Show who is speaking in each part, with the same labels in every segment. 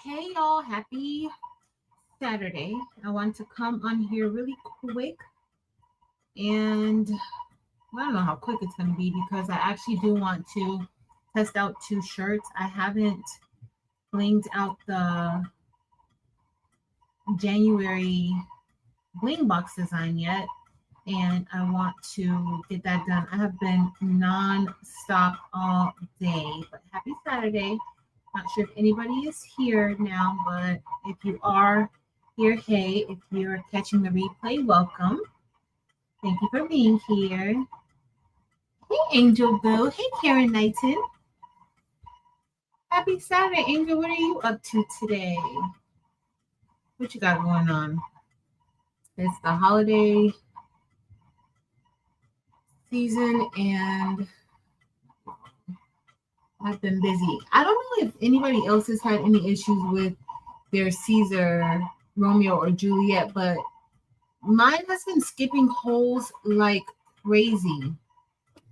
Speaker 1: Hey y'all, happy Saturday. I want to come on here really quick and I don't know how quick it's going to be because I actually do want to test out two shirts. I haven't blinged out the January bling box design yet, and I want to get that done. I have been non-stop all day, but happy Saturday. Not sure if anybody is here now, but if you are here, hey, if you're catching the replay, welcome. Thank you for being here. Hey, Angel Boo. Hey, Karen Knighton. Happy Saturday, Angel. What are you up to today? What you got going on? It's the holiday season, and I've been busy. I don't know if anybody else has had any issues with their Caesar, Romeo, or Juliet, but mine has been skipping holes like crazy.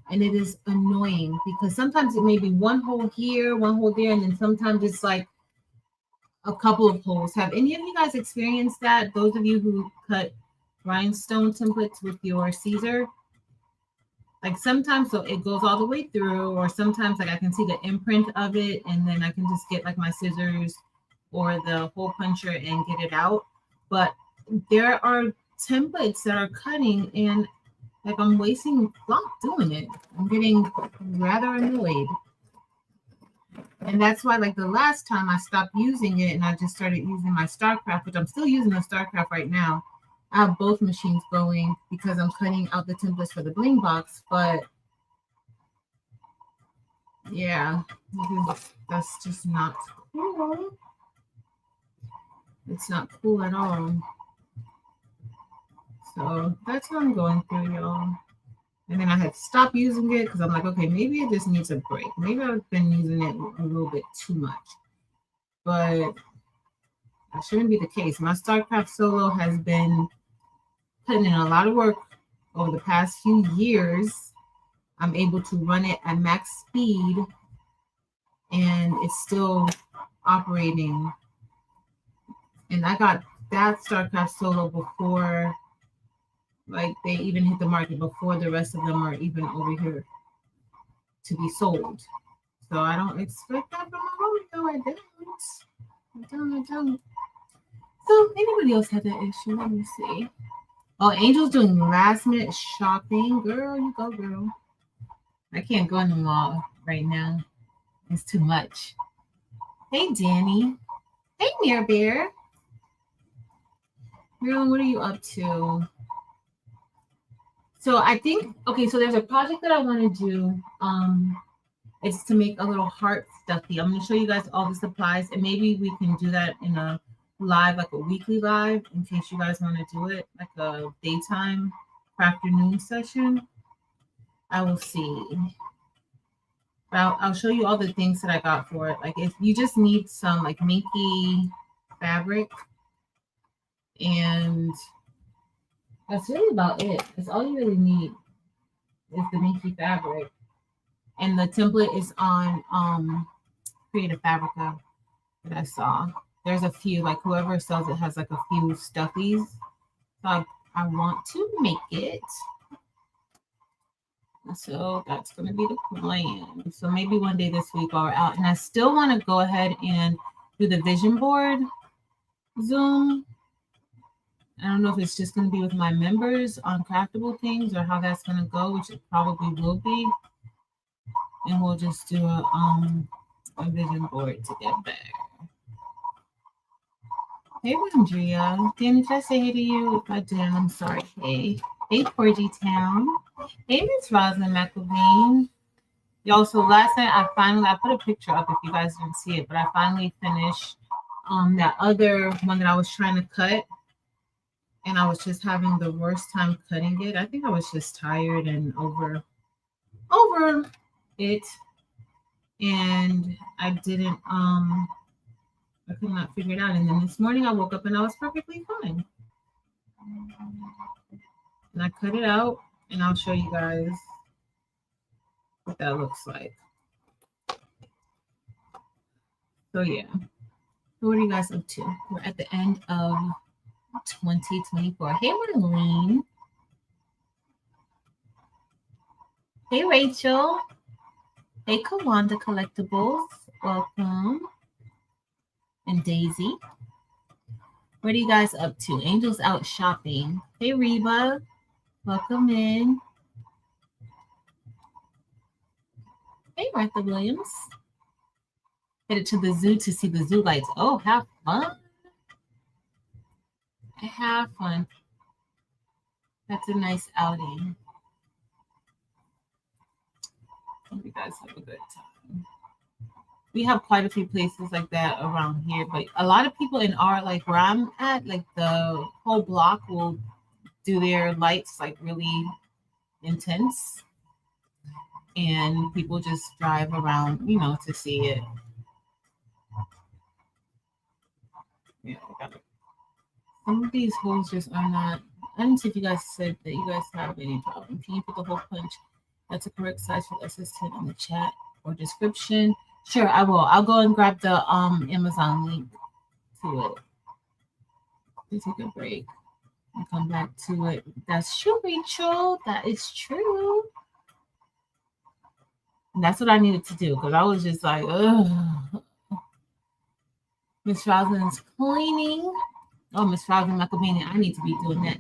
Speaker 1: And it is annoying because sometimes it may be one hole here, one hole there, and then sometimes it's like a couple of holes. Have any of you guys experienced that? Those of you who cut rhinestone templates with your Caesar? Like sometimes so it goes all the way through, or sometimes like I can see the imprint of it, and then I can just get like my scissors or the hole puncher and get it out. But there are templates that are cutting and like I'm wasting clock doing it. I'm getting rather annoyed. And that's why like the last time I stopped using it and I just started using my StarCraft, which I'm still using the StarCraft right now. I have both machines going because I'm cutting out the templates for the bling box, but yeah, that's just not cool. It's not cool at all. So that's what I'm going through, y'all. And then I had to stop using it because I'm like, okay, maybe it just needs a break. Maybe I've been using it a little bit too much. But that shouldn't be the case. My StarCraft solo has been putting in a lot of work over the past few years. I'm able to run it at max speed and it's still operating. And I got that StarCraft solo before like they even hit the market, before the rest of them are even over here to be sold. So I don't expect that from my Romeo. I don't. So anybody else had that issue? Let me see. Oh, Angel's doing last minute shopping. Girl, you go, girl. I can't go in the mall right now. It's too much. Hey, Danny. Hey, Mirror Bear. Girl, what are you up to? So I think, okay, so there's a project that I want to do. It's to make a little heart stuffy. I'm going to show you guys all the supplies, and maybe we can do that in a live, like a weekly live, in case you guys want to do it, like a daytime afternoon session. I will see. But I'll show you all the things that I got for it. Like if you just need some like minky fabric, and that's really about it. That's all you really need is the minky fabric. And the template is on Creative Fabrica that I saw. There's a few, like whoever sells it has like a few stuffies. So I want to make it. So that's going to be the plan. So maybe one day this week while we're out. And I still want to go ahead and do the vision board Zoom. I don't know if it's just going to be with my members on craftable things or how that's going to go, which it probably will be. And we'll just do a vision board together. Hey, Andrea. Danny, did I say hey to you? If I didn't, I'm sorry. Hey. Hey, Porgy Town. Hey, Miss Rosalind McElvain. Y'all, so last night I put a picture up if you guys didn't see it, but I finally finished that other one that I was trying to cut. And I was just having the worst time cutting it. I think I was just tired and over it. And I didn't I could not figure it out. And then this morning I woke up and I was perfectly fine. And I cut it out and I'll show you guys what that looks like. So yeah. What are you guys up to? We're at the end of 2024. Hey, Marlene. Hey, Rachel. Hey, Kawanda Collectibles. Welcome. And Daisy. What are you guys up to? Angel's out shopping. Hey, Reba. Welcome in. Hey, Martha Williams. Headed to the zoo to see the zoo lights. Oh, have fun. Have fun. That's a nice outing. Hope you guys have a good time. We have quite a few places like that around here, but a lot of people in our, like where I'm at, like the whole block will do their lights like really intense, and people just drive around, you know, to see it. Yeah, some of these holes just are not. I didn't see if you guys said that you guys have any problem. Can you put the hole punch that's a correct size for SS10 in the chat or description? Sure, I will. I'll go and grab the Amazon link to it. Let's take a break and come back to it. That's true, Rachel. That is true. And that's what I needed to do because I was just like, ugh. Miss Rosalind's cleaning. Oh, Miss Rosalind McElvaney, I need to be doing that.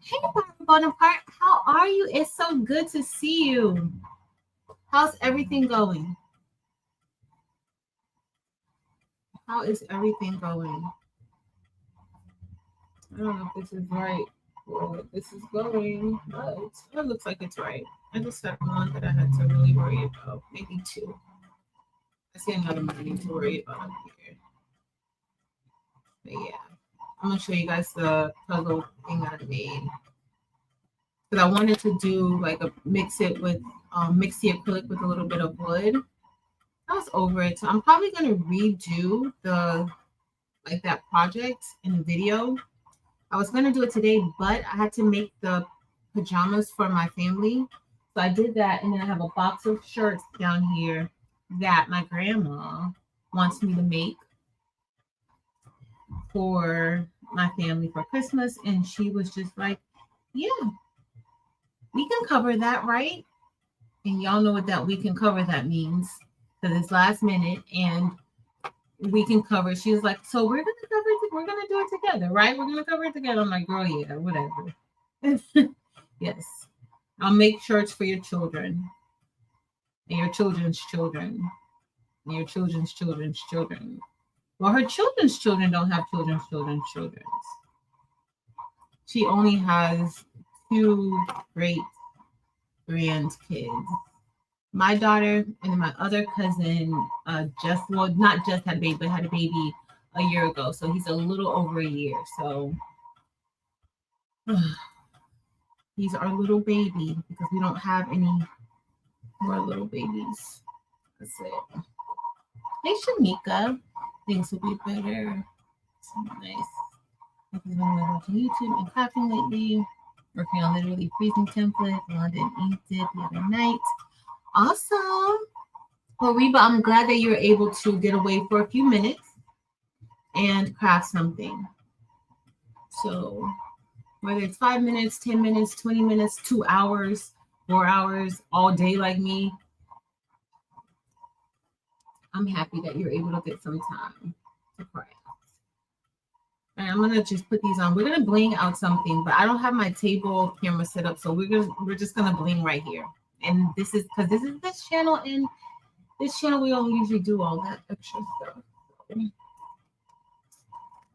Speaker 1: Hey, Barbara Bonaparte, how are you? It's so good to see you. How's everything going? How is everything going? I don't know if this is right or what this is going, but it looks like it's right. I just got one that I had to really worry about, maybe two. I see another one I need to worry about up here. But yeah, I'm gonna show you guys the puzzle thing that I made. Because I wanted to do like a mix it with mix the acrylic with a little bit of wood. I was over it, so I'm probably gonna redo the like that project in the video. I was gonna do it today, but I had to make the pajamas for my family, so I did that, and then I have a box of shirts down here that my grandma wants me to make for my family for Christmas, and she was just like, "Yeah, we can cover that, right?" And y'all know what that we can cover that means because it's last minute and we can cover. She was like, so we're gonna cover it. We're gonna do it together, right? We're gonna cover it together. I'm like, girl, yeah, whatever. Yes, I'll make shirts for your children and your children's children and your children's children's children. Well, her children's children don't have children's children's children's. She only has 2 great grandkids. My daughter and then my other cousin not just had a baby, but had a baby a year ago. So he's a little over a year. So he's our little baby because we don't have any more little babies. That's it. Hey, Shamika. Things will be better. So nice. I've been watching YouTube and crafting lately. Working on literally freezing template. London inked it the other night. Awesome. Well, Reba, I'm glad that you're able to get away for a few minutes and craft something. So whether it's 5 minutes, 10 minutes, 20 minutes, 2 hours, 4 hours, all day like me, I'm happy that you're able to get some time to craft. And I'm gonna just put these on. We're gonna bling out something, but I don't have my table camera set up, so we're just gonna bling right here. And this is because this is this channel, and this channel we don't usually do all that extra stuff.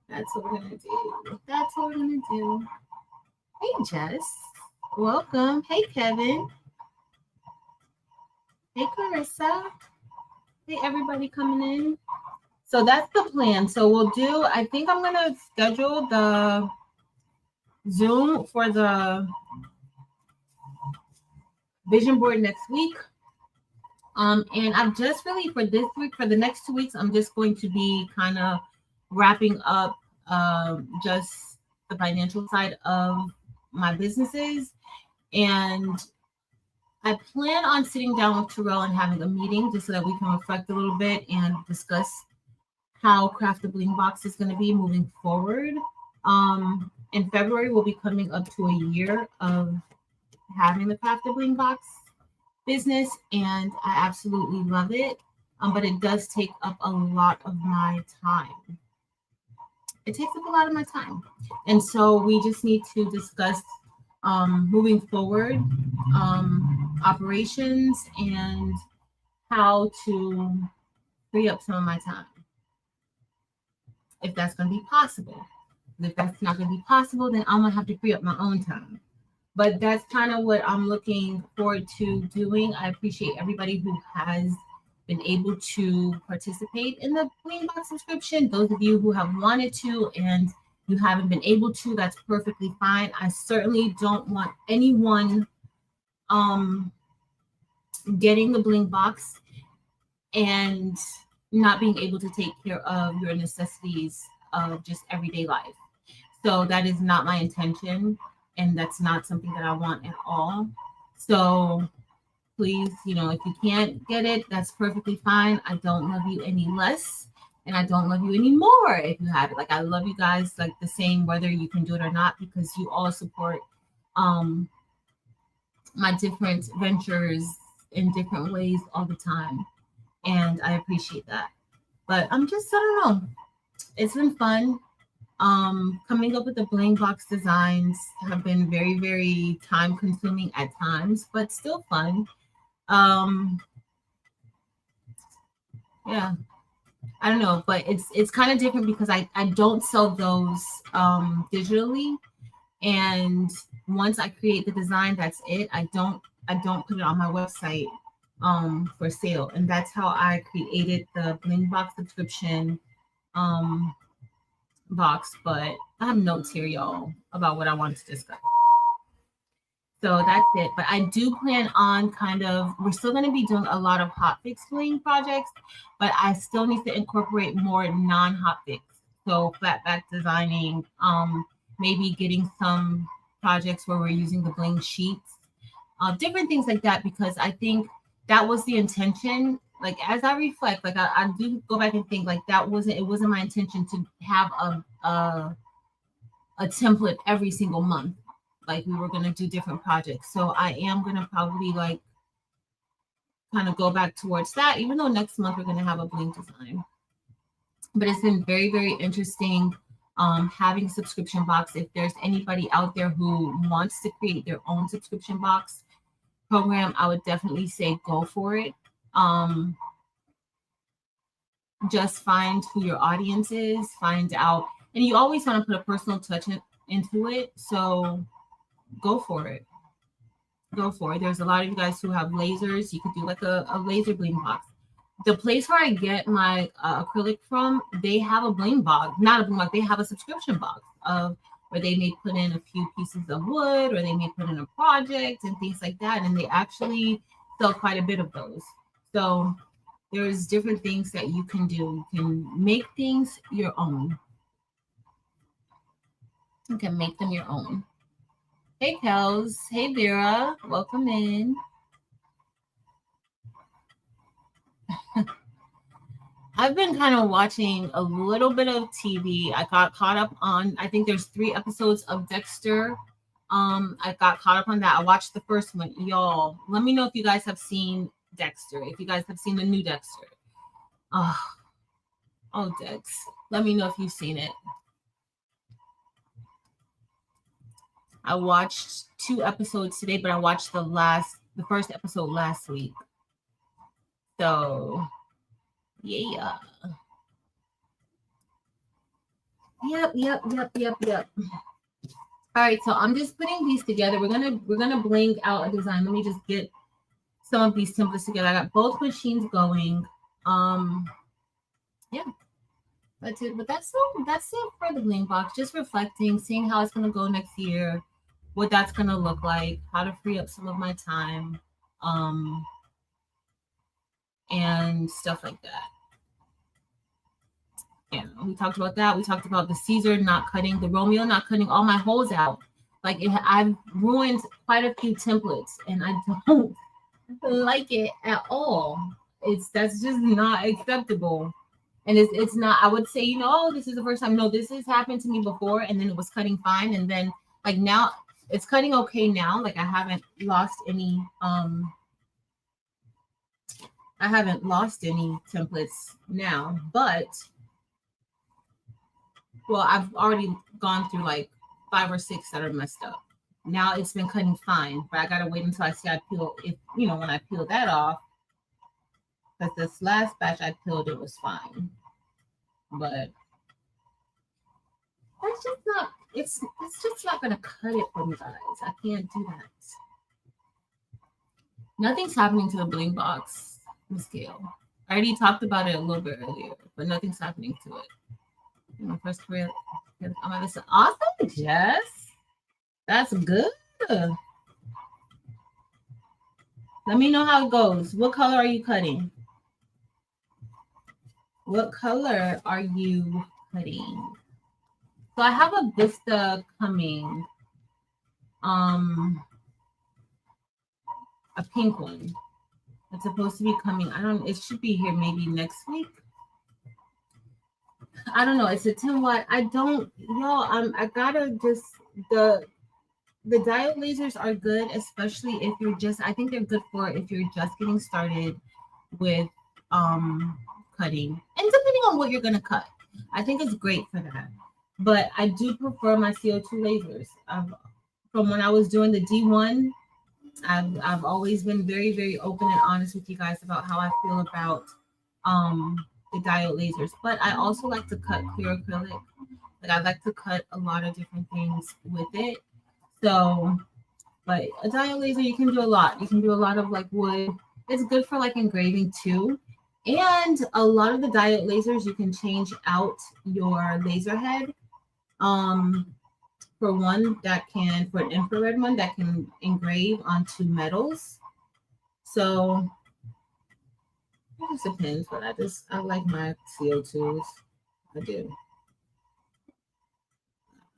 Speaker 1: That's what we're gonna do. That's what we're gonna do. Hey Jess, welcome. Hey Kevin. Hey Clarissa. Hey everybody coming in. So that's the plan. So we'll do, I think I'm gonna schedule the Zoom for the vision board next week. And I'm just really for this week, for the next 2 weeks, I'm just going to be kind of wrapping up just the financial side of my businesses. And I plan on sitting down with Terrell and having a meeting just so that we can reflect a little bit and discuss how Craft the Bling Box is going to be moving forward. In February, we'll be coming up to a year of having the Craft the Bling Box business, and I absolutely love it. But it does take up a lot of my time. It takes up a lot of my time. And so we just need to discuss moving forward operations and how to free up some of my time, if that's going to be possible. If that's not going to be possible, then I'm going to have to free up my own time. But that's kind of what I'm looking forward to doing. I appreciate everybody who has been able to participate in the Bling Box subscription. Those of you who have wanted to and you haven't been able to, that's perfectly fine. I certainly don't want anyone getting the Bling Box and not being able to take care of your necessities of just everyday life. So that is not my intention, and that's not something that I want at all. So please, if you can't get it, that's perfectly fine. I don't love you any less, and I don't love you any more if you have it. Like, I love you guys like the same, whether you can do it or not, because you all support my different ventures in different ways all the time, and I appreciate that. But I don't know. It's been fun. Coming up with the Bling Box designs have been very, very time consuming at times, but still fun. Yeah, I don't know, but it's kind of different because I don't sell those digitally, and once I create the design, that's it. I don't put it on my website for sale, and that's how I created the Bling Box subscription box. But I have notes here, y'all, about what I want to discuss. So that's it. But I do plan on we're still going to be doing a lot of hotfix bling projects, but I still need to incorporate more non-hotfix. So flat back designing, maybe getting some projects where we're using the bling sheets, different things like that, because I think that was the intention. Like, as I reflect, like I do go back and think like it wasn't my intention to have a template every single month. Like, we were going to do different projects. So I am going to probably like kind of go back towards that, even though next month we're going to have a bling design. But it's been very, very interesting having a subscription box. If there's anybody out there who wants to create their own subscription box program, I would definitely say go for it. Just find who your audience is, find out, and you always want to put a personal touch into it. So go for it. There's a lot of you guys who have lasers. You could do like a laser bling box. The place where I get my acrylic from, they have a bling box, not a bling box. They have a subscription box of where they may put in a few pieces of wood, or they may put in a project and things like that. And they actually sell quite a bit of those. So there's different things that you can do. You can make things your own. You can make them your own. Hey, Kels. Hey, Vera. Welcome in. I've been kind of watching a little bit of TV. I got caught up on, I think there's 3 episodes of Dexter. I got caught up on that. I watched the first one. Y'all, let me know if you guys have seen Dexter, if you guys have seen the new Dexter. Oh, Dex. Let me know if you've seen it. I watched 2 episodes today, but I watched the first episode last week. So, yeah. Yep. All right, so I'm just putting these together. We're gonna bling out a design. Let me just get some of these templates together. I got both machines going. Yeah. That's it. But that's it for the bling box. Just reflecting, seeing how it's gonna go next year, what that's gonna look like, how to free up some of my time, and stuff like that. Yeah, we talked about that. We talked about the Caesar not cutting, the Romeo not cutting all my holes out. Like, I've ruined quite a few templates, and I don't like it at all. That's just not acceptable. And it's not, I would say, you know, oh, this is the first time. No, this has happened to me before, and then it was cutting fine, and then like now it's cutting okay now. Like I haven't lost any templates now, but well, I've already gone through like 5 or 6 that are messed up. Now it's been cutting fine, but I gotta wait until I see I peel, if you know, when I peel that off, because this last batch I peeled, it was fine. But that's just not, it's just not gonna cut it for me, guys. I can't do that. Nothing's happening to the bling box, the scale. I already talked about it a little bit earlier, but nothing's happening to it. My first career, I'm gonna say, awesome, Jess. That's good. Let me know how it goes. What color are you cutting? What color are you cutting? So I have a Vista coming. A pink one. It's supposed to be coming. It should be here maybe next week. I don't know. It's a 10 watt. I gotta just, the diode lasers are good, especially if you're just, I think they're good for if you're just getting started with cutting, and depending on what you're gonna cut, I think it's great for that. But I do prefer my CO2 lasers. From when I was doing the D1, I've always been very, very open and honest with you guys about how I feel about the diode lasers. But I also like to cut clear acrylic. Like I like to cut a lot of different things with it. So, but a diode laser, you can do a lot. You can do a lot of like wood. It's good for like engraving too. And a lot of the diode lasers, you can change out your laser head. For an infrared one that can engrave onto metals. So it just depends, but I like my CO2s. I do.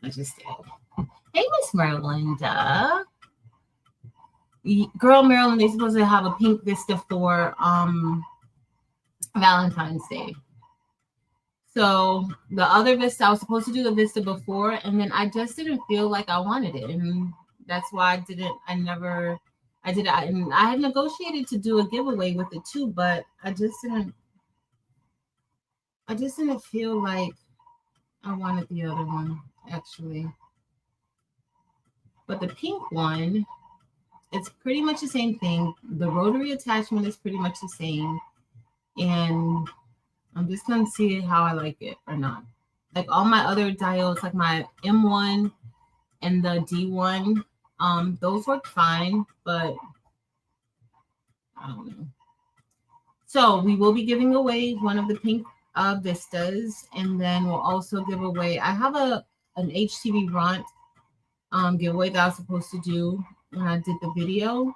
Speaker 1: I just do. Hey, Miss Merlinda. Girl, Maryland, they're supposed to have a pink Vista for Valentine's Day. So the other Vista, I was supposed to do the Vista before, and then I just didn't feel like I wanted it. And that's why I did it. And I had negotiated to do a giveaway with it too, but I just didn't feel like I wanted the other one, actually. But the pink one, it's pretty much the same thing. The rotary attachment is pretty much the same. And I'm just going to see how I like it or not. Like all my other diodes, like my M1 and the D1, those work fine, but I don't know. So we will be giving away one of the pink Vistas, and then we'll also give away, I have an HTV Ront giveaway that I was supposed to do when I did the video.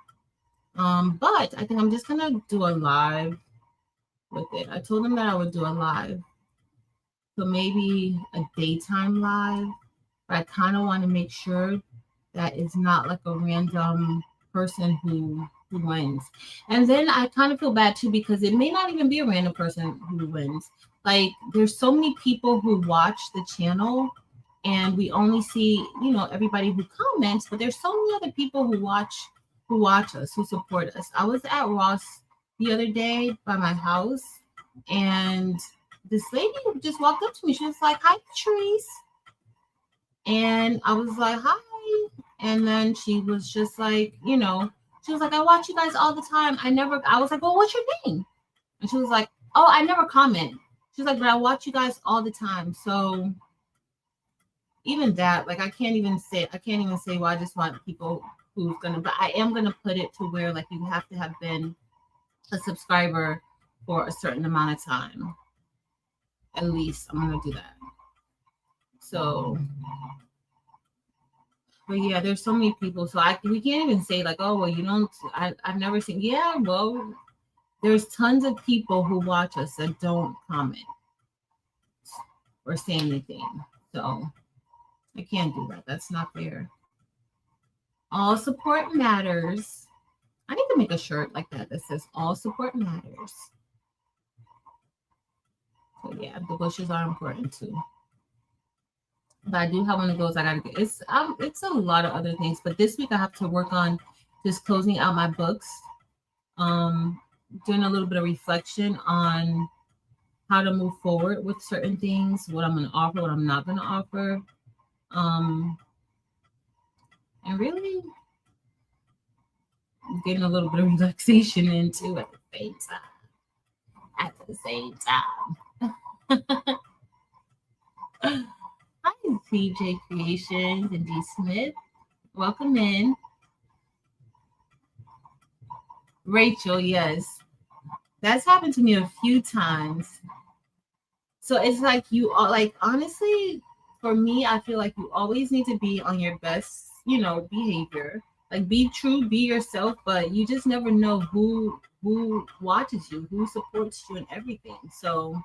Speaker 1: But I think I'm just going to do a live with it. I told them that I would do a live. So maybe a daytime live. But I kind of want to make sure that it's not like a random person who wins. And then I kind of feel bad too, because it may not even be a random person who wins. Like there's so many people who watch the channel and we only see, everybody who comments, but there's so many other people who watch us, who support us. I was at Ross the other day by my house, and this lady just walked up to me. She was like, "Hi, Patrice." And I was like, "Hi." And then she was just like, she was like, "I watch you guys all the time. I was like, "Well, what's your name?" And she was like, "Oh, I never comment." She's like, "But I watch you guys all the time." So even that, like, I can't even say, well, I just want people but I am going to put it to where, like, you have to have been a subscriber for a certain amount of time. At least I'm going to do that. So, but yeah, there's so many people. So we can't even say like, "Oh, well, I've never seen." Yeah, well, there's tons of people who watch us that don't comment or say anything. So I can't do that. That's not fair. All support matters. I need to make a shirt like that says "All support matters." So Yeah, the bushes are important too. But I do have one of those I gotta get. It's a lot of other things, but this week I have to work on just closing out my books, um, doing a little bit of reflection on how to move forward with certain things, what I'm gonna offer, what I'm not gonna offer, um, and really getting a little bit of relaxation into at the same time. At the same time. Hi, CJ Creations and D Smith. Welcome in. Rachel, yes. That's happened to me a few times. So it's like you are like honestly, for me, I feel like you always need to be on your best, behavior. Like be true, be yourself, but you just never know who watches you, who supports you and everything. So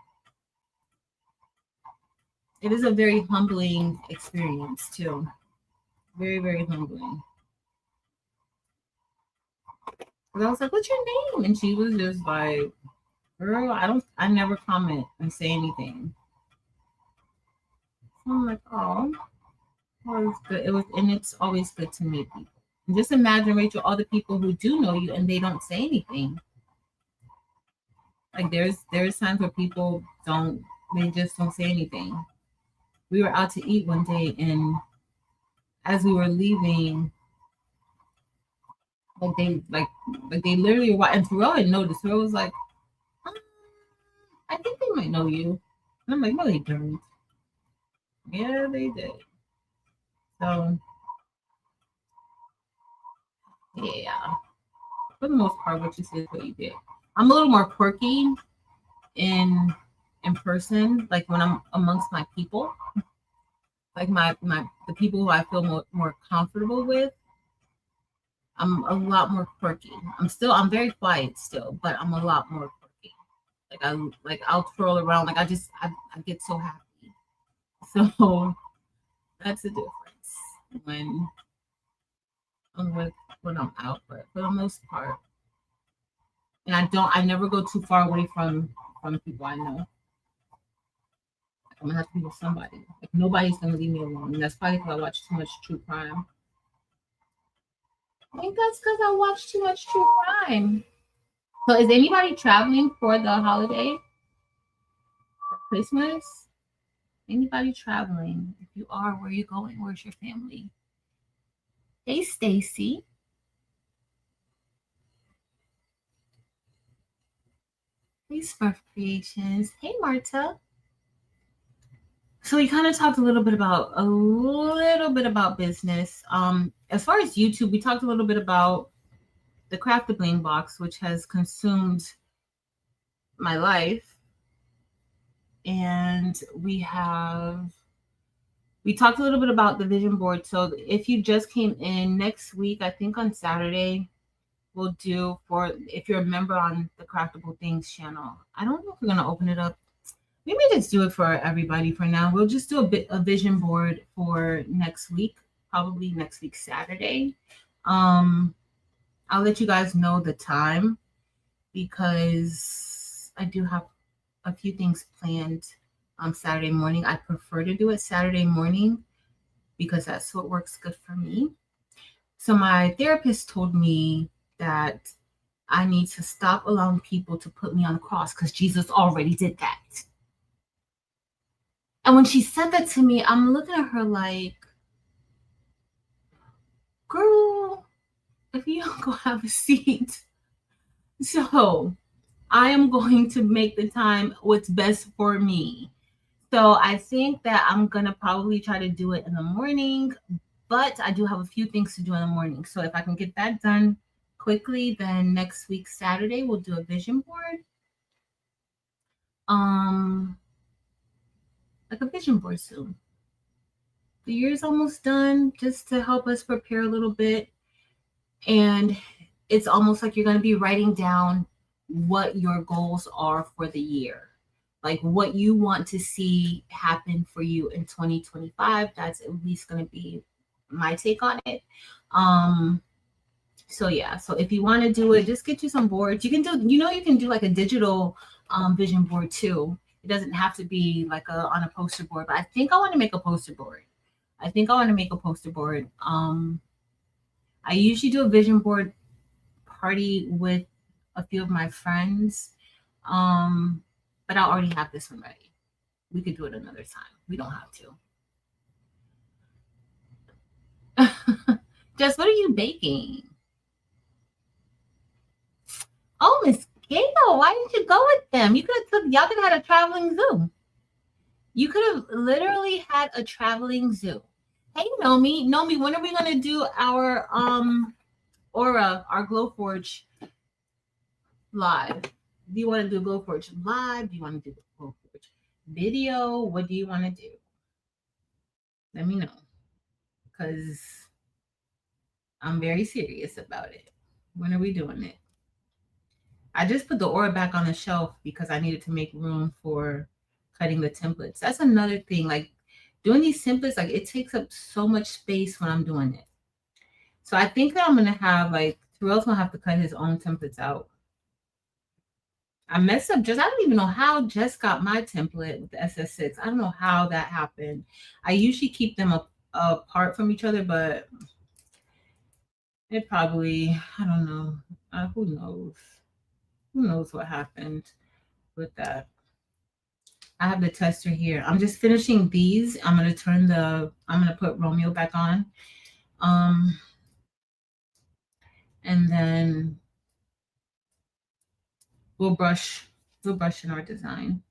Speaker 1: it is a very humbling experience too. Very, very humbling. Because I was like, "What's your name?" And she was just like, "Girl, I never comment and say anything." So I'm like, "Oh, well, it's good. It was, and it's always good to meet people. And just imagine, Rachel, all the people who do know you and they don't say anything. Like there's times where people they just don't say anything. We were out to eat one day, and as we were leaving, like they literally were, and Terrell had noticed. Terrell was like, um, "I think they might know you," and I'm like, "No, they don't." Yeah, they did. So yeah, for the most part, what you see is what you get. I'm a little more quirky in in person, like when I'm amongst my people, like my the people who I feel more comfortable with. I'm a lot more quirky. I'm very quiet still, but I'm a lot more quirky. I'll twirl around. I get so happy. So that's the difference when I'm with when I'm out, but for the most part. And I never go too far away from people I know. I'm gonna have to be with somebody. Like nobody's gonna leave me alone. And that's probably because I watch too much true crime. I think that's because I watch too much true crime. So is anybody traveling for the holiday? For Christmas? Anybody traveling? If you are, where are you going? Where's your family? Hey Stacy. Hey Smurf Creations. Hey Marta. So we kind of talked a little bit about business. As far as YouTube, we talked a little bit about the Craft the Bling box, which has consumed my life. And we talked a little bit about the vision board. So if you just came in next week, I think on Saturday, we'll do for if you're a member on the Craftable Things channel. I don't know if we're gonna open it up. We may just do it for everybody for now. We'll just do a vision board for next week, probably next week Saturday. I'll let you guys know the time because I do have a few things planned on Saturday morning. I prefer to do it Saturday morning because that's what works good for me. So my therapist told me that I need to stop allowing people to put me on the cross because Jesus already did that. And when she said that to me, I'm looking at her like, girl, if you don't go have a seat. So I am going to make the time what's best for me. So I think that I'm gonna probably try to do it in the morning, but I do have a few things to do in the morning. So if I can get that done quickly, then next week Saturday we'll do a vision board. Like a vision board soon. The year's almost done, just to help us prepare a little bit. And it's almost like you're gonna be writing down what your goals are for the year, like what you want to see happen for you in 2025. That's at least going to be my take on it. So yeah, so if you want to do it, just get you some boards. You can do like a digital vision board too. It doesn't have to be like on a poster board, but I think I want to make a poster board. I usually do a vision board party with a few of my friends. Um, but I already have this one ready. We could do it another time. We don't have to. Jess, what are you baking? Oh, Miss Gail, why didn't you go with them? Y'all could have had a traveling zoo. You could have literally had a traveling zoo. Hey, Nomi, when are we gonna do our Aura, our Glowforge live? Do you want to do Glowforge live? Do you want to do Glowforge video? What do you want to do? Let me know, because I'm very serious about it. When are we doing it? I just put the Aura back on the shelf because I needed to make room for cutting the templates. That's another thing. Like doing these templates, like it takes up so much space when I'm doing it. So I think that I'm gonna have like Terrell's gonna have to cut his own templates out. I messed up. I don't even know how Jess got my template with the SS6. I don't know how that happened. I usually keep them apart from each other, but it probably, I don't know. Who knows? Who knows what happened with that? I have the tester here. I'm just finishing these. I'm gonna put Romeo back on. And then we'll brush in our design.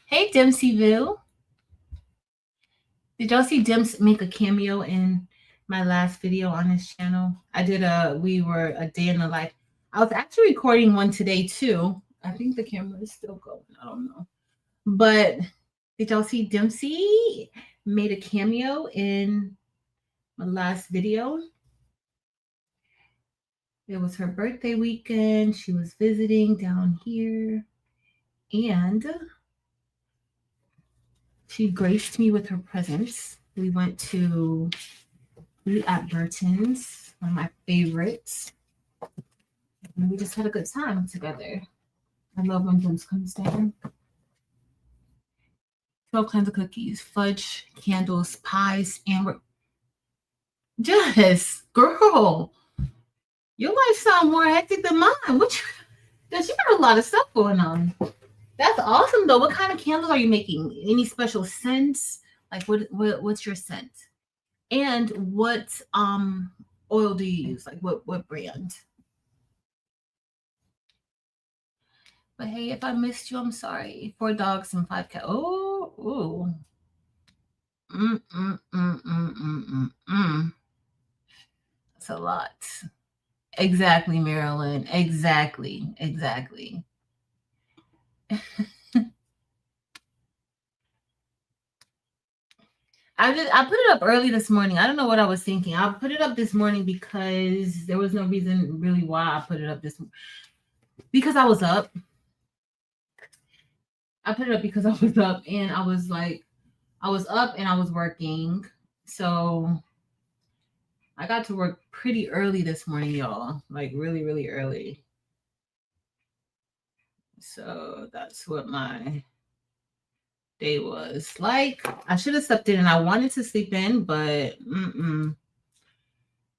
Speaker 1: Hey, Dempseyville. Did y'all see Demps make a cameo in my last video on his channel? We were a day in the life. I was actually recording one today too. I think the camera is still going. I don't know. But did y'all see Dempsey made a cameo in my last video? It was her birthday weekend. She was visiting down here. And she graced me with her presence. We went to eat at Burton's, one of my favorites. And we just had a good time together. I love when James comes down. 12 kinds of cookies, fudge, candles, pies, and Jess, girl, your life sounds more hectic than mine. Jess, you got a lot of stuff going on. That's awesome though. What kind of candles are you making? Any special scents? Like what's your scent? And what oil do you use? Like what brand? But hey, if I missed you, I'm sorry. 4 dogs and 5 cats. Oh, ooh. That's a lot. Exactly, Marilyn. Exactly. I put it up early this morning. I don't know what I was thinking. I put it up this morning because there was no reason really why I put it up because I was up. I put it up because I was up and I was up and I was working. So I got to work pretty early this morning, y'all. Like really, really early. So that's what my day was like. I should have slept in and I wanted to sleep in, but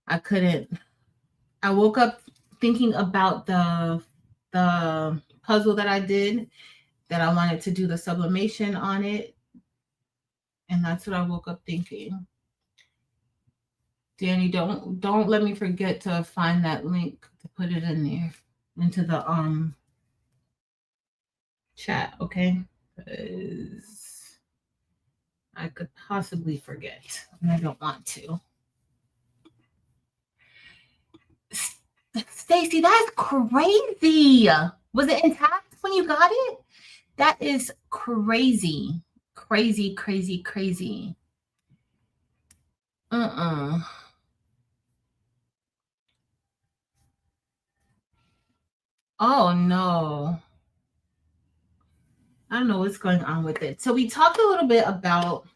Speaker 1: I couldn't. I woke up thinking about the puzzle that I did, that I wanted to do the sublimation on it. And that's what I woke up thinking. Danny, don't let me forget to find that link to put it in there into the chat, okay? Because I could possibly forget, and I don't want to. Stacy, that's crazy. Was it intact when you got it? That is crazy. Crazy. Oh no. I don't know what's going on with it. So we talked a little bit about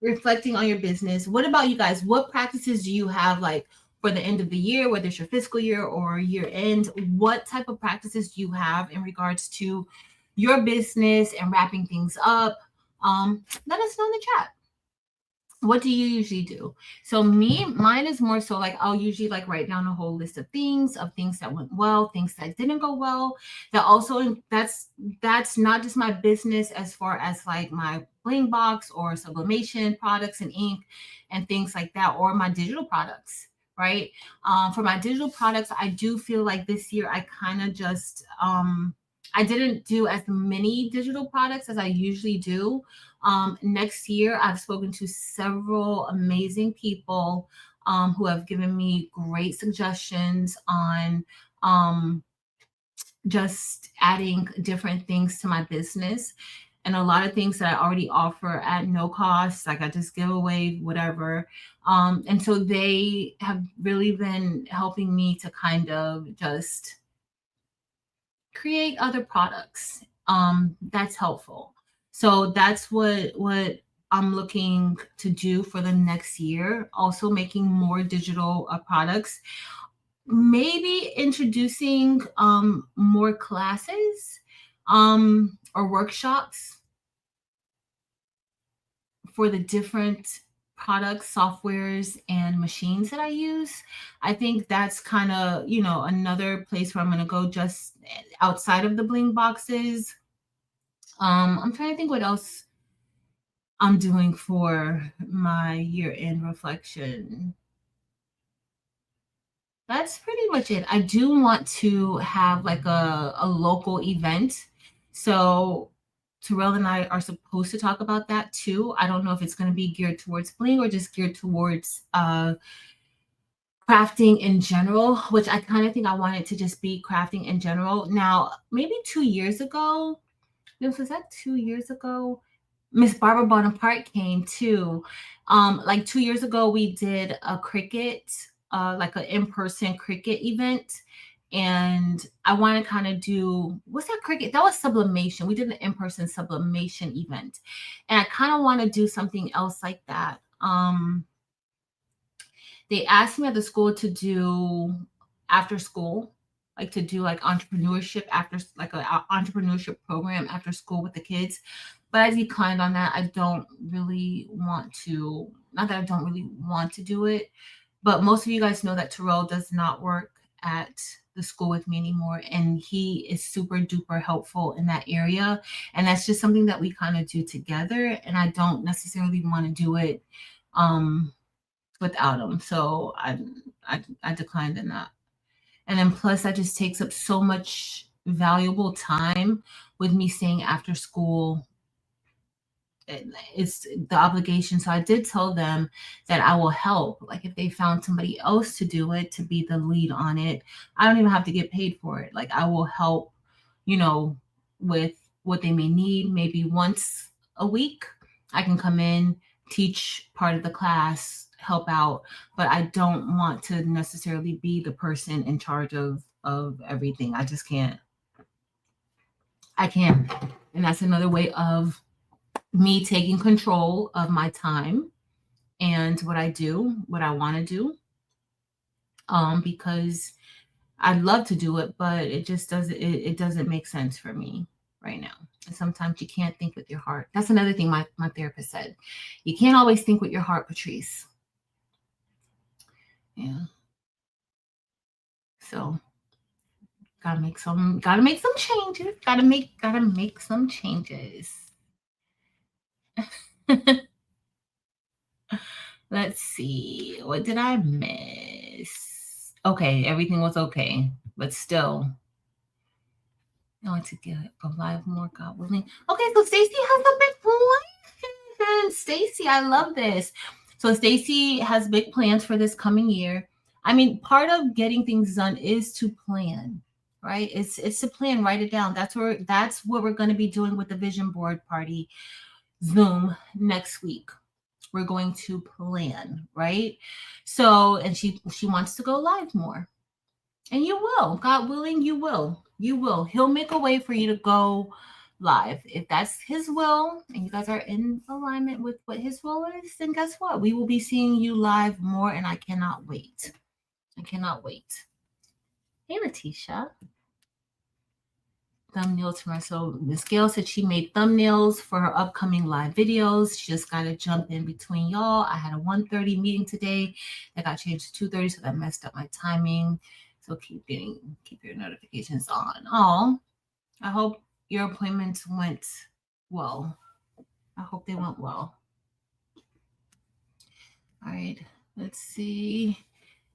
Speaker 1: reflecting on your business. What about you guys? What practices do you have? Like, for the end of the year, whether it's your fiscal year or year end, what type of practices do you have in regards to your business and wrapping things up? Let us know in the chat. What do you usually do? So mine is more so like I'll usually like write down a whole list of things that went well, things that didn't go well. That also that's not just my business as far as like my bling box or sublimation products and ink and things like that, or my digital products, right? For my digital products, I do feel like this year I kind of just I didn't do as many digital products as I usually do. Next year, I've spoken to several amazing people who have given me great suggestions on just adding different things to my business. And a lot of things that I already offer at no cost, like I just give away whatever. And so they have really been helping me to kind of just create other products. That's helpful. So that's what I'm looking to do for the next year. Also making more digital products. Maybe introducing more classes or workshops for the different products, softwares, and machines that I use. I think that's kind of, another place where I'm going to go just outside of the bling boxes. I'm trying to think what else I'm doing for my year-end reflection. That's pretty much it. I do want to have like a local event. So Terrell and I are supposed to talk about that too. I don't know if it's going to be geared towards bling or just geared towards crafting in general, which I kind of think I want it to just be crafting in general. Now, maybe 2 years ago, was that 2 years ago? Miss Barbara Bonaparte came too. Like 2 years ago, we did a cricket, like an in-person cricket event. And I want to kind of do, what's that cricket? That was sublimation. We did an in-person sublimation event. And I kind of want to do something else like that. They asked me at the school to do after school, like to do like entrepreneurship after, like an entrepreneurship program after school with the kids. But I declined on that. I don't really want to, not that I don't really want to do it, but most of you guys know that Terrell does not work at the school with me anymore. And he is super duper helpful in that area. And that's just something that we kind of do together. And I don't necessarily want to do it without him. So I declined in that. And then plus that just takes up so much valuable time with me staying after school. It's the obligation. So I did tell them that I will help. Like if they found somebody else to do it, to be the lead on it, I don't even have to get paid for it. Like I will help, with what they may need. Maybe once a week, I can come in, teach part of the class, help out, but I don't want to necessarily be the person in charge of everything. I just can't. I can't. And that's another way of me taking control of my time and what I do, what I want to do. Because I'd love to do it, but it just doesn't, it doesn't make sense for me right now. And sometimes you can't think with your heart. That's another thing my therapist said. You can't always think with your heart, Patrice. Yeah. So gotta make some changes. Gotta make some changes. Let's see. What did I miss? Okay, everything was okay, but still. I want to go live more, God willing. Okay, so Stacy has a big plan. Stacy, I love this. So Stacy has big plans for this coming year. I mean, part of getting things done is to plan, right? It's to plan, write it down. That's what we're going to be doing with the vision board party Zoom next week. We're going to plan, right? So, and she wants to go live more. And you will, God willing, you will. You will. He'll make a way for you to go live. If that's his will and you guys are in alignment with what his will is, then guess what? We will be seeing you live more and I cannot wait. I cannot wait. Hey, Letitia. Thumbnails for her. So Miss Gail said she made thumbnails for her upcoming live videos. She just got to jump in between y'all. I had a 1:30 meeting today that got changed to 2:30, so that messed up my timing. So keep your notifications on. Oh, I hope your appointments went well. I hope they went well. All right, let's see.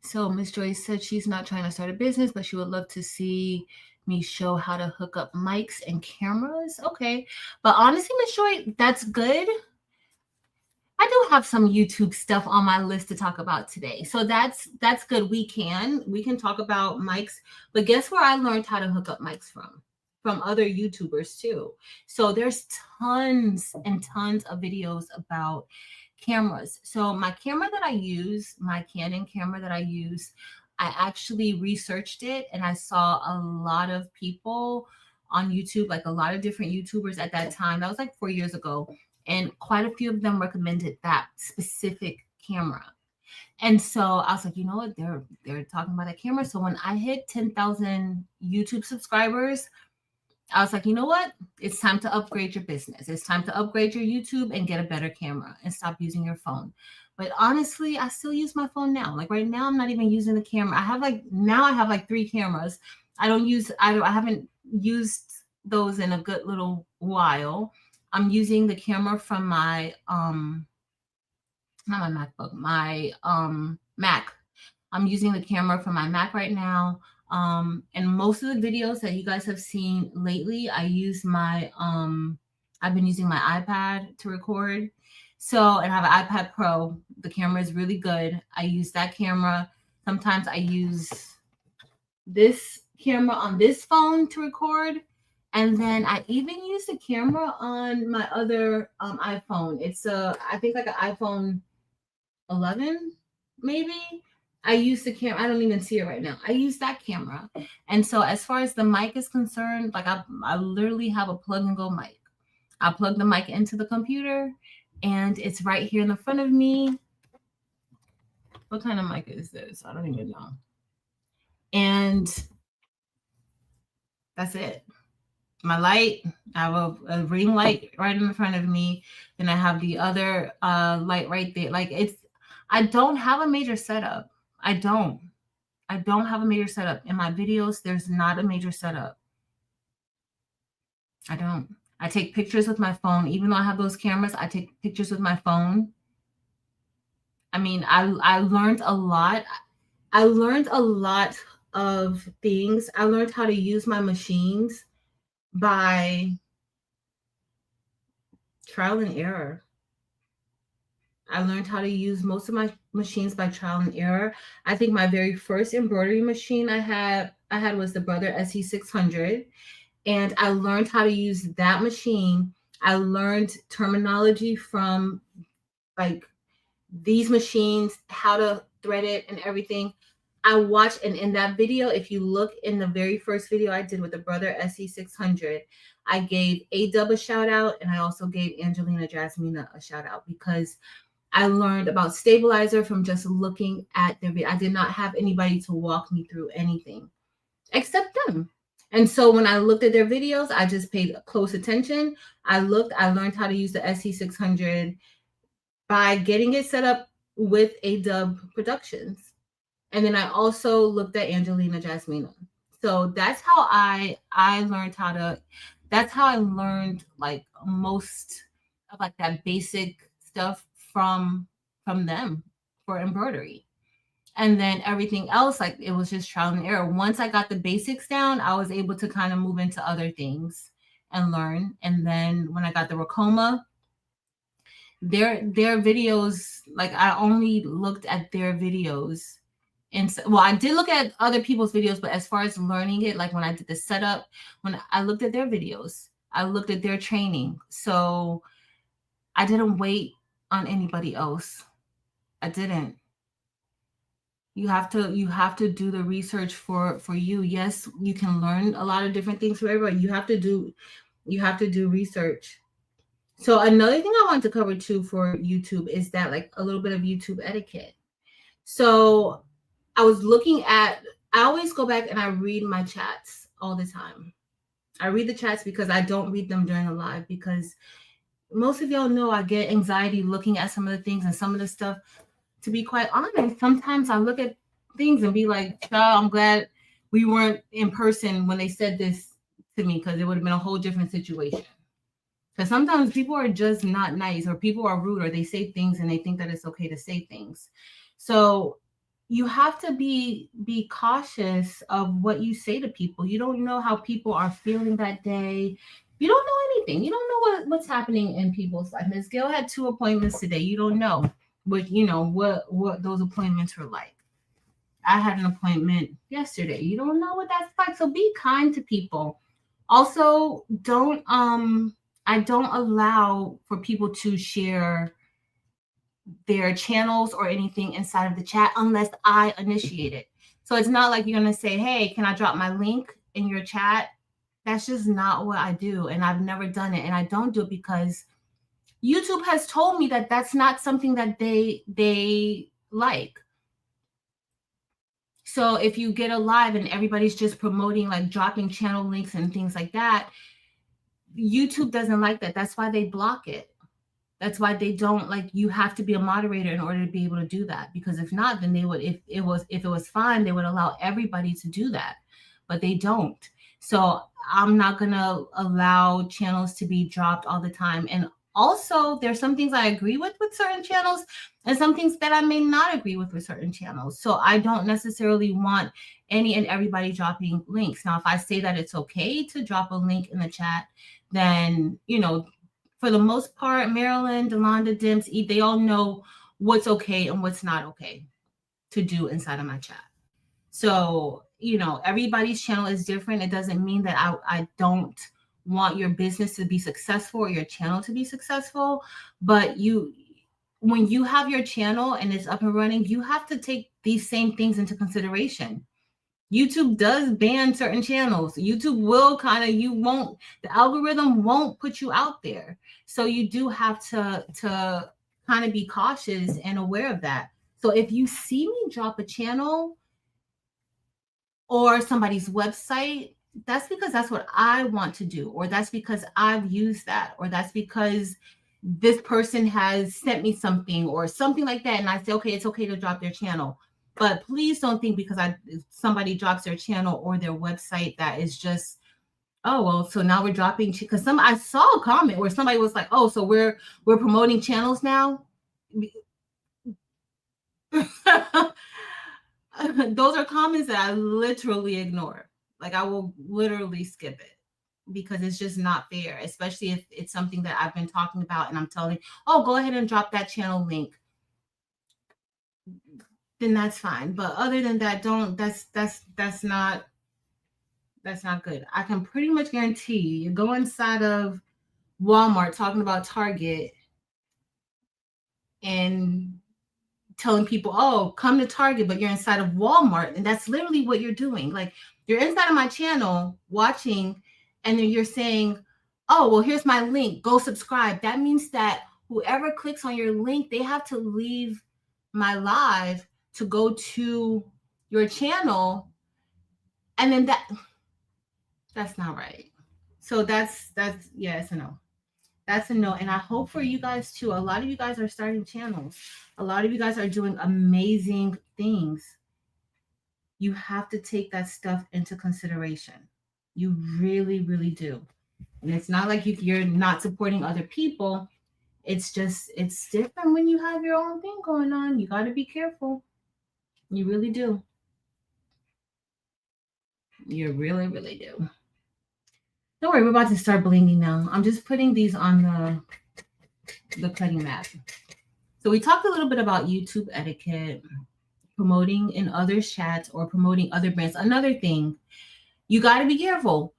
Speaker 1: So Miss Joyce said she's not trying to start a business, but she would love to see me show how to hook up mics and cameras. Okay. But honestly, Miss Joy, that's good. I do have some YouTube stuff on my list to talk about today. So that's good. We can talk about mics, but guess where I learned how to hook up mics from? From other YouTubers too. So there's tons and tons of videos about cameras. So my camera that I use, my Canon camera that I use, I actually researched it and I saw a lot of people on YouTube, like a lot of different YouTubers at that time. That was like 4 years ago, and quite a few of them recommended that specific camera. And so I was like, you know what? They're talking about that camera. So when I hit 10,000 YouTube subscribers, I was like, you know what? It's time to upgrade your business. It's time to upgrade your YouTube and get a better camera and stop using your phone. But honestly, I still use my phone now. Like right now, I'm not even using the camera. I have like 3 cameras. I haven't used those in a good little while. I'm using the camera from my not my MacBook, my Mac. I'm using the camera from my Mac right now. And most of the videos that you guys have seen lately, I've been using my iPad to record. So, and I have an iPad Pro. The camera is really good. I use that camera. Sometimes I use this camera on this phone to record. And then I even use the camera on my other iPhone. It's I think like an iPhone 11, maybe. I use the camera. I don't even see it right now. I use that camera. And so as far as the mic is concerned, like I literally have a plug and go mic. I plug the mic into the computer and it's right here in the front of me. What kind of mic is this? I don't even know. And that's it. My light, I have a ring light right in the front of me. Then I have the other light right there. Like I don't have a major setup. I don't have a major setup. In my videos, there's not a major setup. I don't. I take pictures with my phone. Even though I have those cameras, I take pictures with my phone. I mean, I learned a lot. I learned a lot of things. I learned how to use my machines by trial and error. I learned how to use most of my machines by trial and error. I think my very first embroidery machine I had was the Brother SE600, and I learned how to use that machine. I learned terminology from like these machines, how to thread it and everything. I watched, and in that video, if you look in the very first video I did with the Brother SE600, I gave A-Dub a shout out, and I also gave Angelina Jasmina a shout out because I learned about stabilizer from just looking at their video. I did not have anybody to walk me through anything except them. And so when I looked at their videos, I just paid close attention. I learned how to use the SE600 by getting it set up with A-Dub Productions. And then I also looked at Angelina Jasmina. So that's how I learned like most of like that basic stuff from them for embroidery. And then everything else, like it was just trial and error. Once I got the basics down, I was able to kind of move into other things and learn. And then when I got the Racoma, their videos, like I only looked at their videos. And so, well, I did look at other people's videos, but as far as learning it, like when I did the setup, when I looked at their videos, I looked at their training. So I didn't wait on anybody else. I didn't. You have to do the research for you. Yes, you can learn a lot of different things from everybody. You have to do research. So another thing I want to cover too for YouTube is that like a little bit of YouTube etiquette. So I was looking at, I always go back and I read my chats all the time. I read the chats because I don't read them during the live, because most of y'all know I get anxiety looking at some of the things and some of the stuff. To be quite honest, sometimes I look at things and be like, child, I'm glad we weren't in person when they said this to me, because it would have been a whole different situation. Because sometimes people are just not nice, or people are rude, or they say things and they think that it's okay to say things. So you have to be cautious of what you say to people. You don't know how people are feeling that day. You don't know anything. You don't know what's happening in people's life. Miss Gail had 2 appointments today. You don't know what those appointments were like. I had an appointment yesterday. You don't know what that's like. So be kind to people. Also, I don't allow for people to share their channels or anything inside of the chat unless I initiate it. So it's not like you're going to say, "Hey, can I drop my link in your chat?" That's just not what I do, and I've never done it, and I don't do it because YouTube has told me that that's not something that they like. So if you get a live and everybody's just promoting, like dropping channel links and things like that, YouTube doesn't like that. That's why they block it. That's why they don't like, you have to be a moderator in order to be able to do that. Because if not, then they would, if it was fine, they would allow everybody to do that, but they don't. So I'm not gonna allow channels to be dropped all the time. And also, there's some things I agree with certain channels, and some things that I may not agree with certain channels. So I don't necessarily want any and everybody dropping links. Now, if I say that it's okay to drop a link in the chat, then for the most part, Marilyn, Delonda, Dims, they all know what's okay and what's not okay to do inside of my chat. So, everybody's channel is different. It doesn't mean that I don't want your business to be successful or your channel to be successful. But when you have your channel and it's up and running, you have to take these same things into consideration. YouTube does ban certain channels. YouTube will the algorithm won't put you out there. So you do have to kind of be cautious and aware of that. So if you see me drop a channel or somebody's website, that's because that's what I want to do, or that's because I've used that, or that's because this person has sent me something or something like that. And I say, okay, it's okay to drop their channel. But please don't think because somebody drops their channel or their website that is just, oh, well, so now we're dropping, because I saw a comment where somebody was like, oh, so we're promoting channels now. Those are comments that I literally ignore. Like, I will literally skip it because it's just not fair, especially if it's something that I've been talking about and I'm telling, oh, go ahead and drop that channel link. Then that's fine. But other than that, that's not good. I can pretty much guarantee you go inside of Walmart talking about Target and telling people, oh, come to Target, but you're inside of Walmart. And that's literally what you're doing. Like, you're inside of my channel watching, and then you're saying, oh, well, here's my link, go subscribe. That means that whoever clicks on your link, they have to leave my live to go to your channel. And then that's not right. So that's yes and no. That's a no. And I hope for you guys too. A lot of you guys are starting channels. A lot of you guys are doing amazing things. You have to take that stuff into consideration. You really, really do. And it's not like you're not supporting other people. It's just, it's different when you have your own thing going on. You got to be careful. You really do. You really, really do. Don't worry, we're about to start blinging now. I'm just putting these on the cutting mat. So we talked a little bit about YouTube etiquette, promoting in other chats or promoting other brands. Another thing, you got to be careful.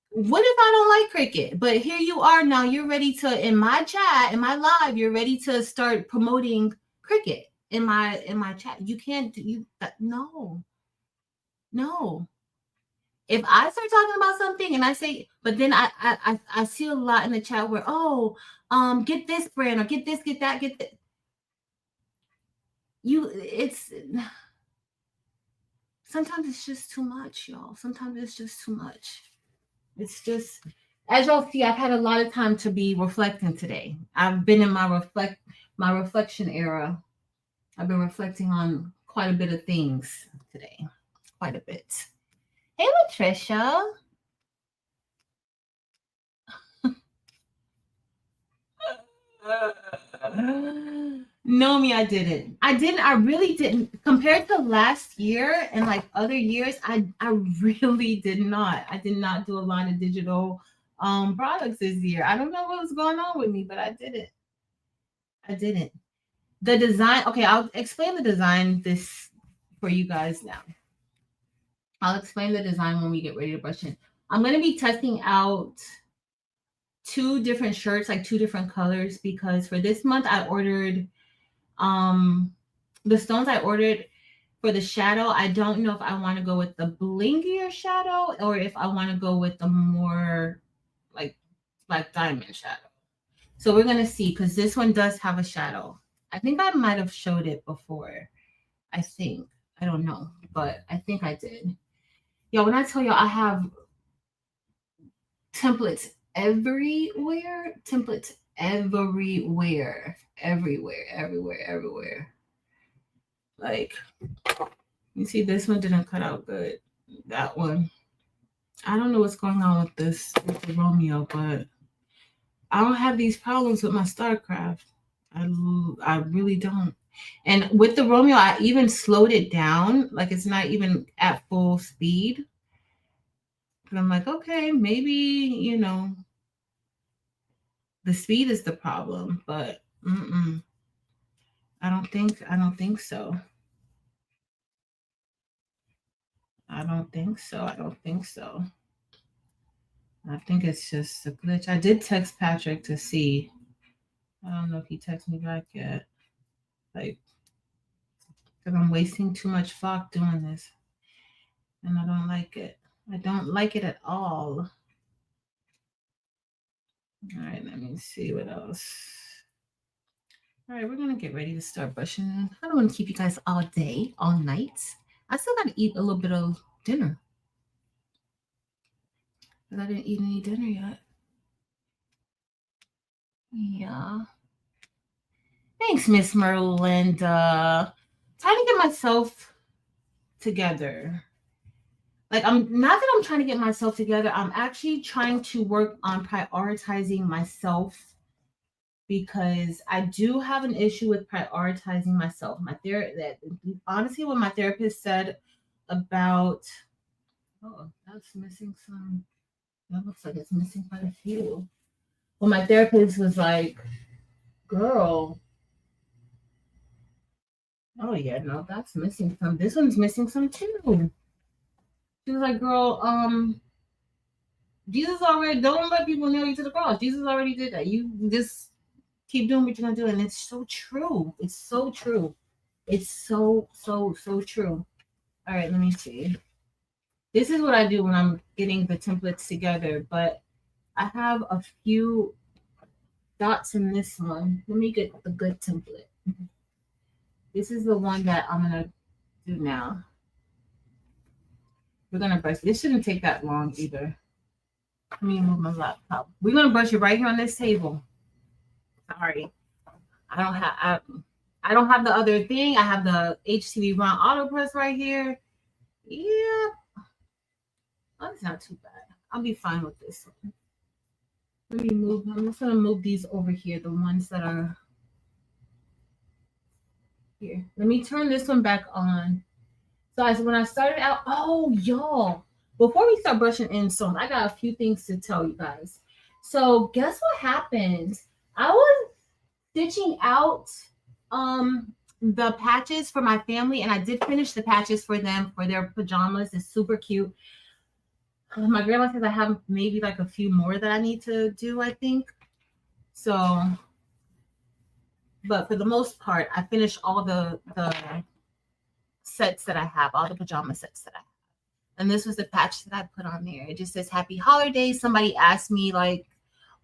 Speaker 1: What if I don't like Cricket? But here you are now, you're ready to, in my chat, in my live, you're ready to start promoting Cricket in my chat. You can't no. If I start talking about something and I say, but then I see a lot in the chat where, oh, get this brand or get this, get that, get that. It's sometimes it's just too much, y'all. Sometimes it's just too much. It's just, as y'all see, I've had a lot of time to be reflecting today. I've been in my reflection era. I've been reflecting on quite a bit of things today. Quite a bit. Hey, Latricia. No, me, I didn't. I really didn't. Compared to last year and like other years, I really did not. I did not do a lot of digital products this year. I don't know what was going on with me, but I didn't. I didn't. The design, okay, I'll explain the design this for you guys now. I'll explain the design when we get ready to brush in. I'm going to be testing out 2 different shirts, like 2 different colors, because for this month I ordered the stones I ordered for the shadow. I don't know if I want to go with the blingier shadow or if I want to go with the more like diamond shadow. So we're gonna see, because this one does have a shadow. I think I might have showed it before. I think. I don't know, but I think I did. Yo, when I tell y'all I have templates everywhere, everywhere. Like, you see, this one didn't cut out good. That one, I don't know what's going on with the Romeo, but I don't have these problems with my StarCraft. I really don't. And with the Romeo, I even slowed it down. Like, it's not even at full speed. But I'm like, okay, maybe, the speed is the problem, but I don't think so. I don't think so. I think it's just a glitch. I did text Patrick to see. I don't know if he texted me back yet. Like, because I'm wasting too much flock doing this. And I don't like it. I don't like it at all. All right, let me see what else. All right, we're going to get ready to start brushing in. I don't want to keep you guys all day, all night. I still got to eat a little bit of dinner. Because I didn't eat any dinner yet. Yeah. Thanks, Miss Merlinda. Trying to get myself together. Like, I'm not that I'm trying to get myself together. I'm actually trying to work on prioritizing myself, because I do have an issue with prioritizing myself. Honestly, what my therapist said about, oh, that's missing some. That looks like it's missing quite a few. Well, my therapist was like, girl. Oh yeah, no, that's missing some. This one's missing some too. She was like, girl, Jesus already, don't let people nail you to the cross. Jesus already did that. You just keep doing what you're gonna do. And it's so true. It's so true. It's so true. All right, let me see. This is what I do when I'm getting the templates together, but I have a few dots in this one. Let me get the good template. This is the one that I'm gonna do now. We're gonna brush. This shouldn't take that long either. Let me move my laptop. We're gonna brush it right here on this table. Sorry, I don't have the other thing. I have the HTV Ron Auto Press right here. Yeah, oh, it's not too bad. I'll be fine with this one. Let me move. I'm just gonna move these over here. The ones that are here. Let me turn this one back on. So when I started out, oh y'all, before we start brushing in some, I got a few things to tell you guys. So guess what happened? I was stitching out the patches for my family, and I did finish the patches for them for their pajamas. It's super cute. My grandma says I have maybe like a few more that I need to do, I think. So, but for the most part, I finished all the sets that I have, all the pajama sets that I have. And this was the patch that I put on there. It just says Happy Holidays. Somebody asked me, like,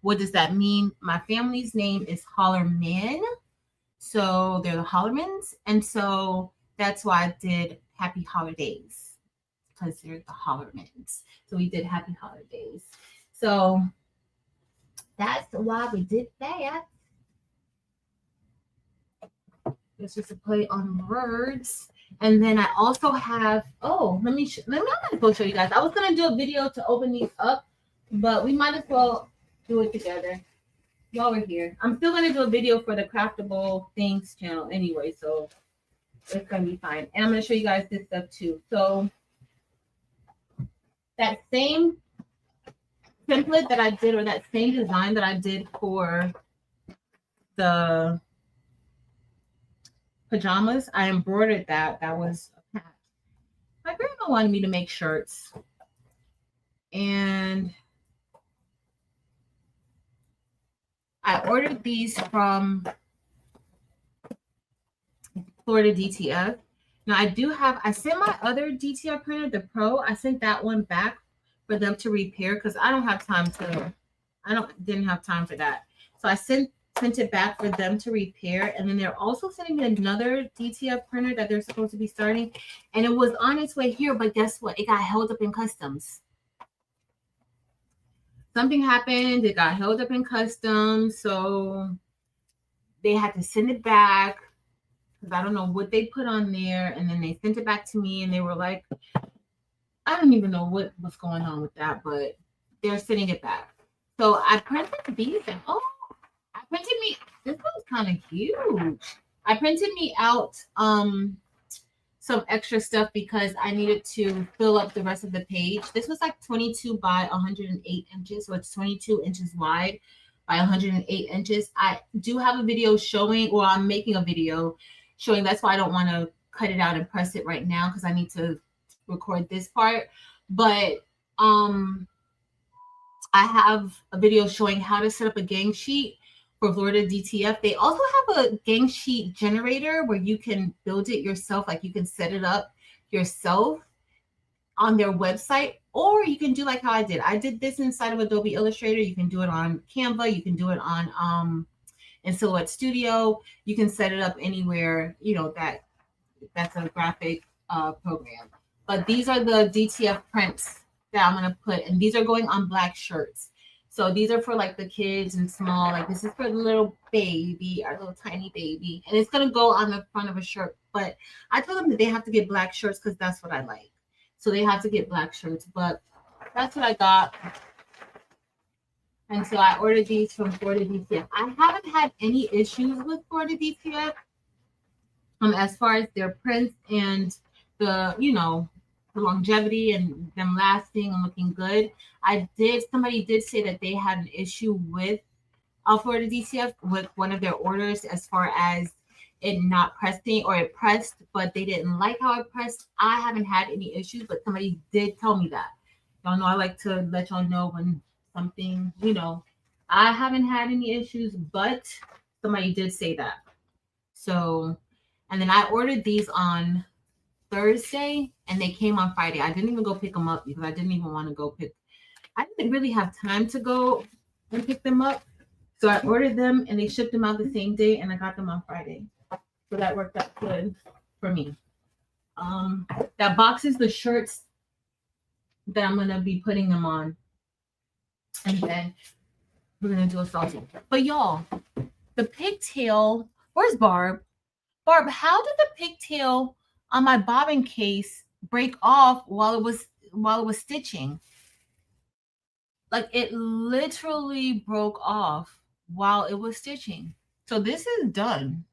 Speaker 1: what does that mean? My family's name is Hollerman. So they're the Hollermans. And so that's why I did Happy Holidays. because they're the holidays. So we did happy holidays. So that's why we did that. It's just a play on words. And then I also have, let me go show you guys. I was gonna do a video to open these up, but we might as well do it together while we're here. I'm still gonna do a video for the Craftable Things channel anyway, so it's gonna be fine. And I'm gonna show you guys this stuff too. So that same template that I did, or that same design that I did for the pajamas, I embroidered that. That was a patch. My grandma wanted me to make shirts, and I ordered these from Florida DTF. Now I sent my other DTF printer, the Pro, I sent that one back for them to repair because I didn't have time for that. So I sent it back for them to repair. And then they're also sending me another DTF printer that they're supposed to be starting. And it was on its way here, but guess what? It got held up in customs. Something happened. It got held up in customs. So they had to send it back because I don't know what they put on there. And then they sent it back to me and they were like, I don't even know what was going on with that, but they're sending it back. So I printed these and this one's kind of huge. I printed me out some extra stuff because I needed to fill up the rest of the page. This was like 22 by 108 inches. So it's 22 inches wide by 108 inches. I do have a video showing, or I'm making a video showing. That's why I don't want to cut it out and press it right now because I need to record this part. But I have a video showing how to set up a gang sheet for Florida DTF. They also have a gang sheet generator where you can build it yourself. Like you can set it up yourself on their website, or you can do like how I did. I did this inside of Adobe Illustrator. You can do it on Canva. You can do it on in Silhouette Studio. You can set it up anywhere, that's a graphic program. But these are the DTF prints that I'm going to put, and these are going on black shirts. So these are for like the kids and small, like this is for the little baby, our little tiny baby. And it's going to go on the front of a shirt. But I told them that they have to get black shirts because that's what I like. So they have to get black shirts. But that's what I got. And so I ordered these from Florida DTF. I haven't had any issues with Florida DTF as far as their prints and the, the longevity and them lasting and looking good. Somebody did say that they had an issue with Florida DTF with one of their orders as far as it not pressing, or it pressed, but they didn't like how it pressed. I haven't had any issues, but somebody did tell me that. Y'all know I like to let y'all know when something, I haven't had any issues, but somebody did say that. So, and then I ordered these on Thursday and they came on Friday. I didn't even go pick them up because I didn't even want to go I didn't really have time to go and pick them up. So I ordered them and they shipped them out the same day and I got them on Friday. So that worked out good for me. That box is the shirts that I'm going to be putting them on. And then we're going to do a sausage. But y'all, the pigtail, where's Barb? Barb, how did the pigtail on my bobbin case break off while it was stitching? Like it literally broke off while it was stitching. So this is done.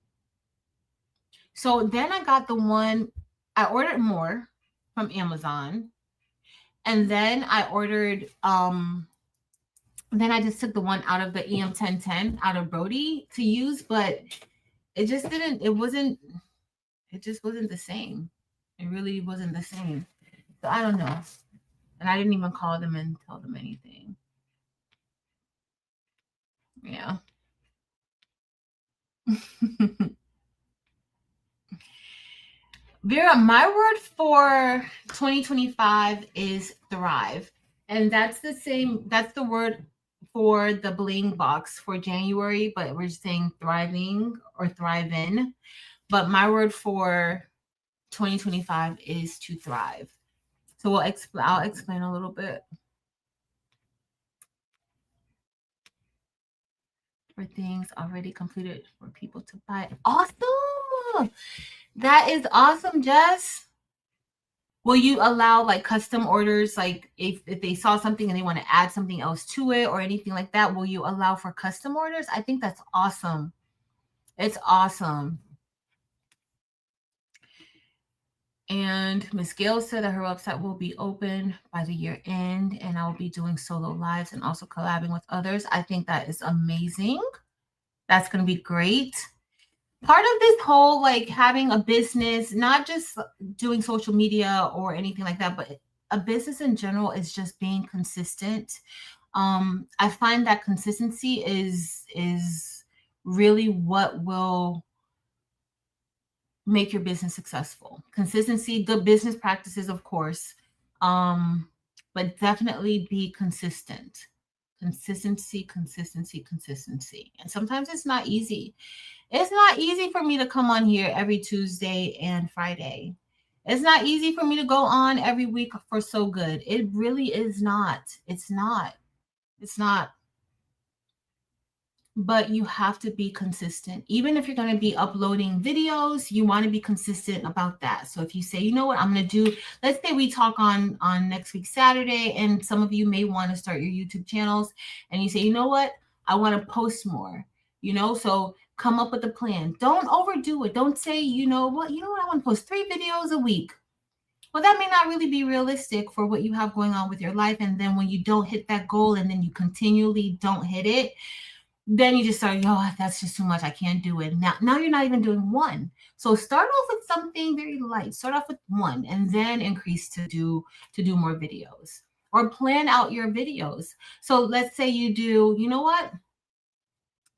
Speaker 1: So then I got the one, I ordered more from Amazon. And then I ordered, then I just took the one out of the EM1010 out of Brody to use, but it just wasn't the same. It really wasn't the same. So I don't know. And I didn't even call them and tell them anything. Yeah. Vera, my word for 2025 is thrive. And that's the word for the Bling box for January, but we're saying thriving or thrive in. But my word for 2025 is to thrive. So I'll explain a little bit. For things already completed for people to buy. Awesome. That is awesome, Jess. Will you allow like custom orders, like if they saw something and they want to add something else to it or anything like that? Will you allow for custom orders? I think that's awesome. It's awesome. And Miss Gail said that her website will be open by the year end, and I will be doing solo lives and also collabing with others. I think that is amazing. That's going to be great. Part of this whole like having a business, not just doing social media or anything like that, but a business in general is just being consistent. I find that consistency is really what will make your business successful. Consistency, good business practices, of course, but definitely be consistent. Consistency, consistency, consistency. And sometimes it's not easy. It's not easy for me to come on here every Tuesday and Friday. It's not easy for me to go on every week for So Good. It really is not. It's not. It's not. But you have to be consistent. Even if you're going to be uploading videos, you want to be consistent about that. So if you say, you know what, I'm going to do, let's say we talk on next week Saturday, and some of you may want to start your YouTube channels, and you say, you know what, I want to post more, so come up with a plan. Don't overdo it. Don't say, you know what, I want to post 3 videos a week. Well, that may not really be realistic for what you have going on with your life. And then when you don't hit that goal and then you continually don't hit it, then you just start, that's just too much. I can't do it. Now you're not even doing one. So start off with something very light. Start off with one and then increase to do more videos, or plan out your videos. So let's say you do, you know what?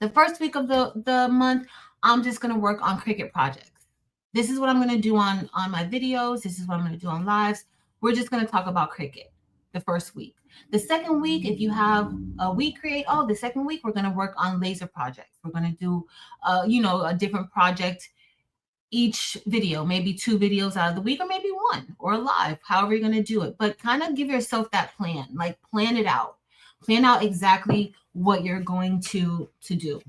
Speaker 1: The first week of the month, I'm just going to work on Cricut projects. This is what I'm going to do on my videos. This is what I'm going to do on lives. We're just going to talk about Cricut the first week. The second week, if you have a week create, the second week, we're going to work on laser projects. We're going to do, a different project each video, maybe 2 videos out of the week, or maybe 1, or live, however you're going to do it. But kind of give yourself that plan, like plan it out. Plan out exactly what you're going to do.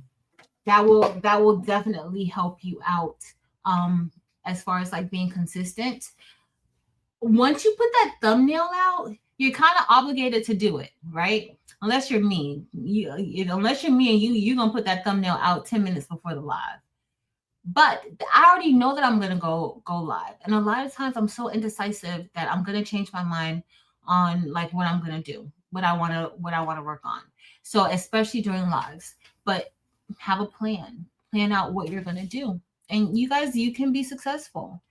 Speaker 1: That will definitely help you out as far as like being consistent. Once you put that thumbnail out, you're kind of obligated to do it, right? Unless you're me. Unless you're me and you're going to put that thumbnail out 10 minutes before the live. But I already know that I'm going to go live. And a lot of times I'm so indecisive that I'm going to change my mind on like what I'm going to do, what I want to work on. So especially during lives, but have a plan out what you're going to do. And you guys, you can be successful.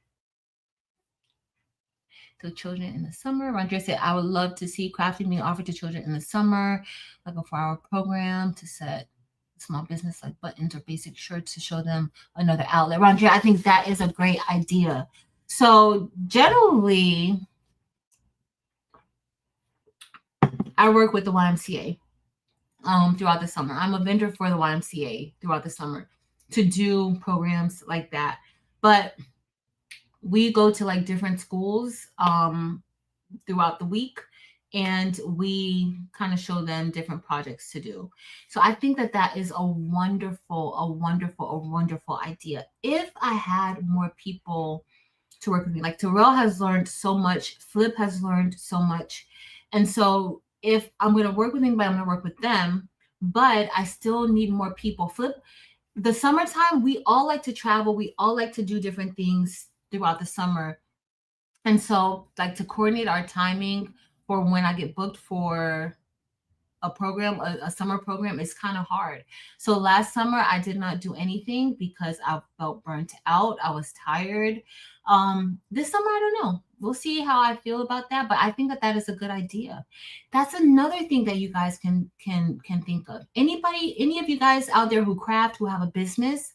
Speaker 1: To children in the summer. Rondre said, I would love to see crafting being offered to children in the summer, like a 4-hour program to set small business like buttons or basic shirts to show them another outlet. Rondre, I think that is a great idea. So generally, I work with the YMCA throughout the summer. I'm a vendor for the YMCA throughout the summer to do programs like that. But we go to like different schools throughout the week, and we kind of show them different projects to do. So I think that is a wonderful idea. If I had more people to work with me, like Terrell has learned so much, Flip has learned so much. And so if I'm going to work with anybody, I'm going to work with them, but I still need more people. Flip, the summertime, we all like to travel. We all like to do different things throughout the summer. And so like to coordinate our timing for when I get booked for a program, a summer program, is kind of hard. So last summer I did not do anything because I felt burnt out. I was tired. This summer, I don't know. We'll see how I feel about that. But I think that is a good idea. That's another thing that you guys can think of. Any of you guys out there who craft, who have a business,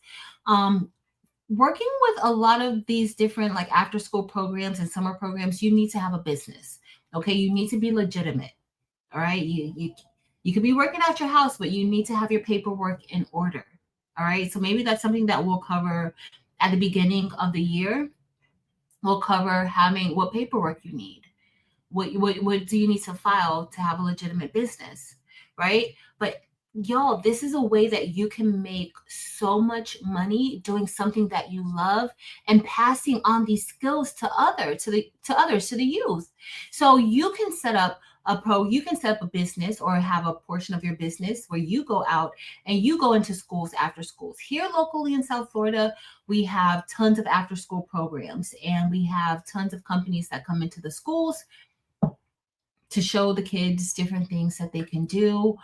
Speaker 1: working with a lot of these different like after school programs and summer programs, you need to have a business. Okay. You need to be legitimate. All right. You could be working at your house, but you need to have your paperwork in order. All right. So maybe that's something that we'll cover at the beginning of the year. We'll cover having what paperwork you need. What do you need to file to have a legitimate business, right? But y'all, this is a way that you can make so much money doing something that you love and passing on these skills to others, to the youth. So you can set up you can set up a business or have a portion of your business where you go out and you go into schools after schools. Here locally in South Florida, we have tons of after school programs, and we have tons of companies that come into the schools to show the kids different things that they can do,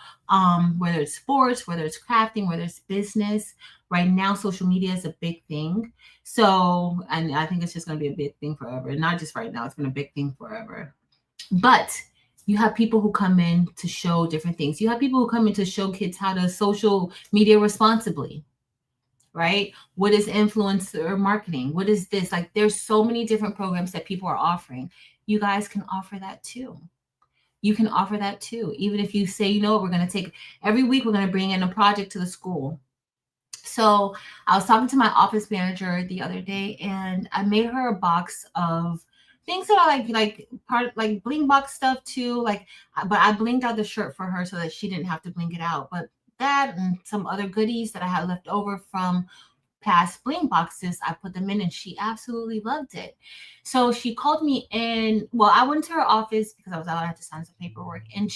Speaker 1: whether it's sports, whether it's crafting, whether it's business. Right now, social media is a big thing. So, and I think it's just going to be a big thing forever. Not just right now, it's been a big thing forever. But you have people who come in to show different things. You have people who come in to show kids how to social media responsibly, right? What is influencer marketing? What is this? Like, there's so many different programs that people are offering. You guys can offer that too. You can offer that too. Even if you say, you know what, we're going to take every week, we're going to bring in a project to the school. So I was talking to my office manager the other day, and I made her a box of things that I like part like bling box stuff too. Like, but I blinged out the shirt for her so that she didn't have to bling it out. But that and some other goodies that I had left over from past bling boxes, I put them in, and she absolutely loved it. So she called me, and well, I went to her office because I was out. I had to sign some paperwork, and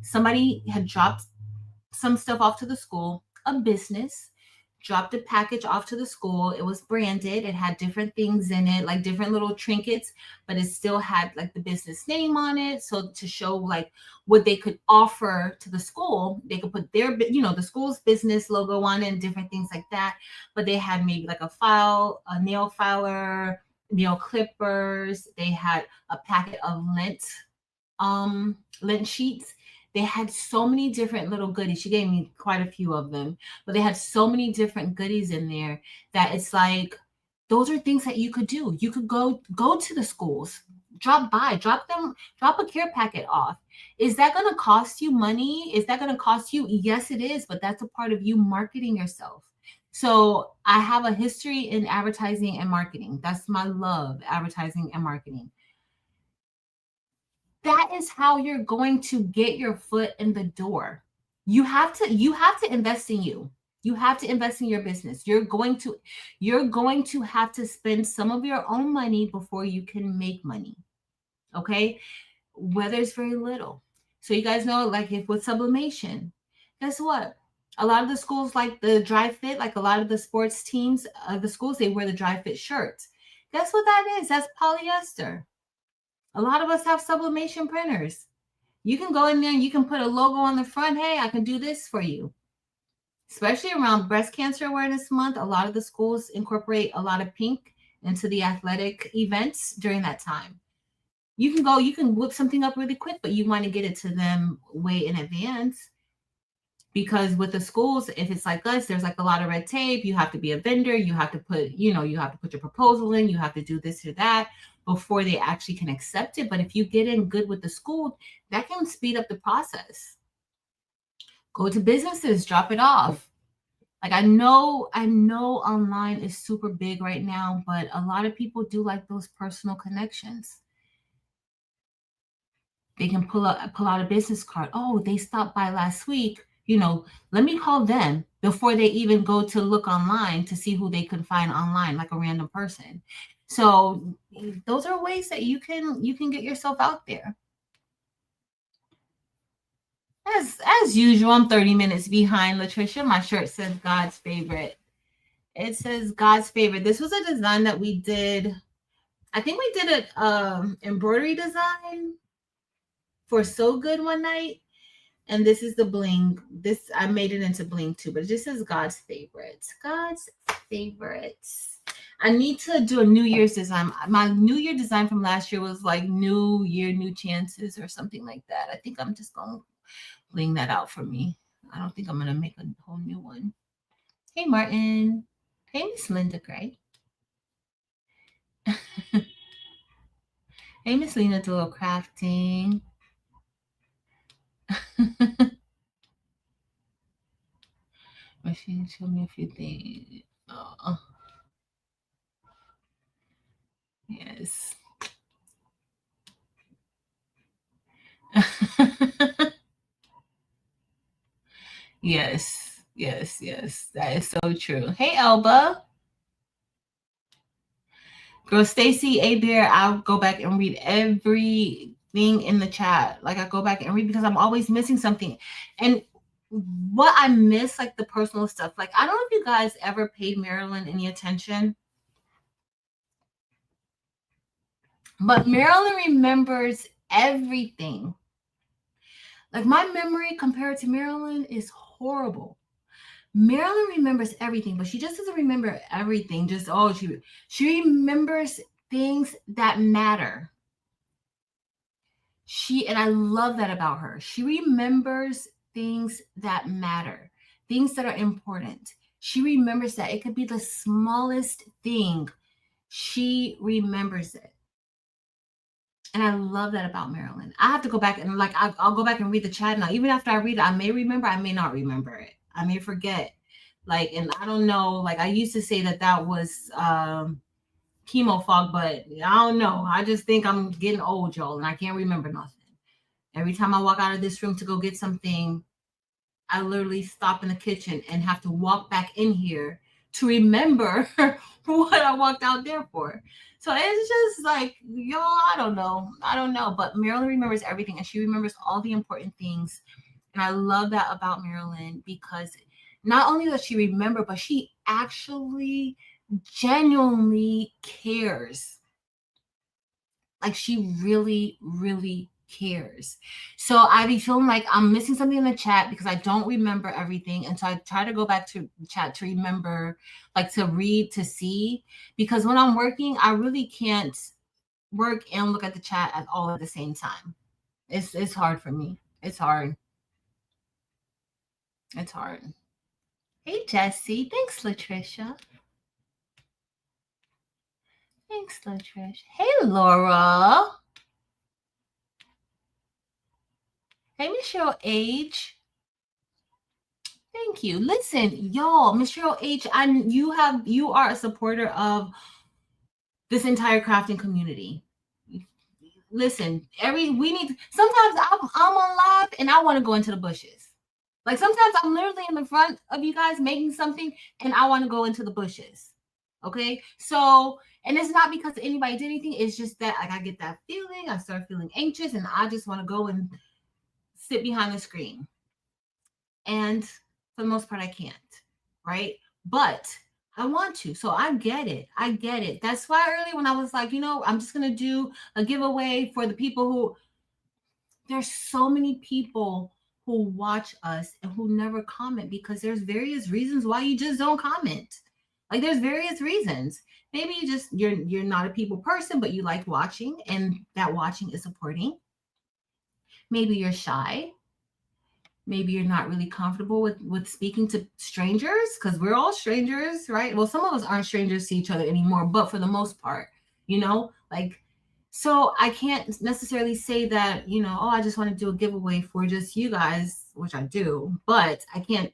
Speaker 1: somebody had dropped some stuff off to the school, a business dropped a package off to the school. It was branded. It had different things in it, like different little trinkets, but it still had like the business name on it. So to show like what they could offer to the school, they could put their, the school's business logo on it and different things like that. But they had maybe like a nail filer, nail clippers. They had a packet of lint sheets. They had so many different little goodies. She gave me quite a few of them, but they had so many different goodies in there that it's like those are things that you could do. You could go to the schools, drop a care packet off. Is that going to cost you money? Is that going to cost you? Yes, it is, but that's a part of you marketing yourself. So I have a history in advertising and marketing. That's my love, advertising and marketing. That is how you're going to get your foot in the door. You have to invest in you. You have to invest in your business. You're going to have to spend some of your own money before you can make money. Okay? Whether it's very little. So you guys know, like if with sublimation, guess what? A lot of the schools like the dry fit, like a lot of the sports teams of the schools, they wear the dry fit shirts. Guess what that is? That's polyester. A lot of us have sublimation printers. You can go in there and you can put a logo on the front. Hey, I can do this for you. Especially around Breast Cancer Awareness Month, a lot of the schools incorporate a lot of pink into the athletic events during that time. You can whip something up really quick, but you want to get it to them way in advance. Because with the schools, if it's like us, there's like a lot of red tape. You have to be a vendor. You have to put your proposal in. You have to do this or that before they actually can accept it. But if you get in good with the school, that can speed up the process. Go to businesses, drop it off. Like I know online is super big right now, but a lot of people do like those personal connections. They can pull out a business card. Oh, they stopped by last week. Let me call them before they even go to look online to see who they can find online, like a random person. So those are ways that you can get yourself out there. As usual, I'm 30 minutes behind, Latricia. My shirt says God's favorite. It says God's favorite. This was a design that we did. I think we did an embroidery design for So Good one night. And this is the bling. This I made it into bling too, but it just says God's favorites. God's favorites. I need to do a New Year's design. My New Year design from last year was like New Year, New Chances or something like that. I think I'm just going to bling that out for me. I don't think I'm going to make a whole new one. Hey, Martin. Hey, Miss Linda Gray. Hey, Miss Lena, do a little crafting. Machine showed me a few things. Oh, yes. Yes, yes, yes. That is so true. Hey, Elba. Girl, Stacy, A Bear, I'll go back and read everything in the chat. Like, I go back and read because I'm always missing something. And what I miss, like the personal stuff. Like, I don't know if you guys ever paid Marilyn any attention, but Marilyn remembers everything. Like, my memory compared to Marilyn is horrible. Marilyn remembers everything, but she just doesn't remember everything. Just, oh, she remembers things that matter. And I love that about her. She remembers things that matter, things that are important. She remembers that. It could be the smallest thing. She remembers it. And I love that about Marilyn. I have to go back and I'll go back and read the chat now. Even after I read it, I may remember, I may not remember it. I may forget. Like, and I don't know, like I used to say that was chemo fog, but I don't know. I just think I'm getting old, y'all, and I can't remember nothing. Every time I walk out of this room to go get something, I literally stop in the kitchen and have to walk back in here to remember what I walked out there for. So it's just like, y'all, I don't know. But Marilyn remembers everything, and she remembers all the important things. And I love that about Marilyn because not only does she remember, but she actually genuinely cares. Like, she really, really cares. So I be feeling like I'm missing something in the chat because I don't remember everything. And so I try to go back to chat to remember, like to read, to see, because when I'm working, I really can't work and look at the chat at all at the same time. It's hard for me. It's hard. It's hard. Hey, Jessie. Thanks, Latricia. Thanks, Latricia. Hey, Laura. Hey, Michelle H. Thank you. Listen, y'all, Michelle H, you are a supporter of this entire crafting community. Listen, sometimes I'm on live and I want to go into the bushes. Like, sometimes I'm literally in the front of you guys making something and I want to go into the bushes. Okay. So, and it's not because anybody did anything. It's just that like I get that feeling. I start feeling anxious and I just want to go and sit behind the screen. And for the most part, I can't. Right. But I want to. So I get it. That's why earlier when I was like, I'm just going to do a giveaway for the people who, there's so many people who watch us and who never comment because there's various reasons why you just don't comment. Like, there's various reasons. Maybe you're not a people person, but you like watching and that watching is supporting. Maybe you're shy. Maybe you're not really comfortable with speaking to strangers because we're all strangers, right? Well, some of us aren't strangers to each other anymore, but for the most part, like, so I can't necessarily say that, oh, I just want to do a giveaway for just you guys, which I do, but I can't,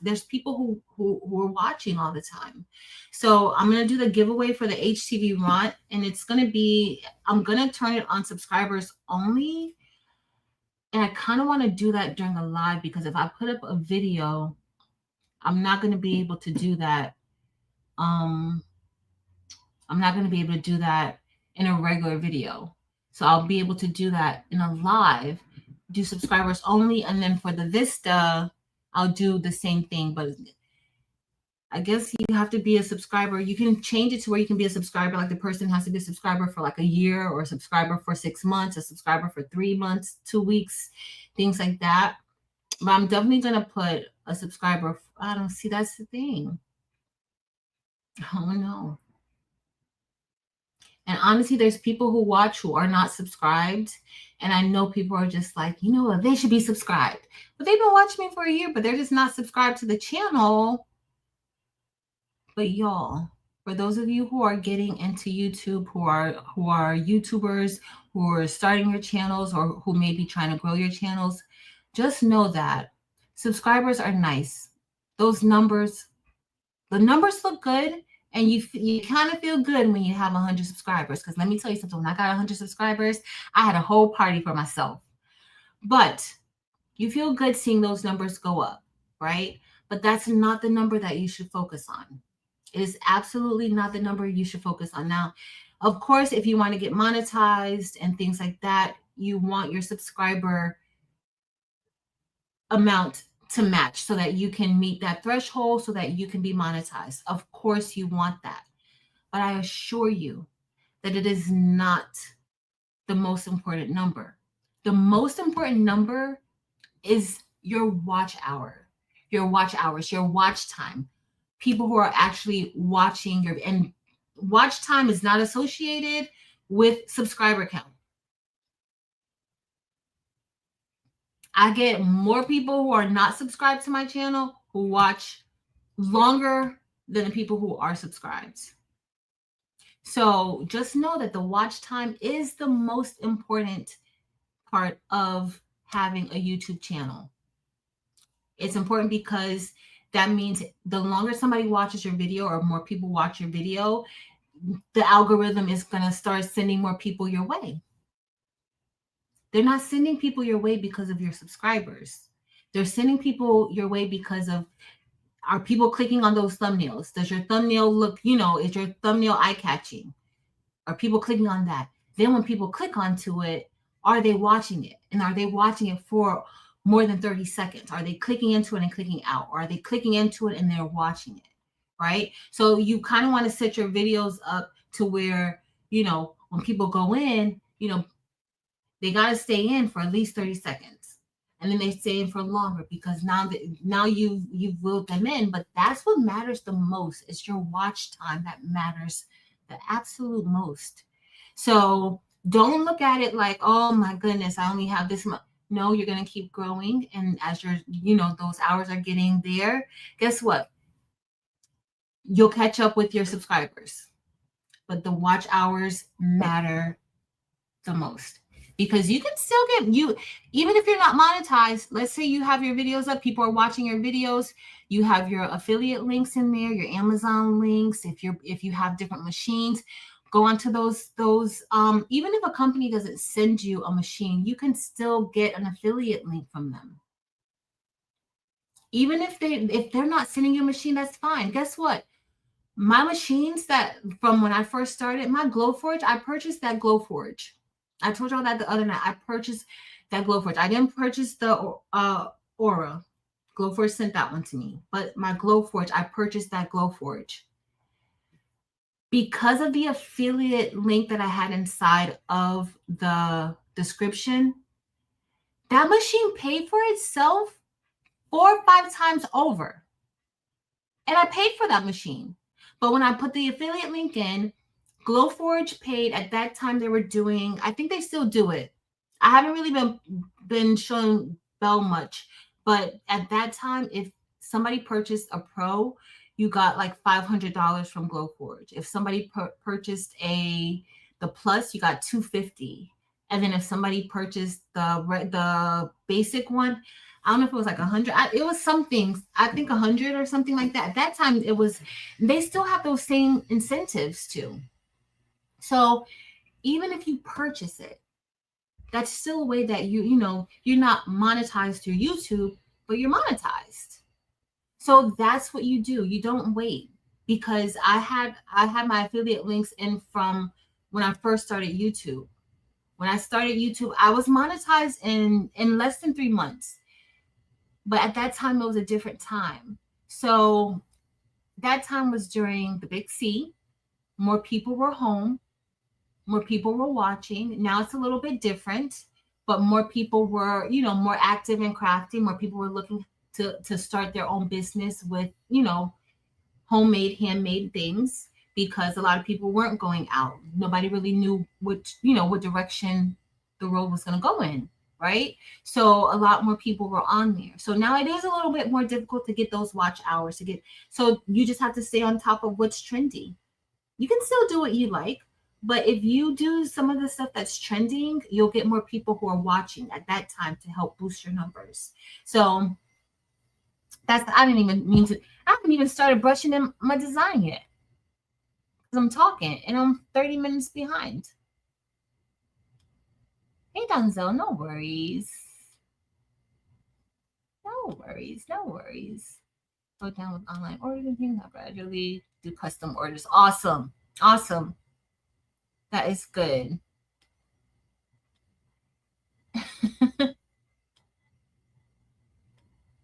Speaker 1: there's people who are watching all the time. So I'm going to do the giveaway for the HTV Rant, and I'm going to turn it on subscribers only. And I kind of want to do that during a live because if I put up a video, I'm not going to be able to do that. I'm not going to be able to do that in a regular video. So I'll be able to do that in a live, do subscribers only. And then for the Vista, I'll do the same thing. But I guess you have to be a subscriber. You can change it to where you can be a subscriber. Like the person has to be a subscriber for like a year, or a subscriber for 6 months, a subscriber for 3 months, 2 weeks, things like that. But I'm definitely going to put a subscriber. I don't see. That's the thing. Oh, no. And honestly, there's people who watch who are not subscribed. And I know people are just like, they should be subscribed. But they've been watching me for a year, but they're just not subscribed to the channel. But y'all, for those of you who are getting into YouTube, who are YouTubers, who are starting your channels, or who may be trying to grow your channels, just know that subscribers are nice. Those numbers, the numbers look good, and you kind of feel good when you have 100 subscribers. Because let me tell you something, when I got 100 subscribers, I had a whole party for myself. But you feel good seeing those numbers go up, right? But that's not the number that you should focus on. It is absolutely not the number you should focus on. Now, of course, if you want to get monetized and things like that, you want your subscriber amount to match so that you can meet that threshold so that you can be monetized. Of course, you want that. But I assure you that it is not the most important number. The most important number is your watch hour, your watch hours, your watch time. People who are actually watching your, and watch time is not associated with subscriber count. I get more people who are not subscribed to my channel who watch longer than the people who are subscribed. So just know that the watch time is the most important part of having a YouTube channel. It's important because that means the longer somebody watches your video or more people watch your video, the algorithm is going to start sending more people your way. They're not sending people your way because of your subscribers. They're sending people your way because of, are people clicking on those thumbnails? Does your thumbnail look, is your thumbnail eye-catching? Are people clicking on that? Then when people click onto it, are they watching it? And are they watching it for more than 30 seconds? Are they clicking into it and clicking out? Or are they clicking into it and they're watching it? Right? So you kind of want to set your videos up to where, when people go in, they got to stay in for at least 30 seconds. And then they stay in for longer because now you've willed them in. But that's what matters the most. It's your watch time that matters the absolute most. So don't look at it like, oh my goodness, I only have this much. No, you're going to keep growing. And as those hours are getting there, guess what? You'll catch up with your subscribers. But the watch hours matter the most. Because you can still even if you're not monetized, let's say you have your videos up, people are watching your videos, you have your affiliate links in there, your Amazon links, if you have different machines, go onto those, even if a company doesn't send you a machine, you can still get an affiliate link from them. Even if they're not sending you a machine, that's fine. Guess what? My machines that from when I first started, my Glowforge, I purchased that Glowforge. I told y'all that the other night. I purchased that Glowforge. I didn't purchase the Aura. Glowforge sent that one to me. But my Glowforge, I purchased that Glowforge. Because of the affiliate link that I had inside of the description, that machine paid for itself 4 or 5 times over. And I paid for that machine. But when I put the affiliate link in, Glowforge paid at that time. They were doing, I think they still do it. I haven't really been showing Bell much, but at that time, if somebody purchased a Pro, you got like $500 from Glowforge. If somebody purchased the Plus, you got $250. And then if somebody purchased the basic one, I don't know if it was like 100. It was something, I think 100 or something like that. At that time, they still have those same incentives too. So even if you purchase it, that's still a way that you're not monetized through YouTube, but you're monetized. So that's what you do. You don't wait, because I had my affiliate links in from when I first started YouTube. When I started YouTube, I was monetized in less than 3 months. But at that time, it was a different time. So that time was during the Big C. More people were home. More people were watching. Now it's a little bit different, but more people were, more active in crafting. More people were looking to start their own business with, homemade, handmade things, because a lot of people weren't going out. Nobody really knew what direction the road was going to go in, right? So a lot more people were on there. So now it is a little bit more difficult to get those watch hours so you just have to stay on top of what's trendy. You can still do what you like, but if you do some of the stuff that's trending, you'll get more people who are watching at that time to help boost your numbers. So I haven't even started brushing in my design yet, because I'm talking and I'm 30 minutes behind. Hey, Donzel, no worries. No No worries. No worries. Go down with online orders and things. I gradually do custom orders. Awesome. Awesome. That is good.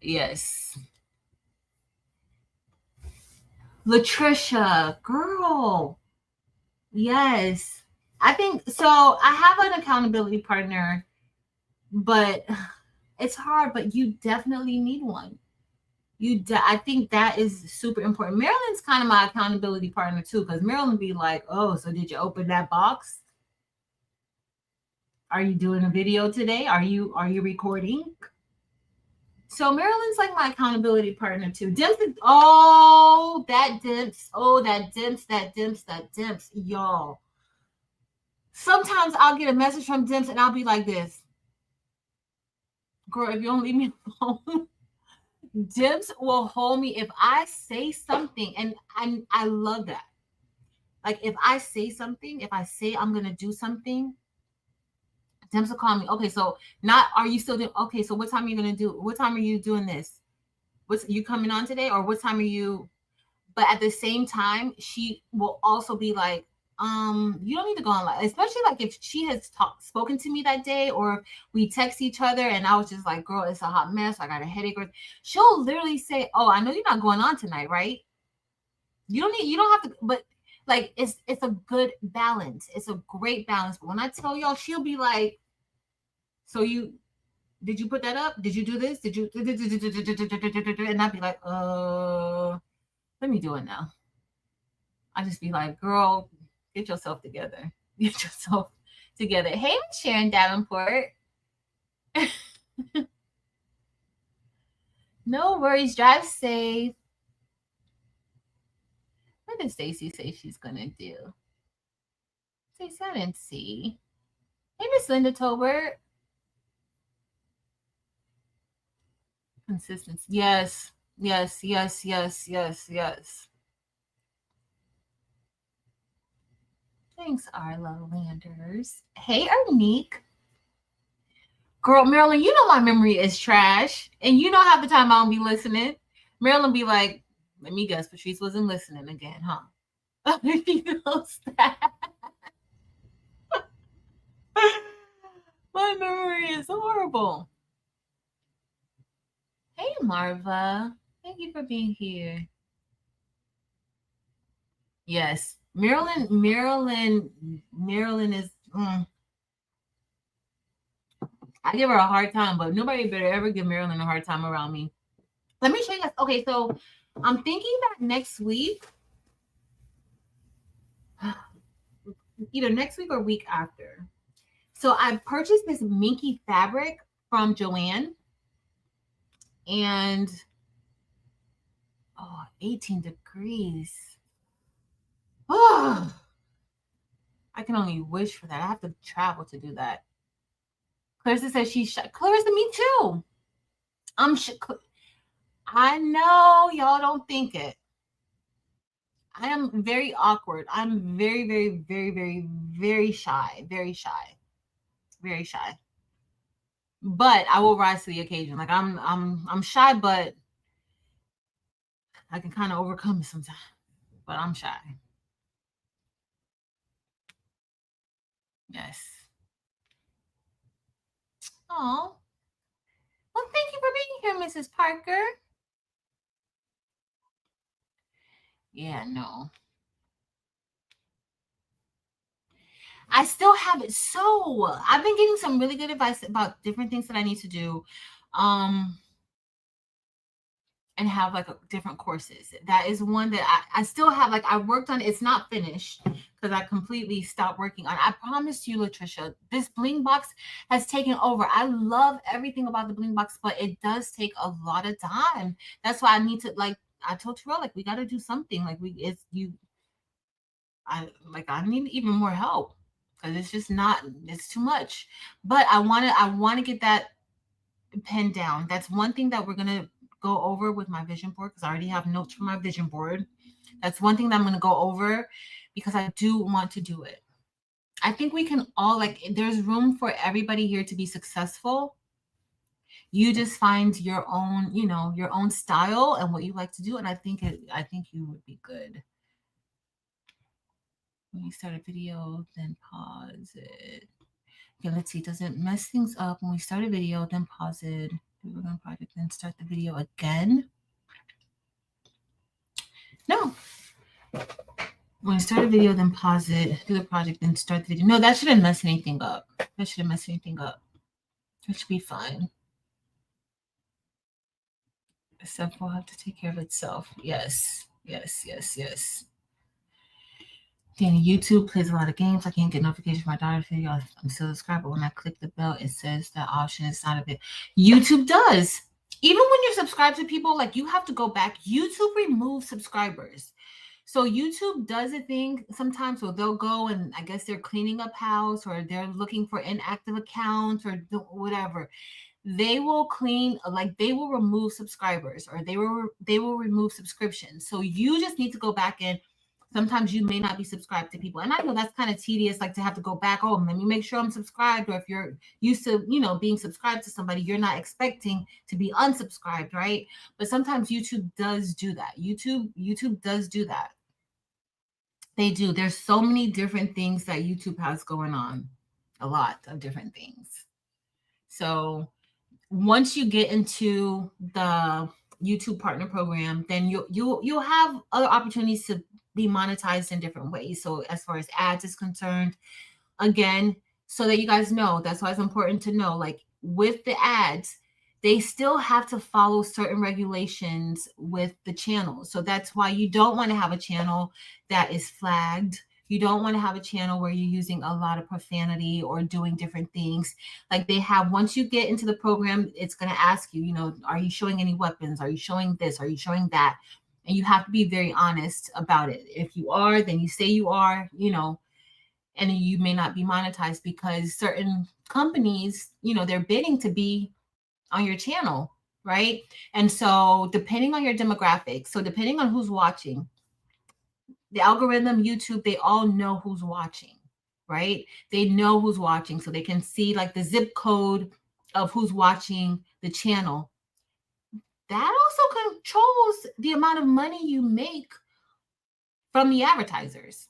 Speaker 1: Yes. Latricia, girl. Yes. I think so. I have an accountability partner, but it's hard, but you definitely need one. I think that is super important. Marilyn's kind of my accountability partner too, because Marilyn be like, "Oh, so did you open that box? Are you doing a video today? Are you recording?" So Marilyn's like my accountability partner too. Dimps, oh, that dimps, oh, that dimps, that dimps, that dimps, y'all. Sometimes I'll get a message from Dimps and I'll be like this, girl, if you don't leave me alone. Dimps will hold me if I say something, and I love that. Like if I say something, if I say I'm gonna do something, Dimps will call me. Okay, so not are you still doing? Okay, so what time are you gonna do? What time are you doing this? What's you coming on today, or what time are you? But at the same time, she will also be like, you don't need to go online, especially like if she has spoken to me that day or we text each other and I was just like, girl, it's a hot mess. I got a headache. Or she'll literally say, oh, I know you're not going on tonight, right? You don't have to, but like it's a good balance. It's a great balance. But when I tell y'all, she'll be like, so did you put that up? Did you do this? Did you and I'd be like, let me do it now. I just be like, girl, get yourself together. Get yourself together. Hey, Sharon Davenport. No worries. Drive safe. What did Stacy say she's gonna do? Stacy, I didn't see. Hey, Miss Linda Tolbert. Consistency. Yes. Yes. Yes. Yes. Yes. Yes. Thanks, Arlo Landers. Hey, Ernique. Girl, Marilyn, you know my memory is trash. And you know half the time I don't be listening. Marilyn be like, let me guess, Patrice wasn't listening again, huh? You know that. My memory is horrible. Hey, Marva. Thank you for being here. Yes. Marilyn is I give her a hard time, but nobody better ever give Marilyn a hard time around me. Let me show you guys. Okay, so I'm thinking that next week, either next week or week after. So I purchased this minky fabric from Joanne, and 18 degrees. Oh, I can only wish for that. I have to travel to do that. Clarissa says she's shy. Clarissa, me too. I know y'all don't think it. I am very awkward. I'm very, very, very, very, very shy. Very shy. Very shy. But I will rise to the occasion. Like I'm shy, but I can kind of overcome it sometimes. But I'm shy. Yes. Oh. Well, thank you for being here, Mrs. Parker. Yeah, no. I still have it. So I've been getting some really good advice about different things that I need to do. And have like different courses. That is one that I still have. Like I worked on. It's not finished because I completely stopped working on. I promised you, Latricia, this Bling box has taken over. I love everything about the Bling box, but it does take a lot of time. That's why I need to like. I told Terrell like we got to do something. Like I need even more help because it's just not. It's too much. But I want to get that pen down. That's one thing that we're gonna go over with my vision board because I already have notes for my vision board. That's one thing that I'm gonna go over because I do want to do it. I think we can all like there's room for everybody here to be successful. You just find your own, your own style and what you like to do. And I think you would be good. When you start a video, then pause it. Okay, let's see. Does it mess things up when we start a video, then pause it? Do the project, then start the video again? No. When you start a video, then pause it, do the project, then start the video. No, that shouldn't mess anything up. That shouldn't mess anything up. It should be fine. The stuff will have to take care of itself. Yes. Danny, YouTube plays a lot of games. I can't get notifications from my daughter's video. I'm still subscribed, but when I click the bell, it says that option is not of it. YouTube does. Even when you're subscribed to people, like you have to go back. YouTube removes subscribers. So YouTube does a thing sometimes where they'll go and I guess they're cleaning up house or they're looking for inactive accounts or whatever. They will they will remove subscribers or they will remove subscriptions. So you just need to go back in. Sometimes you may not be subscribed to people. And I know that's kind of tedious, like to have to go back. Oh, let me make sure I'm subscribed. Or if you're used to, being subscribed to somebody, you're not expecting to be unsubscribed, right? But sometimes YouTube does do that. YouTube does do that. They do. There's so many different things that YouTube has going on. A lot of different things. So once you get into the YouTube partner program, then you'll have other opportunities to be monetized in different ways. So as far as ads is concerned, again, so that you guys know, that's why it's important to know, like with the ads, they still have to follow certain regulations with the channel. So that's why you don't want to have a channel that is flagged. You don't want to have a channel where you're using a lot of profanity or doing different things. Like they have, once you get into the program, it's going to ask you, are you showing any weapons? Are you showing this? Are you showing that? And you have to be very honest about it. If you are, then you say you are, and you may not be monetized because certain companies, they're bidding to be on your channel, right? And so depending on your demographics, so depending on who's watching, the algorithm, YouTube, they all know who's watching, right? They know who's watching, so they can see like the zip code of who's watching the channel. That also controls the amount of money you make from the advertisers.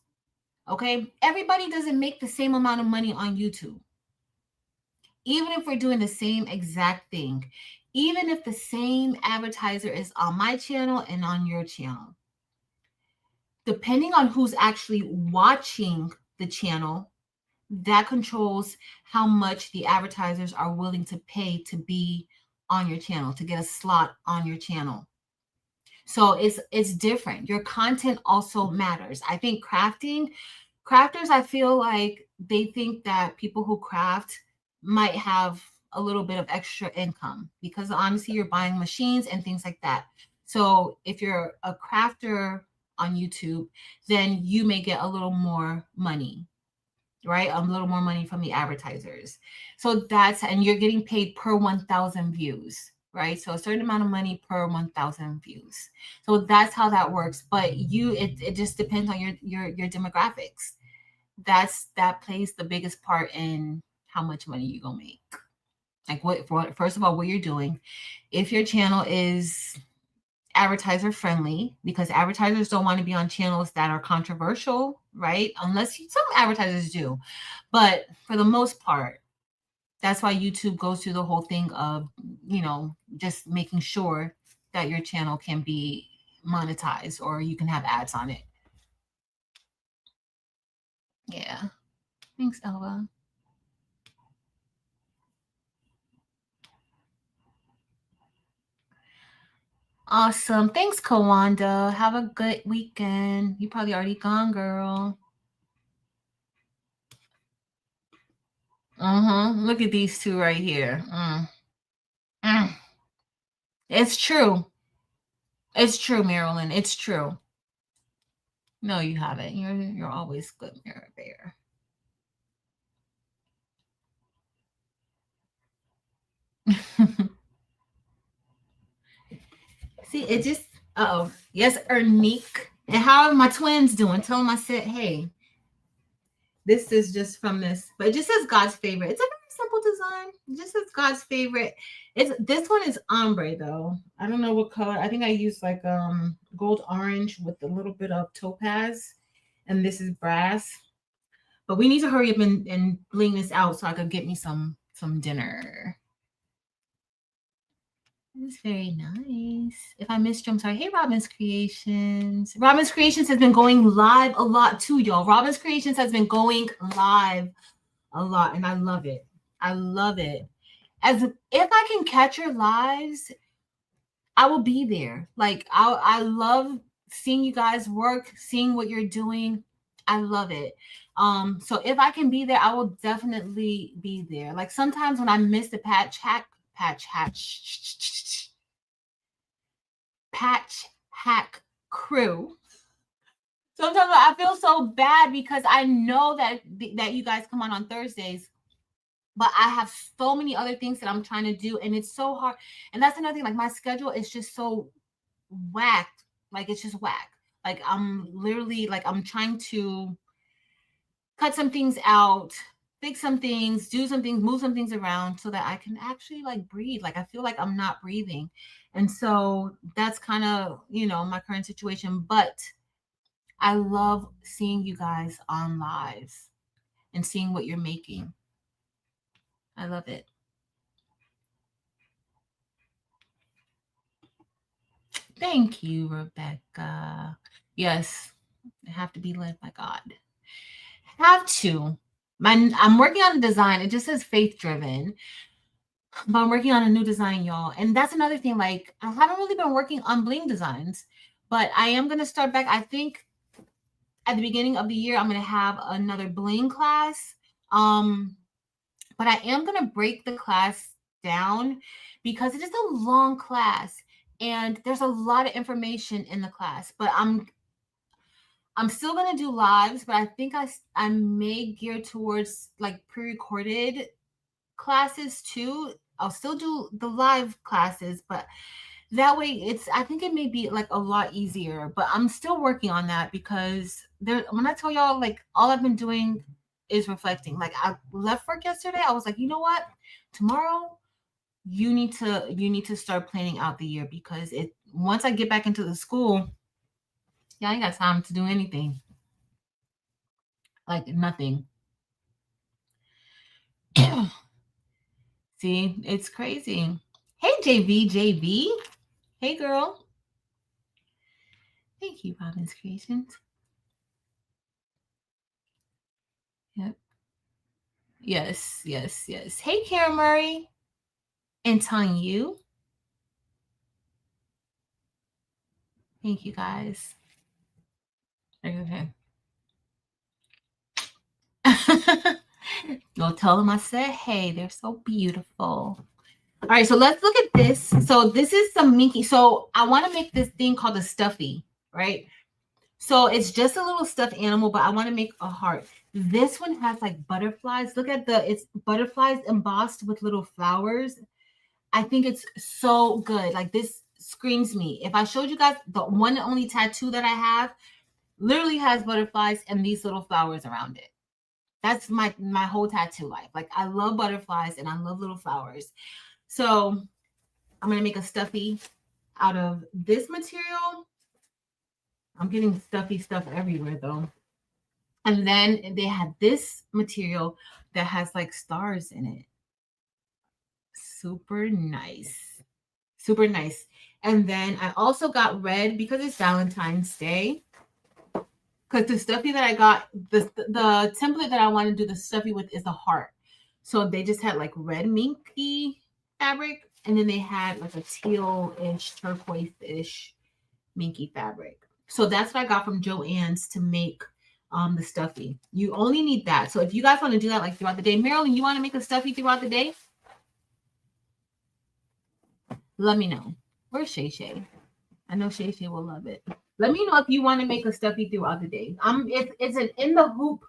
Speaker 1: Okay, everybody doesn't make the same amount of money on YouTube. Even if we're doing the same exact thing, even if the same advertiser is on my channel and on your channel, depending on who's actually watching the channel, that controls how much the advertisers are willing to pay to be on your channel, to get a slot on your channel. So it's different. Your content also matters. I think crafters, I feel like they think that people who craft might have a little bit of extra income because honestly, you're buying machines and things like that. So if you're a crafter on YouTube, then you may get a little more money, right? A little more money from the advertisers. So and you're getting paid per 1,000 views, right? So a certain amount of money per 1,000 views. So that's how that works. But it just depends on your demographics. That plays the biggest part in how much money you're gonna make. Like first of all, what you're doing. If your channel is advertiser friendly, because advertisers don't want to be on channels that are controversial, right? Unless some advertisers do. But for the most part, that's why YouTube goes through the whole thing of, just making sure that your channel can be monetized or you can have ads on it. Yeah. Thanks, Elva. Awesome. Thanks, Kawanda. Have a good weekend. You probably already gone, girl. Look at these two right here. It's true. It's true, Marilyn. It's true. No, you haven't. You're always good, Mirror Bear. See, it just yes, Ernique. And how are my twins doing? Tell them I said, hey, this is just from this, but it just says God's favorite. It's a very simple design. Just as God's favorite. This one is ombre though. I don't know what color. I think I used like gold orange with a little bit of topaz, and this is brass. But we need to hurry up and bling this out so I could get me some dinner. It's very nice. If I missed you, I'm sorry. Hey, Robin's Creations. Robin's Creations has been going live a lot too, y'all. Robin's Creations has been going live a lot, and I love it. I love it. As if I can catch your lives, I will be there. Like I love seeing you guys work, seeing what you're doing. I love it. So if I can be there, I will definitely be there. Like sometimes when I miss the patch hack crew. Sometimes I feel so bad because I know that you guys come on Thursdays, but I have so many other things that I'm trying to do, and it's so hard. And that's another thing. Like my schedule is just so whacked. Like it's just whack. Like I'm literally like I'm trying to cut some things out, fix some things, do some things, move some things around so that I can actually like breathe. Like I feel like I'm not breathing. And so that's kind of, my current situation. But I love seeing you guys on lives and seeing what you're making. I love it. Thank you, Rebecca. Yes, I have to be led by God. Have to. I'm working on a design. It just says faith driven. But I'm working on a new design, y'all. And that's another thing. Like, I haven't really been working on bling designs, but I am going to start back. I think at the beginning of the year, I'm going to have another bling class. But I am going to break the class down because it is a long class and there's a lot of information in the class. But I'm still going to do lives, but I think I may gear towards like pre-recorded classes too. I'll still do the live classes, but that way I think it may be like a lot easier, but I'm still working on that because when I tell y'all, like all I've been doing is reflecting. Like I left work yesterday. I was like, you know what? Tomorrow you need to start planning out the year because once I get back into the school, I ain't got time to do anything. Like nothing. See, it's crazy. Hey, JV. Hey, girl. Thank you, Robin's Creations. Yep. Yes. Hey, Karen Murray. And telling you. Thank you, guys. Okay. Go tell them I said, hey, they're so beautiful. All right, so let's look at this. So this is some minky. So I want to make this thing called a Stuffy, right? So it's just a little stuffed animal, but I want to make a heart. This one has like butterflies. Look at it's butterflies embossed with little flowers. I think it's so good. Like this screams me. If I showed you guys the one and only tattoo that I have, literally has butterflies and these little flowers around it. That's my whole tattoo life. Like I love butterflies and I love little flowers. So I'm going to make a Stuffy out of this material. I'm getting stuffy stuff everywhere though. And then they had this material that has like stars in it. Super nice. Super nice. And then I also got red because it's Valentine's Day. Because the Stuffy that I got, the template that I want to do the Stuffy with is a heart. So they just had like red minky fabric. And then they had like a teal-ish, turquoise-ish minky fabric. So that's what I got from Joann's to make the Stuffy. You only need that. So if you guys want to do that like throughout the day, Marilyn, you want to make a Stuffy throughout the day? Let me know. Where's Shay Shay? I know Shay Shay will love it. Let me know if you want to make a Stuffy throughout the day. It's an in the hoop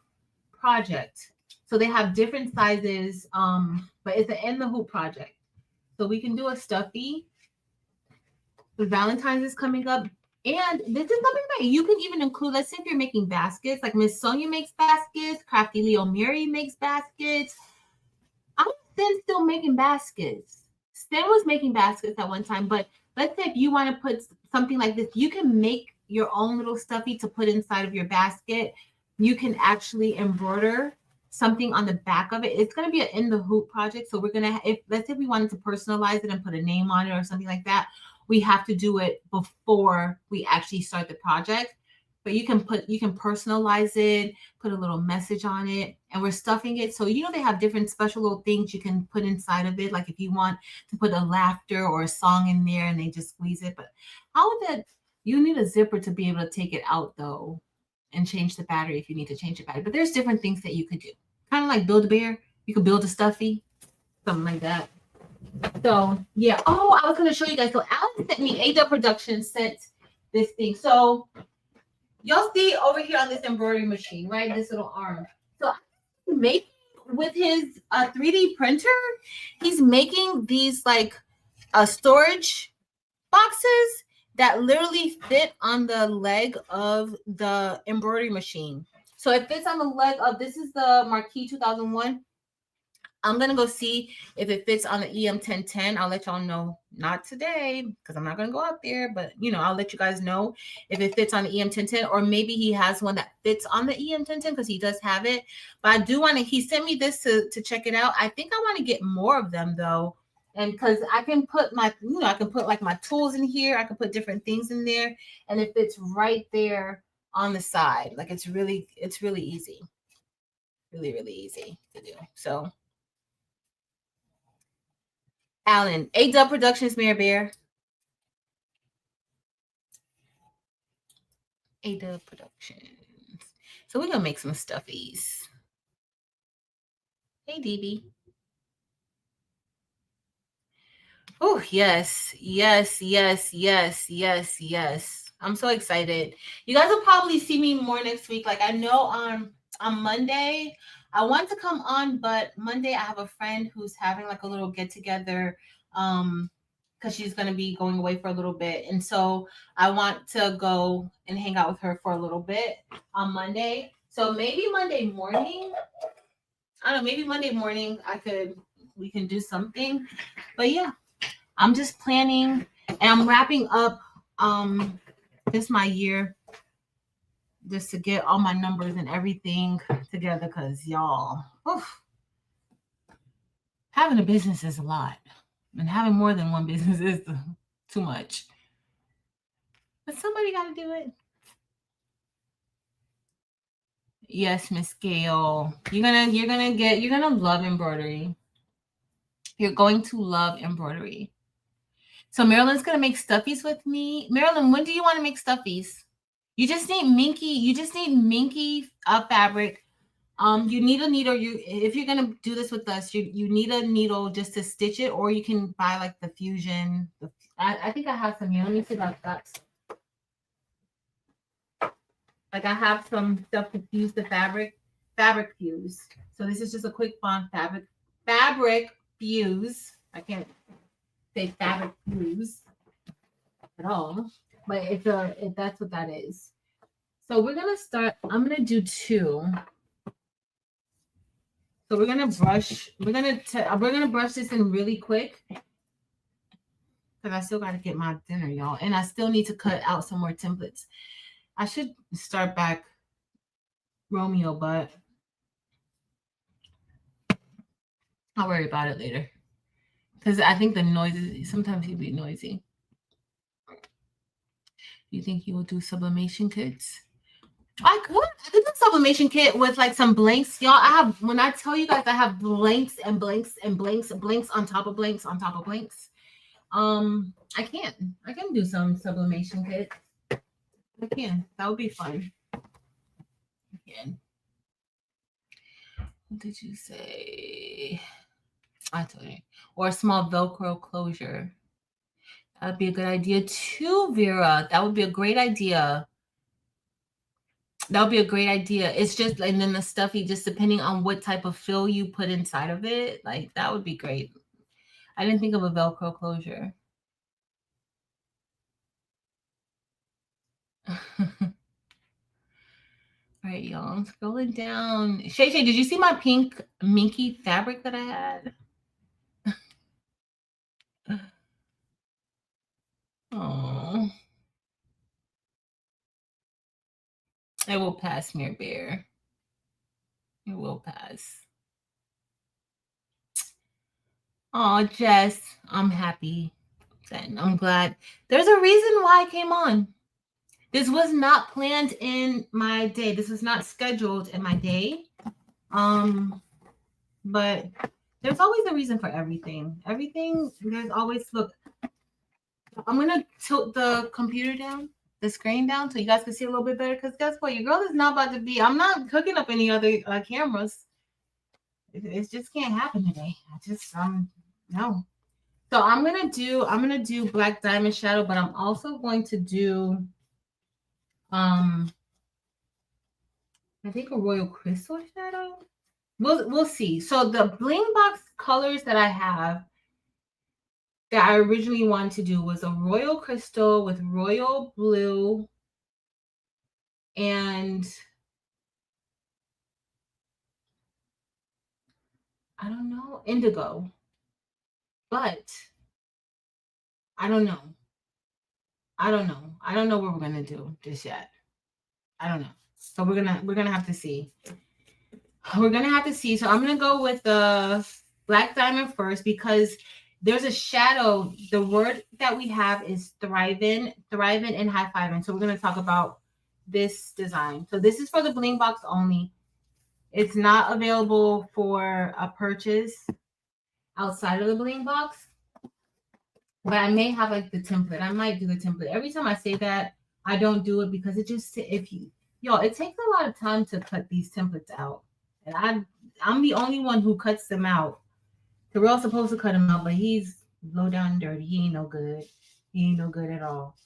Speaker 1: project. So they have different sizes, but it's an in the hoop project. So we can do a Stuffy. The Valentine's is coming up. And this is something that you can even include. Let's say if you're making baskets, like Miss Sonia makes baskets, Crafty Leo Mary makes baskets. I'm Sten's still making baskets. Sten was making baskets at one time, but let's say if you want to put something like this, you can make your own little stuffy to put inside of your basket. You can actually embroider something on the back of it. It's going to be an in the hoop project. So we're going to, if let's say we wanted to personalize it and put a name on it or something like that, we have to do it before we actually start the project. But you can personalize it, put a little message on it, and we're stuffing it. So they have different special little things you can put inside of it. Like if you want to put a laughter or a song in there and they just squeeze it. But how would that, you need a zipper to be able to take it out though and change the battery if you need to change the battery. But there's different things that you could do. Kind of like build a bear. You could build a stuffy, something like that. So yeah. Oh, I was gonna show you guys. So Alan sent me, AW Productions sent this thing. So y'all see over here on this embroidery machine, right? This little arm. So making with his 3D printer, he's making these like storage boxes that literally fit on the leg of the embroidery machine. So it fits on the leg of, this is the Marquis 2001. I'm going to go see if it fits on the EM1010. I'll let y'all know. Not today, because I'm not going to go out there. But, I'll let you guys know if it fits on the EM1010. Or maybe he has one that fits on the EM1010 because he does have it. But I do want to, he sent me this to check it out. I think I want to get more of them, though. And because I can put my, I can put like my tools in here. I can put different things in there. And it fits right there on the side. Like it's really easy. Really, really easy to do. So. Alan, AW Productions, Mayor Bear. AW Productions. So we're going to make some stuffies. Hey, DB. Oh, yes. I'm so excited. You guys will probably see me more next week. Like I know on Monday, I want to come on, but Monday I have a friend who's having like a little get together because she's going to be going away for a little bit. And so I want to go and hang out with her for a little bit on Monday. So maybe Monday morning, I don't know, maybe Monday morning we can do something. But yeah, I'm just planning and I'm wrapping up this my year just to get all my numbers and everything together because y'all, having a business is a lot. And having more than one business is too much. But somebody got to do it. Yes, Miss Gail. You're gonna love embroidery. You're going to love embroidery. So Marilyn's gonna make stuffies with me. Marilyn, when do you want to make stuffies? You just need minky fabric. You need a needle. If you're gonna do this with us, you need a needle just to stitch it, or you can buy like the fusion. I think I have some here. Let me see if I've got some. Like I have some stuff to fuse the fabric fuse. So this is just a quick bond fabric fuse. I can't say fabric fuse at all, but if that's what that is. So we're gonna start. I'm gonna do 2. So we're gonna brush. We're gonna brush this in really quick because I still gotta get my dinner, y'all, and I still need to cut out some more templates. I should start back Romeo, but I'll worry about it later. Because I think the noise, sometimes he'll be noisy. Do you think he will do sublimation kits? I could do sublimation kit with like some blanks. Y'all, when I tell you guys I have blanks and blanks and blanks on top of blanks on top of blanks. I can do some sublimation kits. I can. That would be fun. Again. What did you say? I told you. Or a small Velcro closure. That'd be a good idea too, Vera. That would be a great idea. That would be a great idea. It's just, and then the stuffy, just depending on what type of fill you put inside of it, like that would be great. I didn't think of a Velcro closure. All right, y'all. I'm scrolling down. Shay, did you see my pink minky fabric that I had? Oh, it will pass, Mere Bear. It will pass. Oh, Jess, I'm happy. Then I'm glad. There's a reason why I came on. This was not planned in my day. This was not scheduled in my day. But there's always a reason for everything. Everything, there's always, look, I'm going to tilt the computer down, the screen down, so you guys can see a little bit better. Because guess what? Your girl is not about to be, I'm not hooking up any other cameras. It just can't happen today. I just, no. So I'm gonna do black diamond shadow, but I'm also going to do I think a royal crystal shadow. We'll see. So the bling box colors that I have that I originally wanted to do was a royal crystal with royal blue and I don't know, indigo. But I don't know. I don't know. I don't know what we're gonna do just yet. I don't know. So we're gonna have to see. We're gonna have to see. So I'm gonna go with the black diamond first because there's a shadow. The word that we have is thriving and high fiving. So we're gonna talk about this design. So this is for the bling box only. It's not available for a purchase outside of the bling box. But I may have like the template. I might do the template. Every time I say that, I don't do it because it just if you it takes a lot of time to cut these templates out. And I'm the only one who cuts them out. Terrell's supposed to cut them out, but he's low down and dirty. He ain't no good. He ain't no good at all.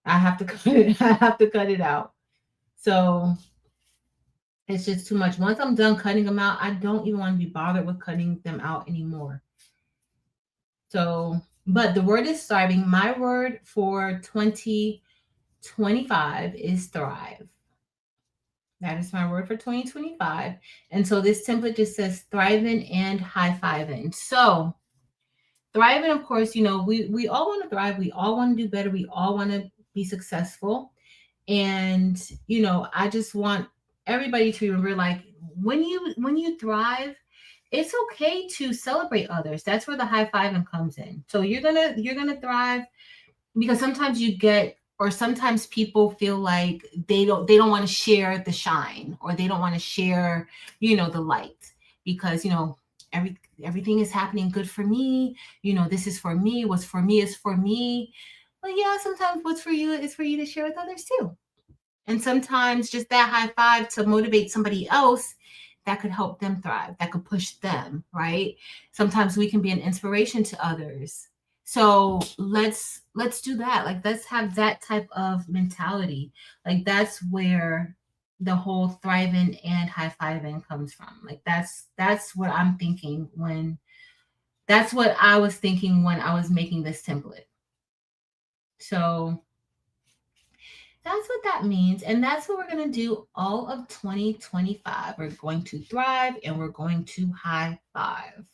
Speaker 1: I have to cut it. I have to cut it out. So it's just too much. Once I'm done cutting them out, I don't even want to be bothered with cutting them out anymore. So, but the word is thriving. My word for 2025 is thrive. That is my word for 2025. And so this template just says thriving and high fiving. So thriving, of course, we all want to thrive. We all want to do better. We all want to be successful. And, I just want everybody to remember, like, when you thrive, it's okay to celebrate others. That's where the high fiving comes in. So you're gonna thrive because sometimes people feel like they don't want to share the shine or they don't want to share, the light because everything is happening good for me. This is for me. What's for me is for me. But yeah, sometimes what's for you is for you to share with others too. And sometimes just that high five to motivate somebody else that could help them thrive, that could push them, right? Sometimes we can be an inspiration to others. So let's do that. Like let's have that type of mentality. Like that's where the whole thriving and high fiving comes from. Like that's what I'm thinking that's what I was thinking when I was making this template. So that's what that means. And that's what we're going to do all of 2025. We're going to thrive and we're going to high five.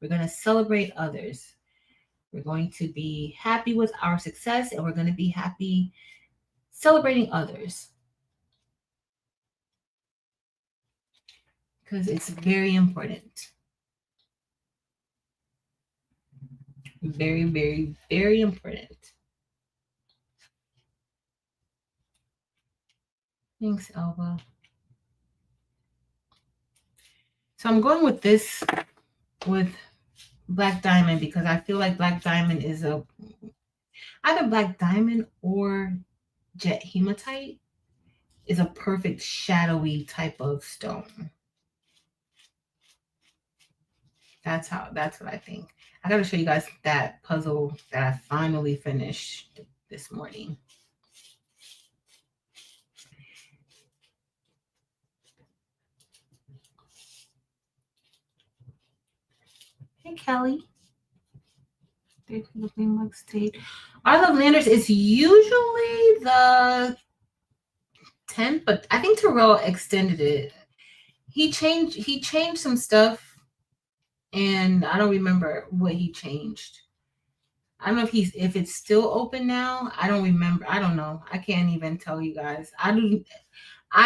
Speaker 1: We're going to celebrate others. We're going to be happy with our success and we're going to be happy celebrating others. Because it's very important. Very, very, very important. Thanks, Elba. So I'm going with this with Black Diamond because I feel like Black Diamond is either Black Diamond or jet hematite is a perfect shadowy type of stone. That's what I think. I got to show you guys that puzzle that I finally finished this morning. Hey, Kelly. State. Our Love Landers is usually the 10th, but I think Terrell extended it. He changed some stuff, and I don't remember what he changed. I don't know if it's still open now. I don't remember. I don't know. I can't even tell you guys. I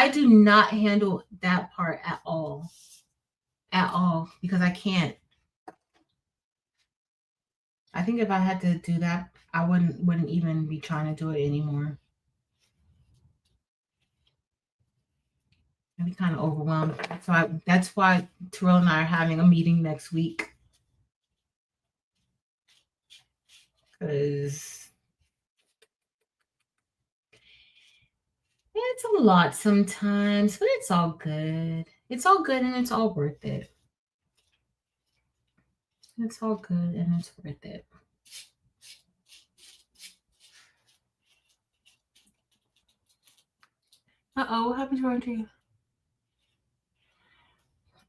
Speaker 1: do not handle that part at all. At all. Because I can't. I think if I had to do that, I wouldn't even be trying to do it anymore. I'd be kind of overwhelmed. So that's why Terrell and I are having a meeting next week. Because it's a lot sometimes, but it's all good. It's all good and it's all worth it. It's all good and it's worth it. Uh-oh, what happened to Andrea?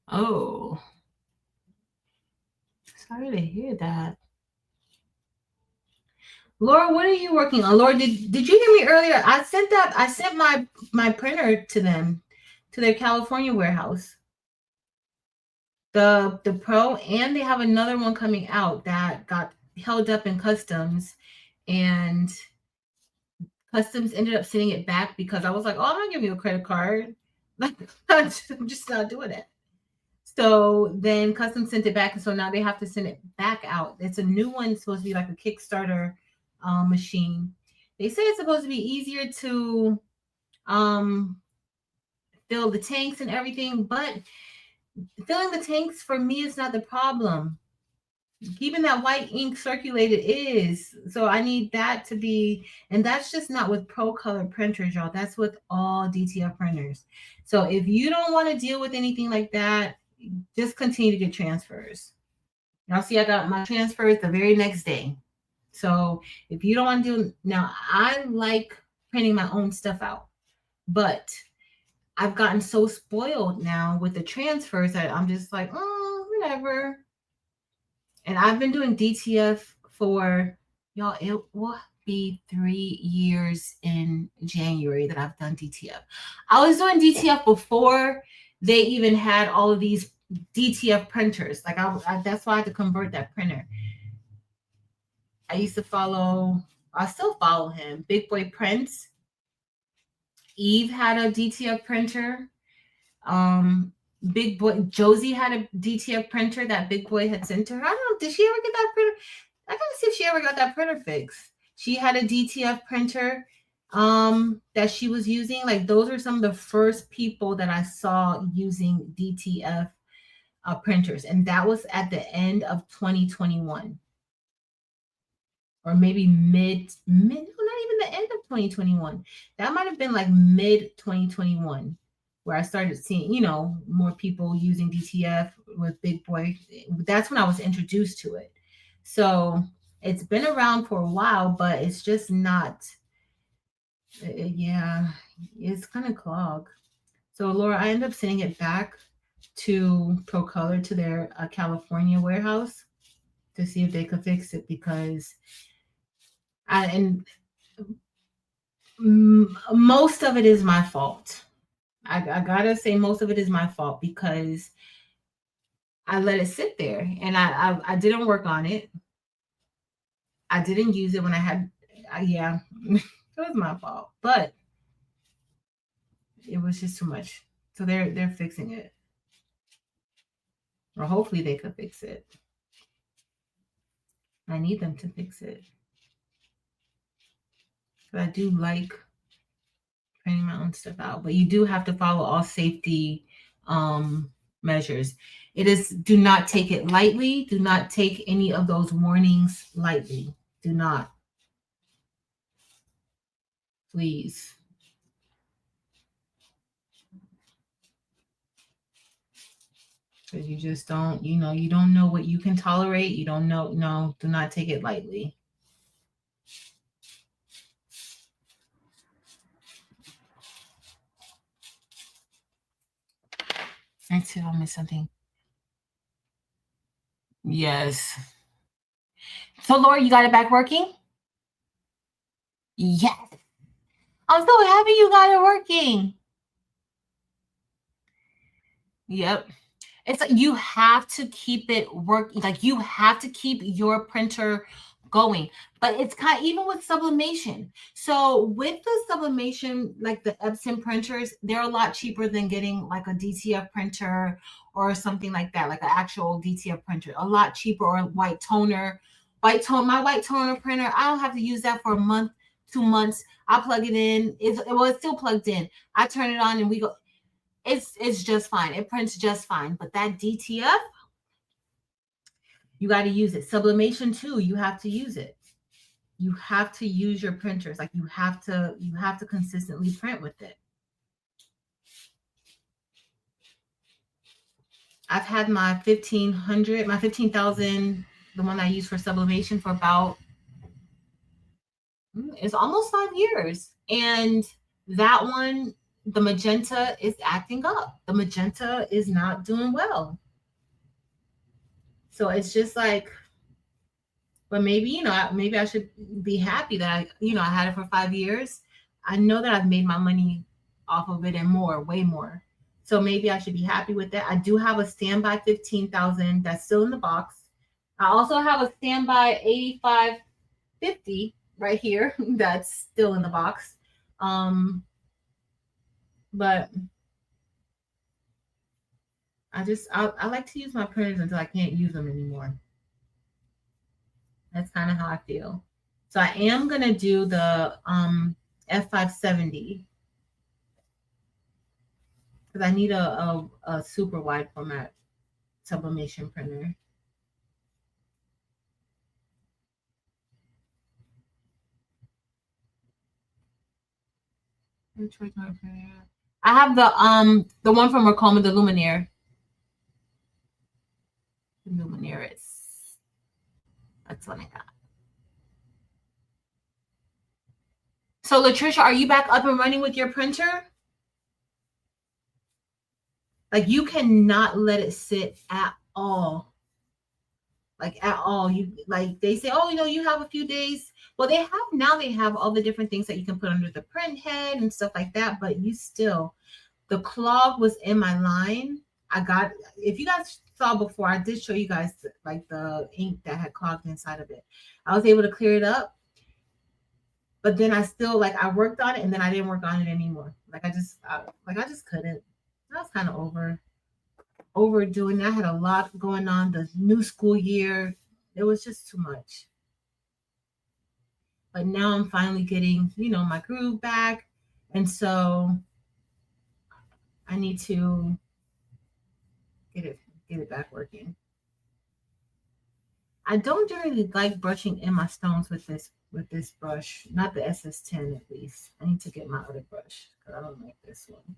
Speaker 1: Oh. Sorry to hear that. Laura, what are you working on? Laura, did you hear me earlier? I sent my printer to them, to their California warehouse. The Pro, and they have another one coming out that got held up in customs, and customs ended up sending it back because I was like, oh, I'm not giving you a credit card. Like, I'm just not doing it. So then customs sent it back, and so now they have to send it back out. It's a new one. It's supposed to be like a Kickstarter machine. They say it's supposed to be easier to fill the tanks and everything, but filling the tanks for me is not the problem. Keeping that white ink circulated is. So I need that to be, and that's just not with Pro Color printers, y'all. That's with all DTF printers. So if you don't want to deal with anything like that, just continue to get transfers. Y'all see, I got my transfers the very next day. So if you don't want to do, now I like printing my own stuff out, but I've gotten so spoiled now with the transfers that I'm just like, oh, whatever. And I've been doing DTF for, y'all, it will be 3 years in January that I've done DTF. I was doing DTF before they even had all of these DTF printers. Like that's why I had to convert that printer. I used to I still follow him, Big Boy Prince. Eve had a DTF printer. Big Boy Josie had a DTF printer that Big Boy had sent to her. I don't know, did she ever get that printer? I gotta see if she ever got that printer fixed. She had a DTF printer that she was using. Like, those are some of the first people that I saw using DTF printers, and that was at the end of 2021. Or maybe mid, no, not even the end of 2021. That might have been like mid 2021, where I started seeing, more people using DTF with Big Boy. That's when I was introduced to it. So it's been around for a while, but it's just not, yeah, it's kind of clogged. So Laura, I ended up sending it back to Pro Color, to their California warehouse, to see if they could fix it, because most of it is my fault. I gotta say, most of it is my fault, because I let it sit there and I didn't work on it. I didn't use it when I had, yeah, it was my fault, but it was just too much. So they're fixing it, or hopefully they could fix it. I need them to fix it, but I do like printing my own stuff out. But you do have to follow all safety measures. It is, do not take it lightly. Do not take any of those warnings lightly. Do not. Please. Because you just don't, you don't know what you can tolerate. You don't know. No, do not take it lightly. I see if I missed something. Yes. So Laura, you got it back working? Yes. I'm so happy you got it working. Yep. It's like you have to keep it working. Like, you have to keep your printer going. But it's kind of, even with sublimation. So with the sublimation, like the Epson printers, they're a lot cheaper than getting like a DTF printer or something like that, like an actual DTF printer. A lot cheaper, or a white toner. My white toner printer, I don't have to use that for a month, 2 months. I plug it in. It's still plugged in. I turn it on and we go. It's just fine. It prints just fine. But that DTF, you got to use it. Sublimation too, you have to use it. You have to use your printers. Like you have to consistently print with it. I've had my 1500, my 15,000, the one I use for sublimation, for about, it's almost 5 years. And that one, the magenta is acting up. The magenta is not doing well. So it's just like, but maybe, maybe I should be happy that I had it for 5 years. I know that I've made my money off of it and more, way more. So maybe I should be happy with that. I do have a standby 15,000 that's still in the box. I also have a standby 8550 right here that's still in the box. But I like to use my printers until I can't use them anymore. That's kind of how I feel. So I am going to do the F570 because I need a super wide format sublimation printer. I have the one from Racoma, the Luminaire. The Luminaire is, that's what I got. So Latricia, are you back up and running with your printer? Like you cannot let it sit at all. Like at all. You like they say, oh, you have a few days. Well, they have all the different things that you can put under the print head and stuff like that, but the clog was in my line. If you guys saw before, I did show you guys like the ink that had clogged inside of it. I was able to clear it up, but then I still I worked on it and then I didn't work on it anymore. I just couldn't. I was kind of overdoing it. I had a lot going on. The new school year, it was just too much. But now I'm finally getting, my groove back. And so I need to get it back working. I don't really like brushing in my stones with this brush, not the SS10 at least. I need to get my other brush because I don't like this one.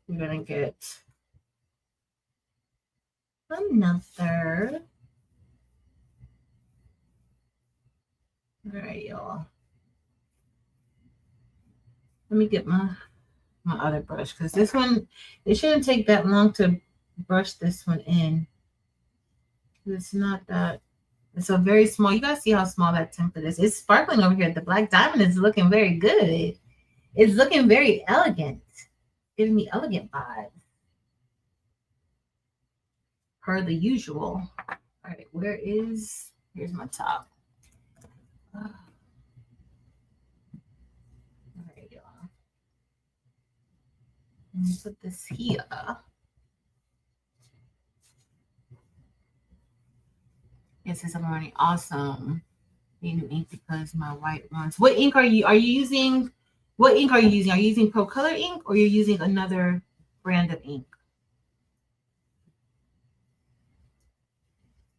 Speaker 1: We're gonna get another. All right, y'all. Let me get my other brush because this one, it shouldn't take that long to brush this one in. It's not that. It's a very small. You guys see how small that template is. It's sparkling over here. The black diamond is looking very good. It's looking very elegant. Giving me elegant vibes. Per the usual. All right, here's my top. All right, y'all. Let me put this here. Yes, it's already awesome. New ink because my white ones. What ink are you using? What ink are you using? Are you using Pro Color ink or you're using another brand of ink?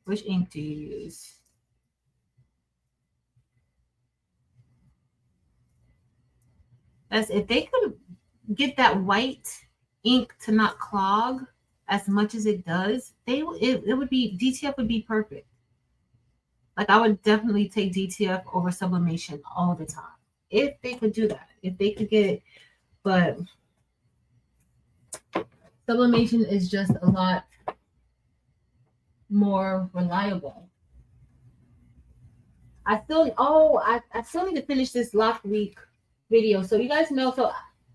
Speaker 1: Which ink do you use? If they could get that white ink to not clog as much as it does, it would be, DTF would be perfect. I would definitely take DTF over sublimation all the time if they could do that. If they could get it, but sublimation is just a lot more reliable. I still need to finish this lock week video. So you guys know, so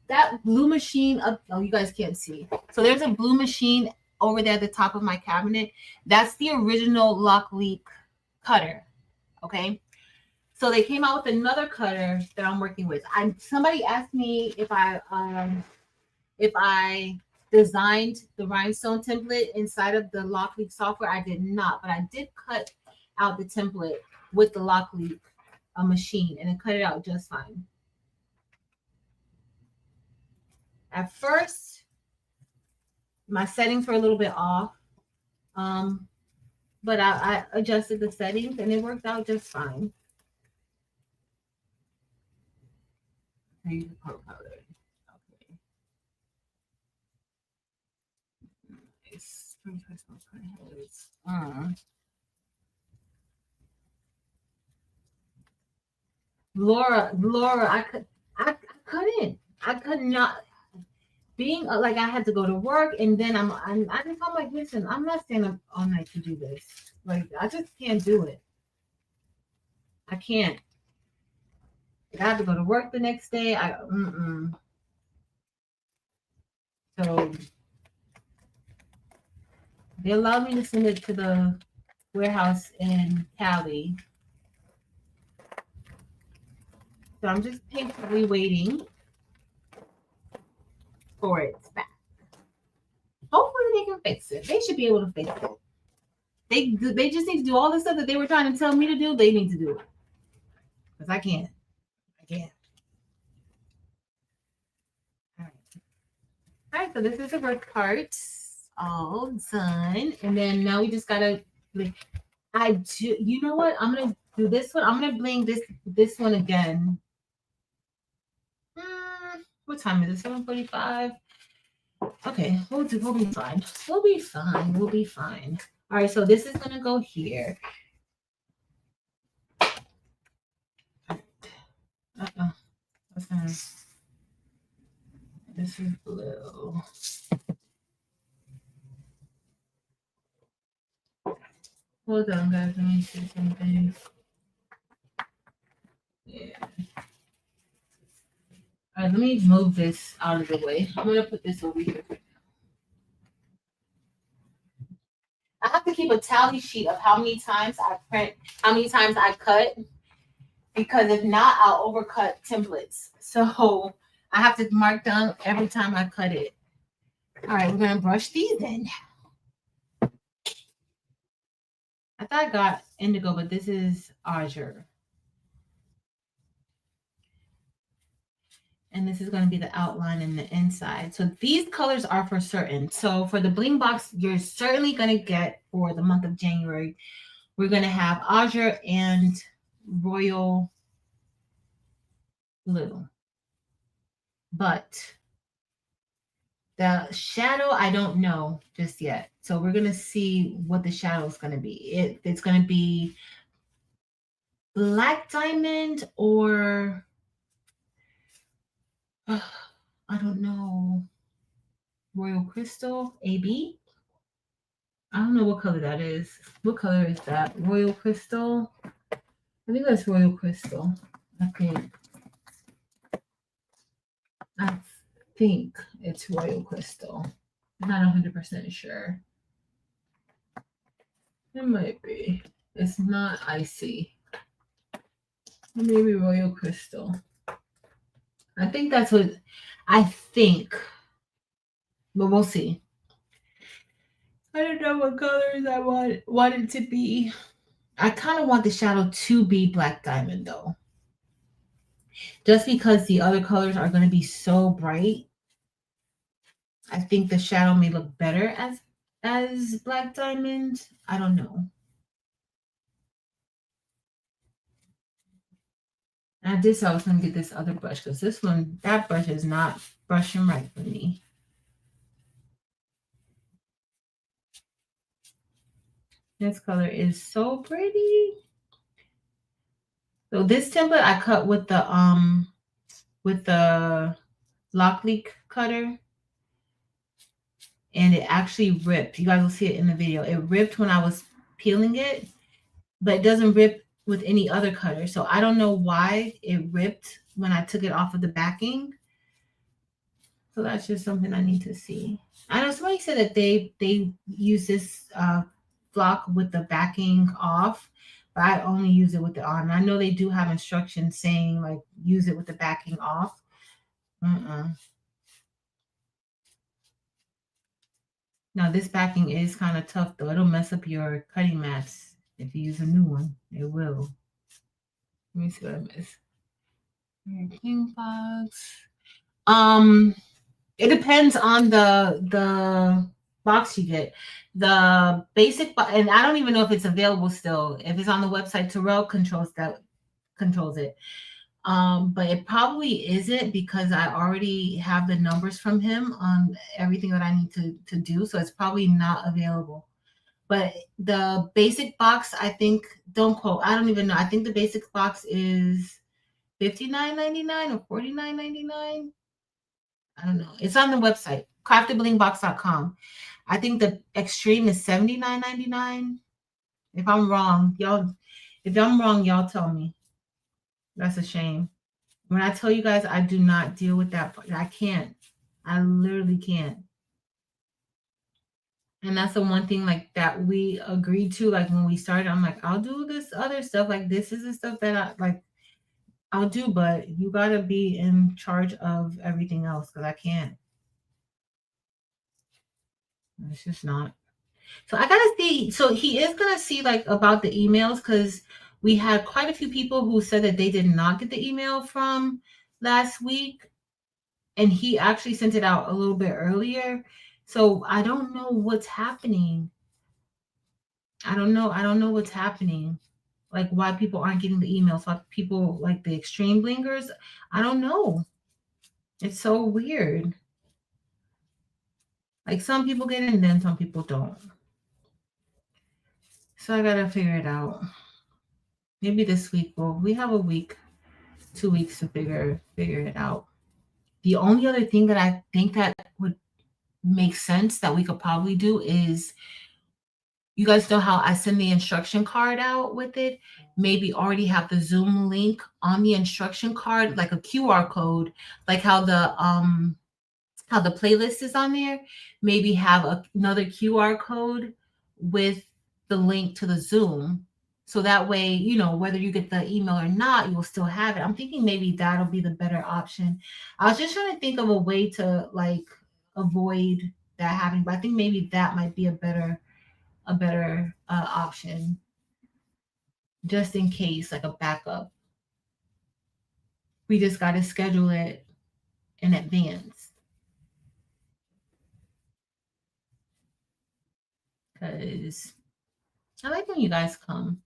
Speaker 1: that blue machine up, oh, you guys can't see. So there's a blue machine over there at the top of my cabinet, that's the original lock leak cutter. Okay. So they came out with another cutter that I'm working with. Somebody asked me if I designed the rhinestone template inside of the lock leak software. I did not, but I did cut out the template with the lock leak machine, and it cut it out just fine. At first, my settings were a little bit off, but I adjusted the settings and it worked out just fine. I use the color powder. Okay. It's Laura, I couldn't. I could not. Being like I had to go to work, and then I just I'm like, listen, I'm not staying up all night to do this. Like I just can't do it. I can't. I have to go to work the next day. So they allowed me to send it to the warehouse in Cali. So I'm just patiently waiting for it back. Hopefully they can fix it. They should be able to fix it. They just need to do all the stuff that they were trying to tell me to do. They need to do it. Because I can't. All right. So this is the work part. All done. And then now we just gotta you know what? I'm gonna do this one. I'm gonna bling this one again. What time is it? 7:45. Okay, we'll be fine. We'll be fine. All right, so this is gonna go here. This is blue. Hold on, guys. Let me see something. Yeah. All right, let me move this out of the way. I'm gonna put this over here. I have to keep a tally sheet of how many times I print, how many times I cut, because if not, I'll overcut templates. So I have to mark down every time I cut it. All right, we're gonna brush these in. I thought I got indigo, but this is azure. And this is going to be the outline in the inside. So these colors are for certain. So for the bling box, you're certainly going to get for the month of January, we're going to have azure and royal blue. But the shadow, I don't know just yet. So we're going to see what the shadow is going to be. It's going to be black diamond or I don't know, royal crystal, AB. I don't know what color that is. What color is that? Royal crystal. I think that's royal crystal. I think it's royal crystal. I'm not 100% sure. It might be. It's not icy. Maybe royal crystal. I think that's what I think. But we'll see. I don't know what colors I want it to be. I kind of want the shadow to be black diamond though. Just because the other colors are going to be so bright. I think the shadow may look better as black diamond. I don't know. I did say I was going to get this other brush because that brush is not brushing right for me. This color is so pretty. So this template I cut with the lock leak cutter, and it actually ripped. You guys will see it in the video. It ripped when I was peeling it, but it doesn't rip with any other cutter. So I don't know why it ripped when I took it off of the backing. So that's just something I need to see. I know somebody said that they use this flock with the backing off, but I only use it with it on. I know they do have instructions saying like use it with the backing off. Mm-mm. Now this backing is kind of tough though. It'll mess up your cutting mats if you use a new one. It will. Let me see what I miss. King box. Um, it depends on the box you get. The basic and I don't even know if it's available still. If it's on the website, Terrell controls it. But it probably isn't because I already have the numbers from him on everything that I need to do. So it's probably not available. But the basic box, I think, don't quote, I don't even know. I think the basic box is $59.99 or $49.99. I don't know. It's on the website, craftedblingbox.com. I think the extreme is $79.99. If I'm wrong, y'all tell me. That's a shame. When I tell you guys I do not deal with that, I can't. I literally can't. And that's the one thing like that we agreed to. Like when we started, I'm like, I'll do this other stuff. Like this is the stuff that I like I'll do, but you gotta be in charge of everything else because I can't. It's just not. So I gotta see. So he is gonna see like about the emails because we had quite a few people who said that they did not get the email from last week, and he actually sent it out a little bit earlier. So I don't know what's happening. I don't know. I don't know what's happening. Like why people aren't getting the emails. Why people like the extreme blingers. I don't know. It's so weird. Like some people get it and then some people don't. So I gotta figure it out. Maybe this week. Well, we have a week, 2 weeks to figure it out. The only other thing that I think that would make sense that we could probably do is you guys know how I send the instruction card out with it? Maybe already have the Zoom link on the instruction card, like a QR code, like how the playlist is on there. Maybe have another QR code with the link to the Zoom. So that way, you know, whether you get the email or not, you will still have it. I'm thinking maybe that'll be the better option. I was just trying to think of a way to like avoid that happening, but I think maybe that might be a better option just in case, like a backup. We just got to schedule it in advance because I like when you guys come.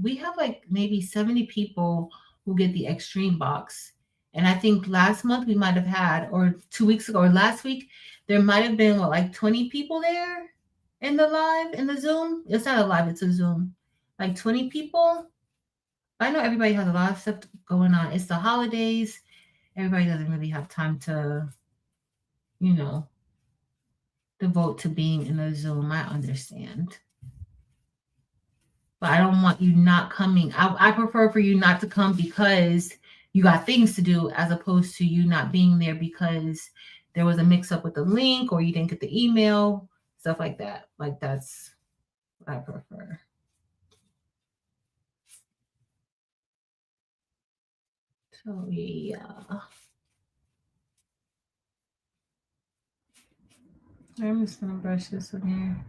Speaker 1: We have like maybe 70 people who get the extreme box. And I think last month we might have had, or 2 weeks ago, or last week, there might have been what, like 20 people there in the Zoom. It's not a live, it's a Zoom. Like 20 people. I know everybody has a lot of stuff going on. It's the holidays. Everybody doesn't really have time to, you know, devote to being in a Zoom. I understand. But I don't want you not coming. I prefer for you not to come because you got things to do as opposed to you not being there because there was a mix up with the link or you didn't get the email, stuff like that. Like that's what I prefer. So yeah. I'm just gonna brush this one here.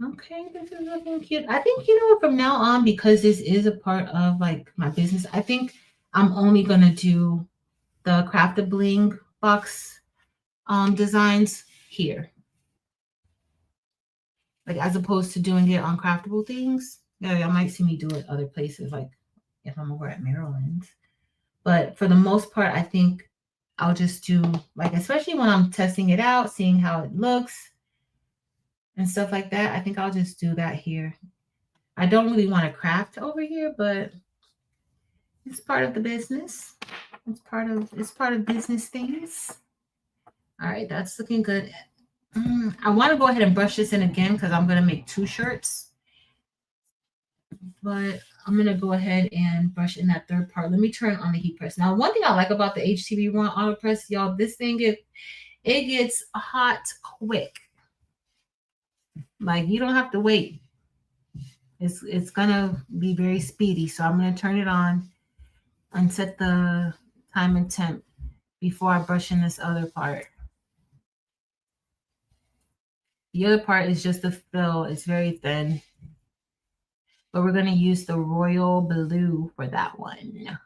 Speaker 1: Okay, this is looking cute. I think, you know, from now on, because this is a part of like my business, I think I'm only gonna do the Crafted Bling box designs here. Like as opposed to doing it on craftable things. Yeah, y'all might see me do it other places, like if I'm over at Maryland's. But for the most part, I think I'll just do like, especially when I'm testing it out, seeing how it looks and stuff like that. I think I'll just do that here. I don't really want to craft over here, but it's part of the business. It's part of business things. All right, that's looking good. I want to go ahead and brush this in again because I'm going to make 2 shirts. But I'm gonna go ahead and brush in that third part. Let me turn on the heat press. Now, one thing I like about the HTV One Auto Press, y'all, this thing it gets hot quick. Like you don't have to wait. It's gonna be very speedy. So I'm gonna turn it on and set the time and temp before I brush in this other part. The other part is just the fill. It's very thin. But we're going to use the royal blue for that one.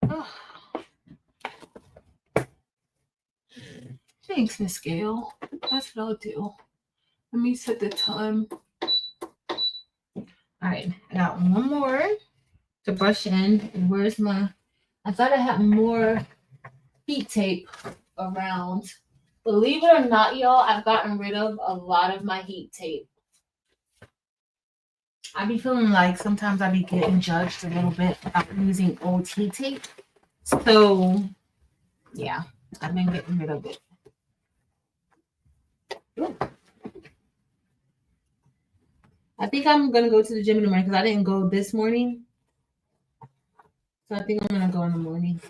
Speaker 1: Oh. Thanks, Miss Gail. That's what I'll do. Let me set the time. All right, I got one more to brush in. Where's my... I thought I had more heat tape around. Believe it or not, y'all, I've gotten rid of a lot of my heat tape. I be feeling like sometimes I be getting judged a little bit about using old heat tape. So, yeah, I've been getting rid of it. Ooh. I think I'm going to go to the gym in the morning because I didn't go this morning. So I think I'm going to go in the morning.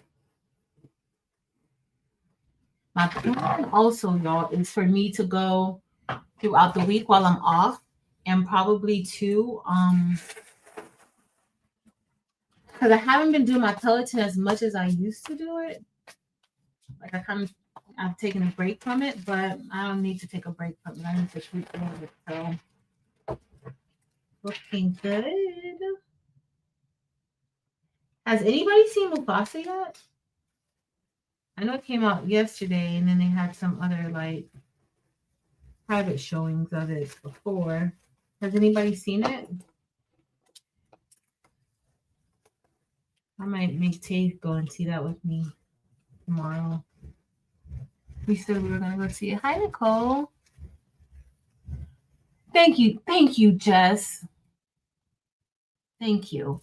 Speaker 1: My plan also, y'all, is for me to go throughout the week while I'm off. And probably too, because I haven't been doing my Peloton as much as I used to do it. Like I've taken a break from it, but I don't need to take a break from it. I need to keep doing it. So looking good. Has anybody seen Mufasa yet? I know it came out yesterday, and then they had some other like private showings of it before. Has anybody seen it? I might make Tate go and see that with me tomorrow. We said we were gonna go see it. Hi, Nicole. Thank you, Jess. Thank you.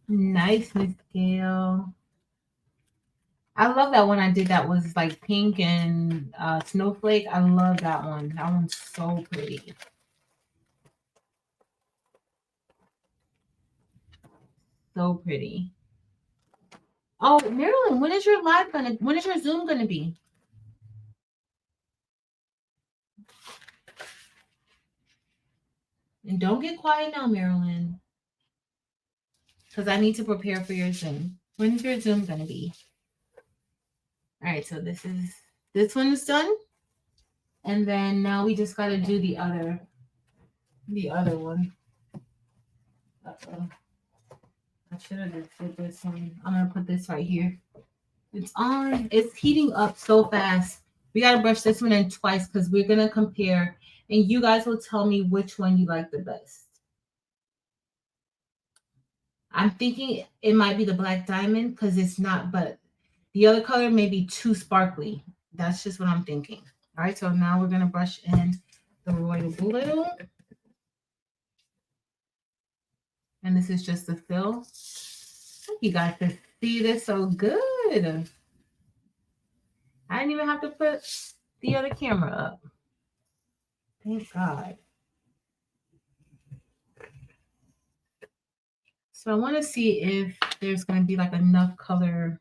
Speaker 1: Nice, Miss Gail. I love that one I did that was like pink and snowflake. I love that one. That one's so pretty. So pretty. Oh, Marilyn, when is your Zoom gonna be? And don't get quiet now, Marilyn. Because I need to prepare for your Zoom. When's your Zoom gonna be? All right, so this one is done. And then now we just gotta do the other one. I should have just did this one. I'm gonna put this right here. It's on. It's heating up so fast. We gotta brush this one in twice because we're gonna compare, and you guys will tell me which one you like the best. I'm thinking it might be the black diamond because it's not, but the other color may be too sparkly. That's just what I'm thinking. All right, so now we're gonna brush in the royal blue. And this is just the fill. You guys can see this so good. I didn't even have to put the other camera up. Thank God. So I want to see if there's going to be like enough color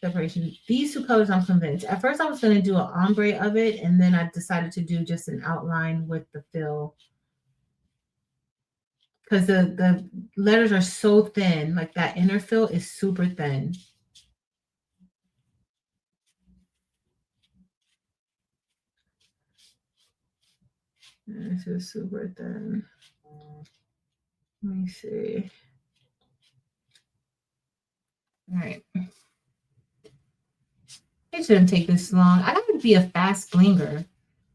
Speaker 1: separation. These two colors, I'm convinced. At first, I was going to do an ombre of it, and then I decided to do just an outline with the fill. Because the letters are so thin, like that inner fill is super thin. This is super thin. Let me see. All right. It shouldn't take this long. I gotta be a fast blinger.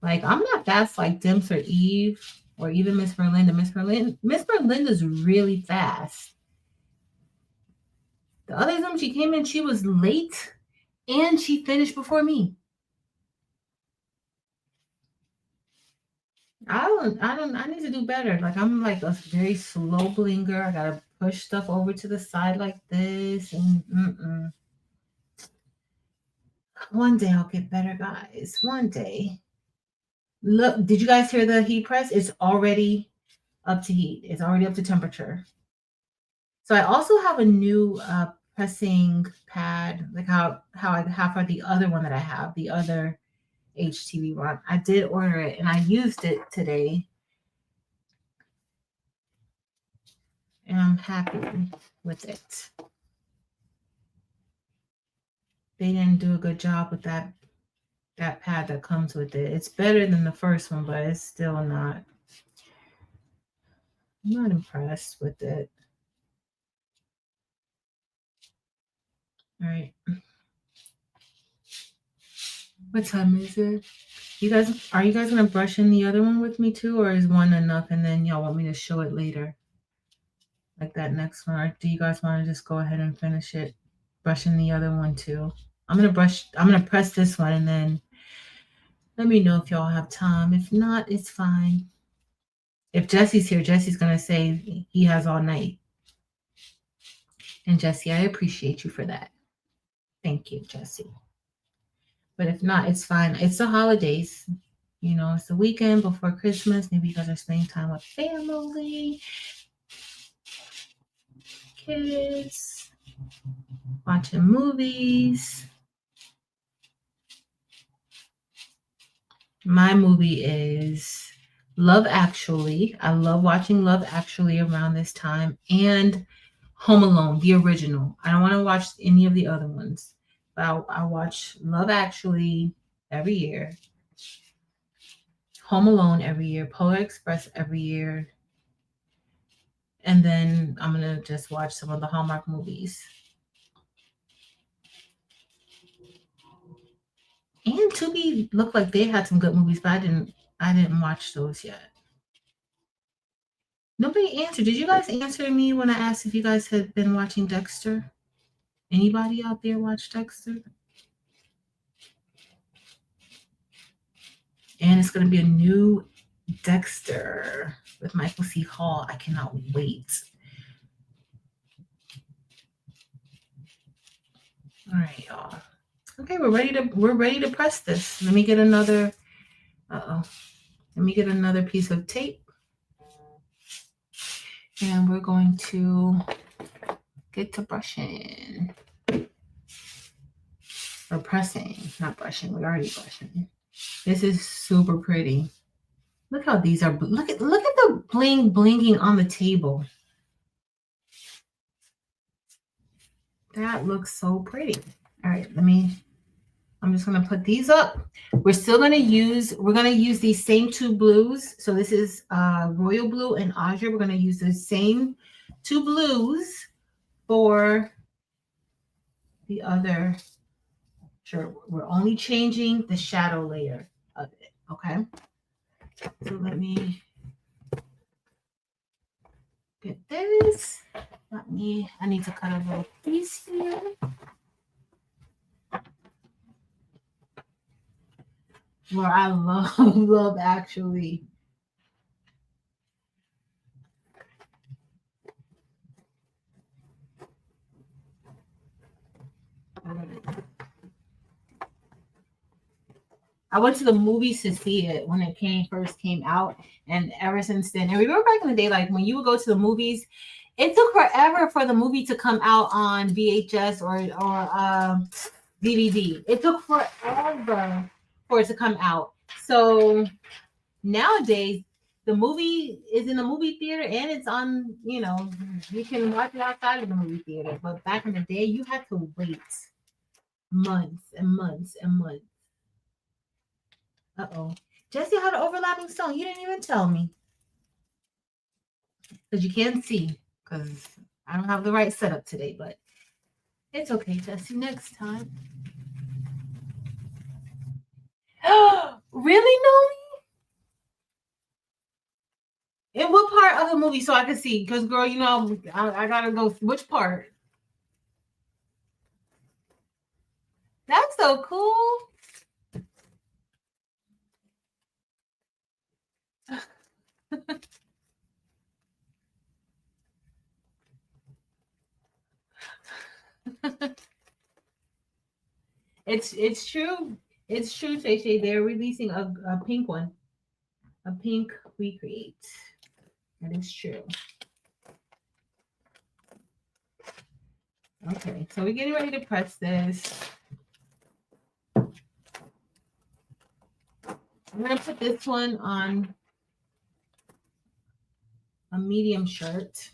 Speaker 1: Like I'm not fast like Dimps or Eve or even Miss Merlinda. Miss Merlinda's really fast. The other time she came in, she was late and she finished before me. I need to do better. Like I'm like a very slow blinger. I gotta push stuff over to the side like this and One day I'll get better, guys. One day. Look, did you guys hear the heat press? It's already up to heat. It's already up to temperature. So I also have a new pressing pad, like how I have for the other one that I have, the other HTV one. I did order it and I used it today. And I'm happy with it. They didn't do a good job with that pad that comes with it. It's better than the first one, but it's still not. I'm not impressed with it. All right. What time is it? Are you guys gonna brush in the other one with me too, or is one enough and then y'all want me to show it later? Like that next one, or do you guys want to just go ahead and finish it? Brushing the other one too. I'm gonna press this one and then let me know if y'all have time. If not, it's fine. If Jesse's here, Jesse's gonna say he has all night. And Jesse, I appreciate you for that. Thank you, Jesse. But if not, it's fine. It's the holidays. You know, it's the weekend before Christmas. Maybe you guys are spending time with family, kids, watching movies. My movie is Love Actually. I love watching Love Actually around this time, and Home Alone, the original. I don't want to watch any of the other ones, but I watch Love Actually every year, Home Alone every year, Polar Express every year, and then I'm going to just watch some of the Hallmark movies. And Tubi looked like they had some good movies, but I didn't watch those yet. Nobody answered. Did you guys answer me when I asked if you guys had been watching Dexter? Anybody out there watch Dexter? And it's going to be a new Dexter with Michael C. Hall. I cannot wait. All right, y'all. Okay, we're ready to press this. Let me get another piece of tape. And we're going to get to brushing. Or pressing, not brushing. We're already brushing. This is super pretty. Look how these are. Look at the bling blinging on the table. That looks so pretty. All right, I'm just gonna put these up. We're gonna use these same two blues. So this is Royal Blue and Azure. We're gonna use the same two blues for the other shirt. We're only changing the shadow layer of it, okay? So let me get this. I need to cut a little piece here. Where I love Actually. I went to the movies to see it when it first came out, and ever since then, and remember back in the day, like when you would go to the movies, it took forever for the movie to come out on VHS or DVD. It took forever for it to come out. So nowadays, the movie is in the movie theater and it's on. You can watch it outside of the movie theater. But back in the day, you had to wait months and months and months. Uh-oh. Jesse had an overlapping stone. You didn't even tell me. Because you can't see. Because I don't have the right setup today. But it's okay, Jesse. Next time. Really, Noe? In what part of the movie so I can see? Because, girl, I got to go. Which part? That's so cool. It's true. It's true, Shay Shay. They're releasing a pink one. A pink recreate. That is true. Okay, so we're getting ready to press this. I'm gonna put this one on a medium shirt.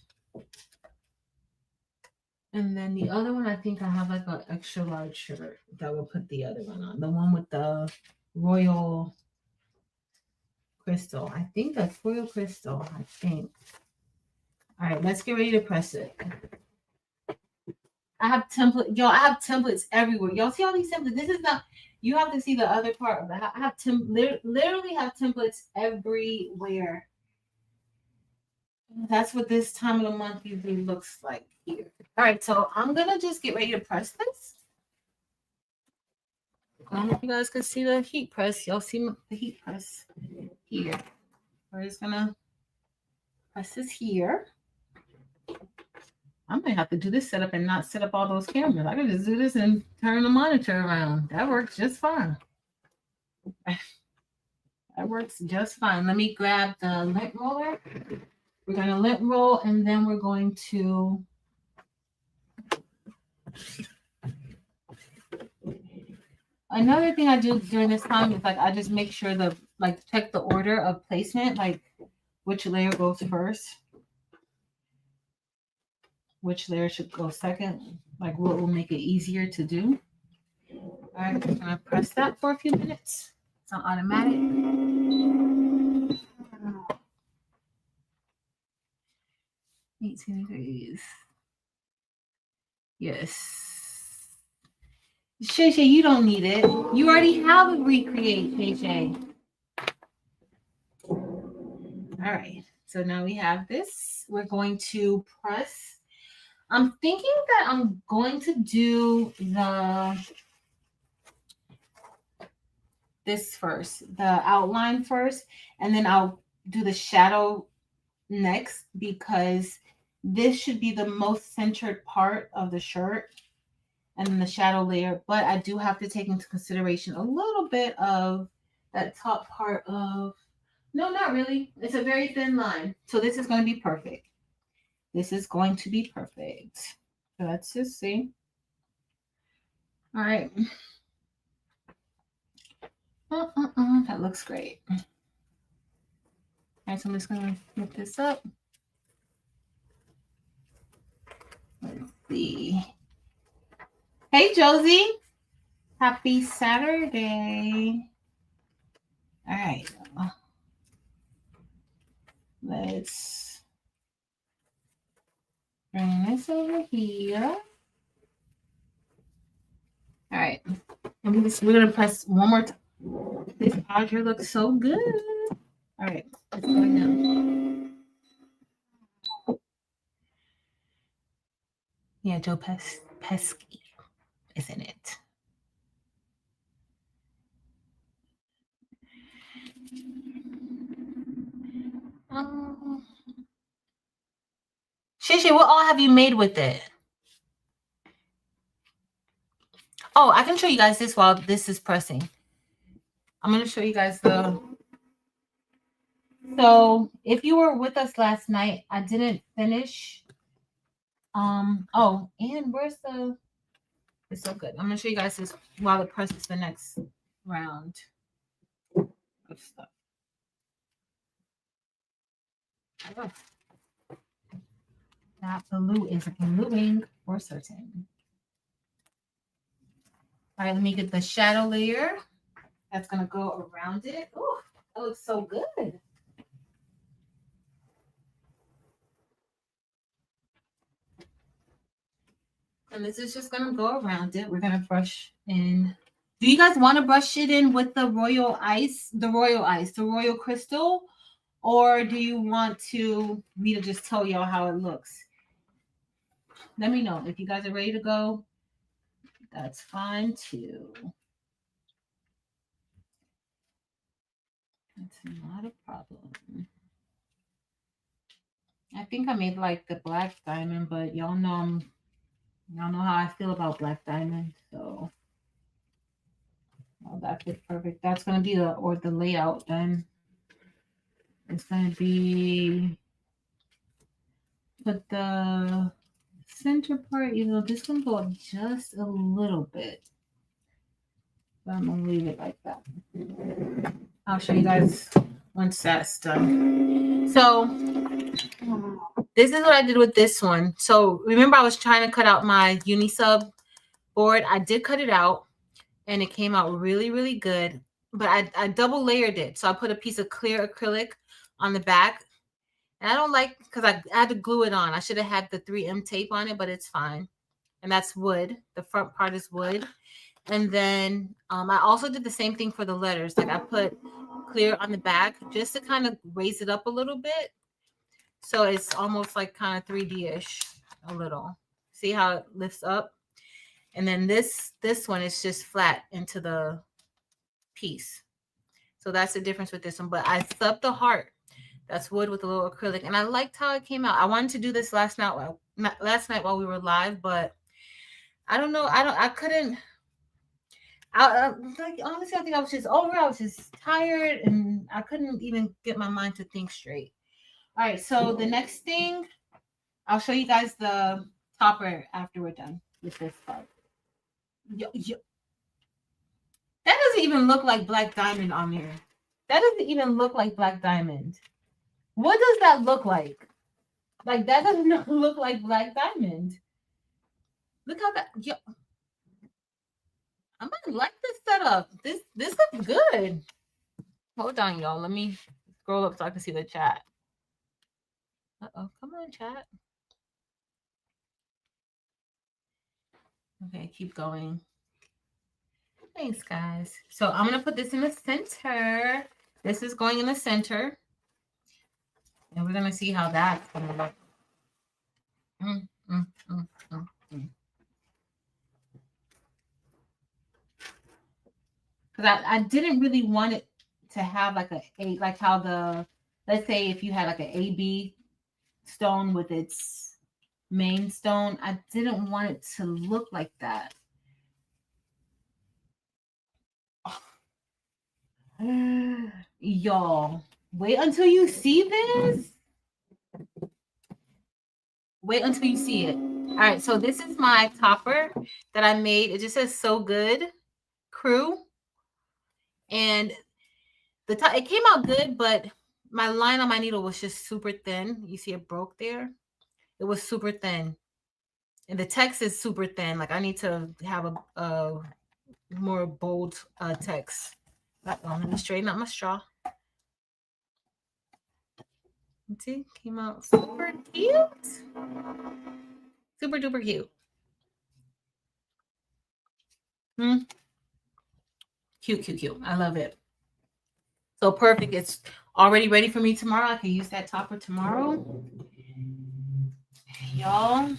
Speaker 1: And then the other one, I think I have like an extra large shirt that will put the other one on. The one with the royal crystal. I think that's royal crystal, I think. All right, let's get ready to press it. I have template, y'all. I have templates everywhere. Y'all see all these templates? This is not. You have to see the other part of it. I have literally have templates everywhere. That's what this time of the month usually looks like here. All right, so I'm gonna just get ready to press this. I don't know if you guys can see the heat press. Y'all see the heat press here. We're just gonna press this here. I might have to do this setup and not set up all those cameras. I can just do this and turn the monitor around. That works just fine. That works just fine. Let me grab the lint roller. We're going to lint roll, and then we're going to another thing I do during this time is like I just make sure check the order of placement, like which layer goes first, which layer should go second, like what will make it easier to do. All right, I'm gonna press that for a few minutes. It's on automatic. 18 degrees. Yes. Shay Shay, you don't need it. You already have a recreate, Shay Shay. All right. So now we have this. We're going to press. I'm thinking that I'm going to do this first, the outline first, and then I'll do the shadow next because this should be the most centered part of the shirt and then the shadow layer. But I do have to take into consideration a little bit of that top part of, no, not really. It's a very thin line. So this is going to be perfect. This is going to be perfect. So let's just see. All right. That looks great. All right, so I'm just going to lift this up. Let's see. Hey, Josie. Happy Saturday. All right. Let's bring this over here. All right. And we're going to press one more time. This powder looks so good. All right. Let's go now. Yeah, Joe Pesky, isn't it? Shishi, what all have you made with it? Oh, I can show you guys this while this is pressing. I'm going to show you guys the... So if you were with us last night, I didn't finish. Oh, and where's the... It's so good. I'm going to show you guys this while it presses the next round of stuff. Oh. That blue is gluing for certain. All right, let me get the shadow layer. That's going to go around it. Oh, that looks so good. And this is just going to go around it. We're going to brush in. Do you guys want to brush it in with the royal ice, the royal crystal? Or do you want me to just tell y'all how it looks? Let me know. If you guys are ready to go, that's fine too. That's not a problem. I think I made like the black diamond, but y'all know how I feel about black diamond, so Oh, that fits perfect. That's gonna be the layout then. It's gonna be put the center part, this can go up just a little bit. But I'm gonna leave it like that. I'll show you guys once that's done. So this is what I did with this one. So remember I was trying to cut out my unisub board. I did cut it out and it came out really, really good. But I double layered it. So I put a piece of clear acrylic on the back. And I don't like, because I had to glue it on. I should have had the 3M tape on it, but it's fine. And that's wood. The front part is wood. And then I also did the same thing for the letters. Like I put clear on the back just to kind of raise it up a little bit. So it's almost like kind of 3D-ish a little. See how it lifts up? And then this one is just flat into the piece. So that's the difference with this one. But I subbed the heart. That's wood with a little acrylic. And I liked how it came out. I wanted to do this last night while we were live, but I don't know. I couldn't. Like honestly, I think I was just over. I was just tired and I couldn't even get my mind to think straight. All right, so the next thing, I'll show you guys the topper after we're done with this part. That doesn't even look like black diamond on here. That doesn't even look like black diamond. What does that look like? Like that doesn't look like black diamond. Look how that. I might like this setup. This looks good. Hold on, y'all. Let me scroll up so I can see the chat. Uh-oh, come on, chat. Okay, keep going. Thanks, guys. So I'm gonna put this in the center. This is going in the center. And we're gonna see how that's gonna look. Because I didn't really want it to have like like how let's say if you had like an AB stone with its main stone, I didn't want it to look like that. Y'all, wait until you see this. Wait until you see it. All right, so this is my topper that I made. It just says "So Good Crew," and it came out good, but my line on my needle was just super thin. You see it broke there. It was super thin, and the text is super thin. Like I need to have a more bold text. Let me straighten up my straw. Let's see, came out super cute. Super duper cute. Cute. I love it. So perfect. It's already ready for me tomorrow. I can use that topper tomorrow. Y'all.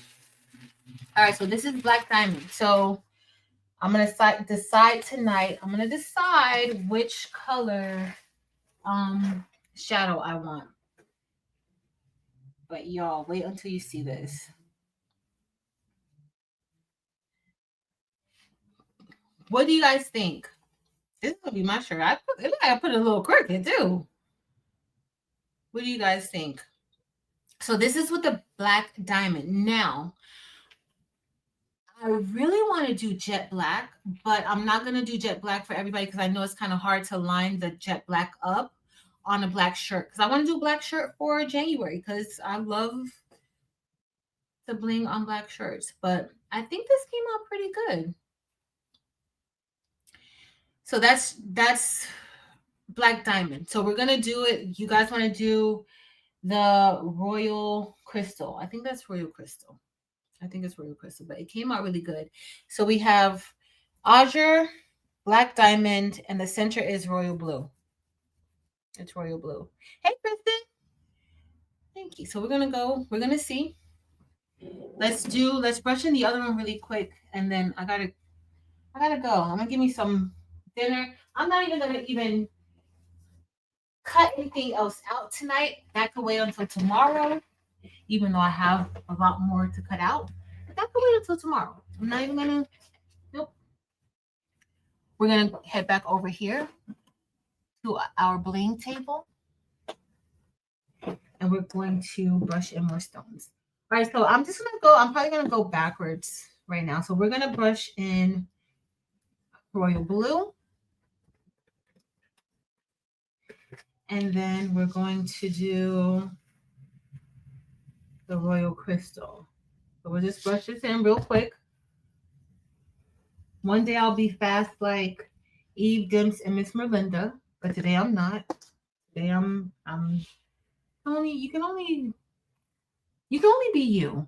Speaker 1: All right, so this is black diamond. So I'm going to decide tonight. I'm going to decide which color shadow I want. But y'all, wait until you see this. What do you guys think? This is gonna be my shirt. I put it a little crooked too. What do you guys think? So this is with the black diamond. Now, I really want to do jet black, but I'm not gonna do jet black for everybody because I know it's kind of hard to line the jet black up on a black shirt. Because I want to do a black shirt for January because I love the bling on black shirts. But I think this came out pretty good. So that's black diamond. So we're gonna do it. You guys want to do the royal crystal? I think that's royal crystal. I think it's royal crystal, but it came out really good. So we have azure, black diamond, and the center is royal blue. It's royal blue. Hey, Kristen. Thank you. So we're gonna see. Let's brush in the other one really quick, and then I gotta go. I'm gonna give me some dinner. I'm not even gonna cut anything else out tonight. That could wait until tomorrow, even though I have a lot more to cut out. But that could wait until tomorrow. I'm not even gonna. Nope. we're going to head back over here to our bling table. And we're going to brush in more stones. All right, so I'm probably going to go backwards right now. So we're going to brush in royal blue. And then we're going to do the royal crystal. So we'll just brush this in real quick. One day I'll be fast like Eve Dimps and Miss Merlinda, but today I'm not. Today I'm only you can only be you.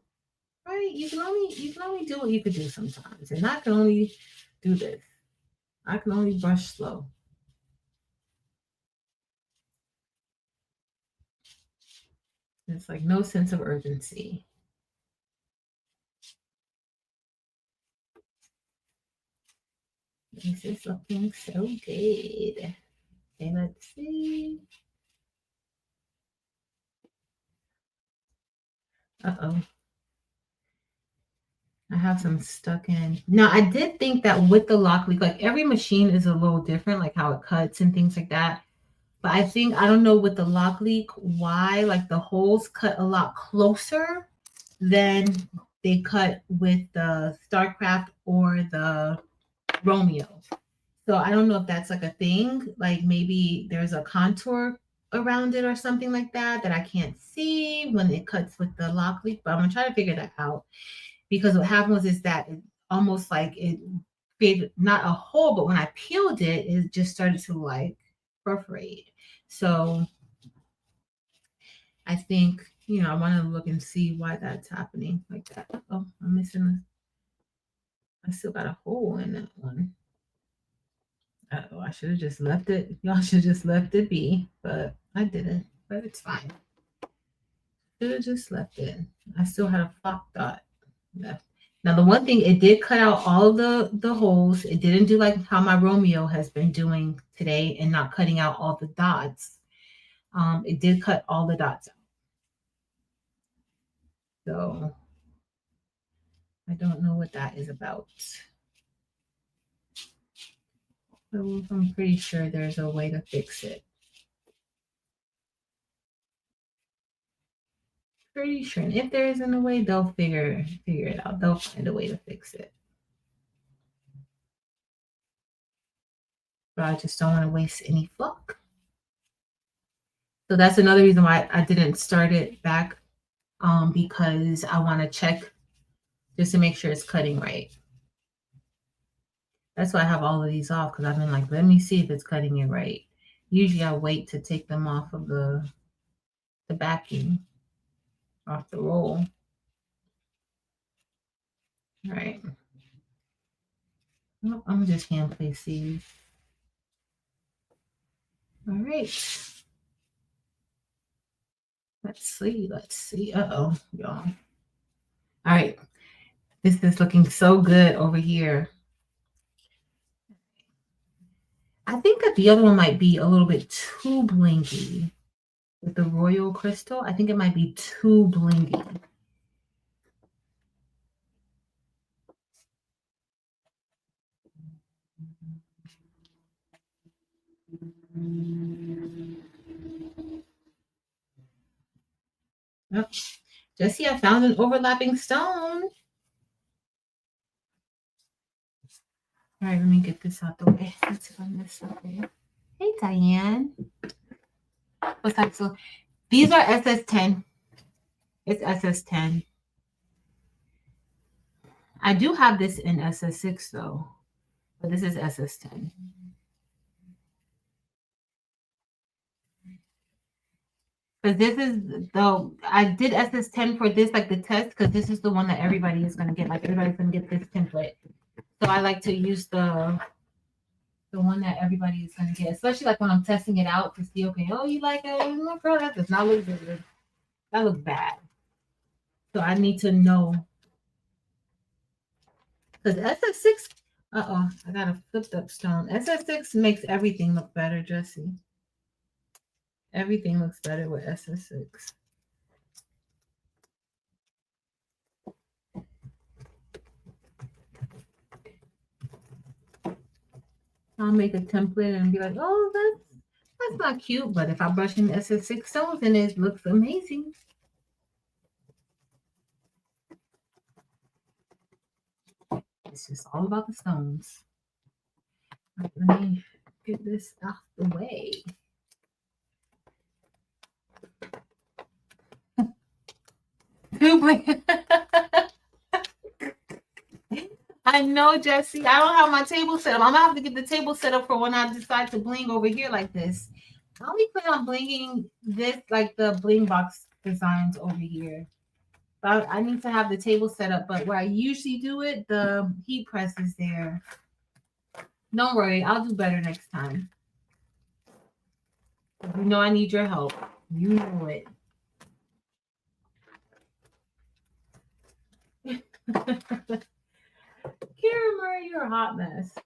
Speaker 1: Right? You can only do what you could do sometimes. And I can only do this. I can only brush slow. It's like no sense of urgency. This is looking so good. Okay, let's see. Uh-oh. I have some stuck in. Now, I did think that with the lock leak, like every machine is a little different, like how it cuts and things like that. But I think, I don't know with the lock leak, why like the holes cut a lot closer than they cut with the StarCraft or the Romeo. So I don't know if that's like a thing, like maybe there's a contour around it or something like that I can't see when it cuts with the lock leak, but I'm gonna try to figure that out. Because what happened was is that it almost like it created not a hole, but when I peeled it, it just started to like perforate. So I think, I want to look and see why that's happening like that. Oh, I'm missing I still got a hole in that one. Oh, I should have just left it. Y'all should have just left it be, but I didn't. But it's fine. Should have just left it. I still had a flock dot left. Now, the one thing, it did cut out all the holes. It didn't do like how my Romeo has been doing today and not cutting out all the dots. It did cut all the dots out. So I don't know what that is about. So I'm pretty sure there's a way to fix it. Pretty sure. And if there isn't a way, they'll figure it out. They'll find a way to fix it. But I just don't want to waste any flock. So that's another reason why I didn't start it back, because I want to check just to make sure it's cutting right. That's why I have all of these off, because I've been like, let me see if it's cutting it right. Usually I wait to take them off of the backing, off the roll. All right. Well, I'm just hand place these. All right. Let's see. Uh-oh, y'all. All right. This is looking so good over here. I think that the other one might be a little bit too blingy. With the royal crystal, I think it might be too blingy. Oh, Jesse, I found an overlapping stone. All right, let me get this out the way. Let's run this away. Hey, Diane. What's up? So these are SS10. It's SS10. I do have this in SS6 though, but this is SS10. Because this is I did SS10 for this, like the test, because this is the one that everybody is going to get. Like everybody's going to get this template. So I like to use the one that everybody is going to get, especially like when I'm testing it out to see, okay, oh, you like it? Oh, girl, that does not look good. That looks bad. So I need to know. Because SS6, I got a flipped up stone. SS6 makes everything look better, Jesse. Everything looks better with SS6. I'll make a template and be like, oh, that's not cute. But if I brush in SS6 stones, then it looks amazing. It's just all about the stones. Right, let me get this out the way. I know, Jesse. I don't have my table set up. I'm gonna have to get the table set up for when I decide to bling over here like this. I only plan on blinging this, like the bling box designs over here. I need to have the table set up, but where I usually do it, the heat press is there. Don't worry, I'll do better next time. You know I need your help. You know it. Karen Murray, you're a hot mess.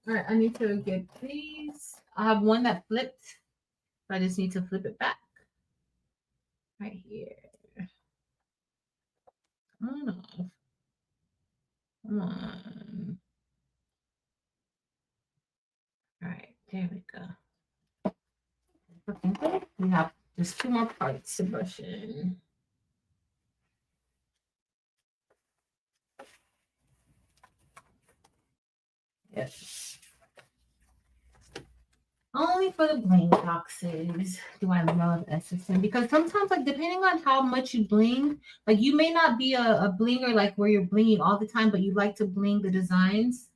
Speaker 1: All right, I need to get these. I have one that flipped. I just need to flip it back. Right here. Come on. Come on. All right, there we go. Looking good. We have just 2 more parts to brush in. Yes. Only for the bling boxes do I love SSM, because sometimes, like, depending on how much you bling, like, you may not be a blinger like where you're blinging all the time, but you like to bling the designs.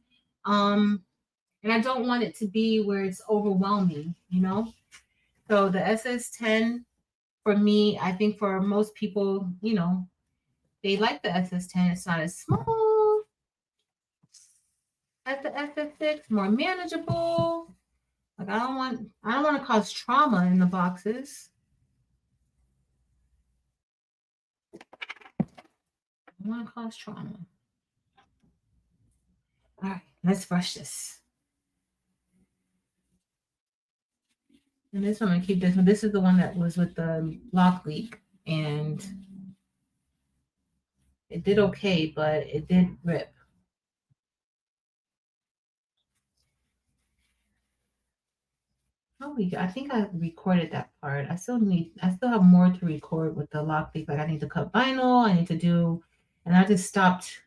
Speaker 1: And I don't want it to be where it's overwhelming, you know? So the SS10 for me, I think for most people, you know, they like the SS10. It's not as small as the SS6, more manageable. Like I don't want to cause trauma in the boxes. I don't want to cause trauma. All right, let's brush this. And this one, I'm gonna keep this one. This is the one that was with the lock leak, and it did okay, but it did rip. Oh, I think I recorded that part. I still have more to record with the lock leak. Like I need to cut vinyl. I need to do, and I just stopped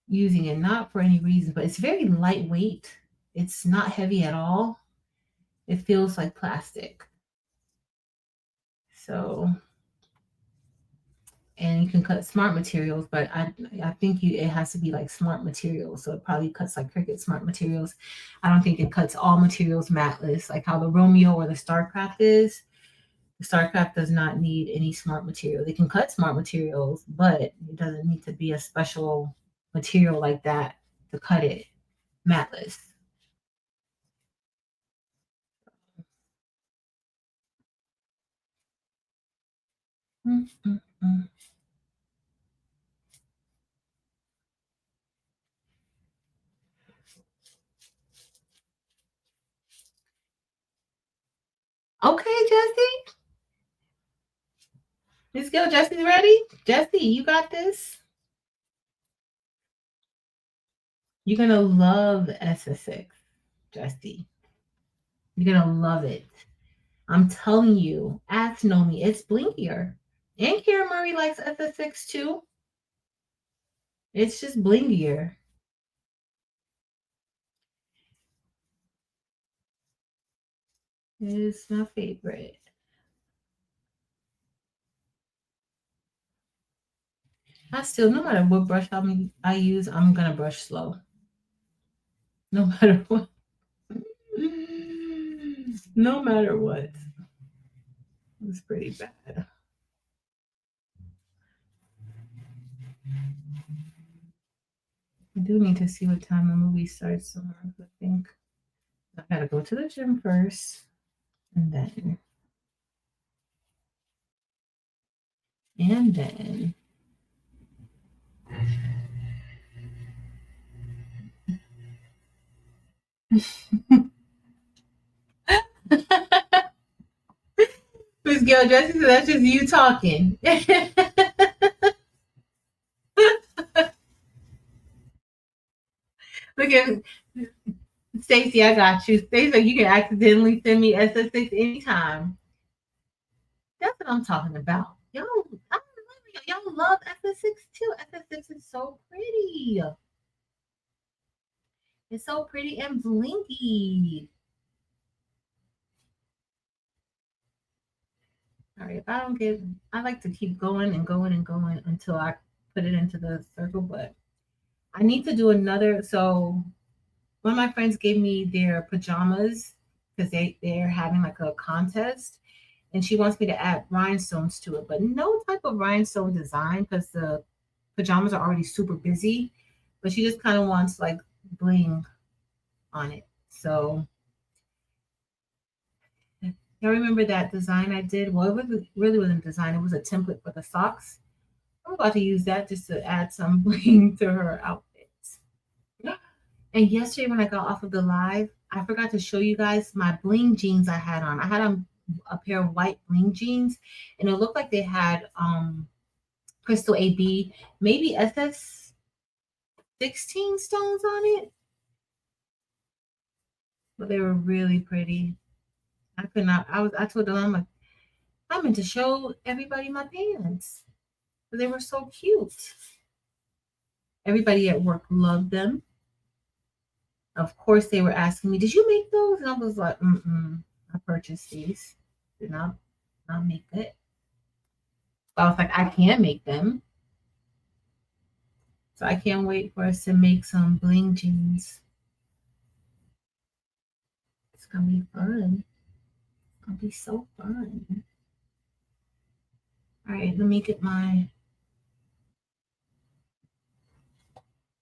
Speaker 1: using it, not for any reason, but it's very lightweight. It's not heavy at all. It feels like plastic. So, and you can cut smart materials, but I think it has to be like smart materials. So it probably cuts like Cricut smart materials. I don't think it cuts all materials matless, like how the Romeo or the Starcraft is. The Starcraft does not need any smart material. They can cut smart materials, but it doesn't need to be a special material like that to cut it matless. Mm-mm-mm. Okay, Jesse. Let's go. Jesse's ready. Jesse, you got this. You're gonna love SS6, Jesse. You're gonna love it. I'm telling you. Ask Nomi. It's blinkier. And Kara Murray likes SS6 too. It's just blinkier. It's my favorite. I still, no matter what brush I use, I'm gonna brush slow. No matter what. No matter what. It's pretty bad. I do need to see what time the movie starts tomorrow. I think I gotta go to the gym first, and then Miss Gail Jesse, so that's just you talking. Look at Stacy, I got you. Stacy, you can accidentally send me SS6 anytime. That's what I'm talking about. Y'all love SS6 too. SS6 is so pretty. It's so pretty and blinky. All right, if I don't get, I like to keep going and going and going until I put it into the circle, but I need to do another. So one of my friends gave me their pajamas because they're having like a contest, and she wants me to add rhinestones to it, but no type of rhinestone design because the pajamas are already super busy. But she just kind of wants like bling on it. So y'all remember that design I did? Well, really wasn't a design; it was a template for the socks. I'm about to use that just to add some bling to her outfits. And yesterday when I got off of the live, I forgot to show you guys my bling jeans I had on. I had on a pair of white bling jeans, and it looked like they had crystal AB, maybe SS 16 stones on it, but they were really pretty. I could not. I told them I meant to show everybody my pants, but they were so cute. Everybody at work loved them. Of course, they were asking me, "Did you make those?" And I was like, "Mm-mm, I purchased these. Did not make it." I was like, "I can make them." So I can't wait for us to make some bling jeans. It's gonna be fun. It'll be so fun. All right, let me get my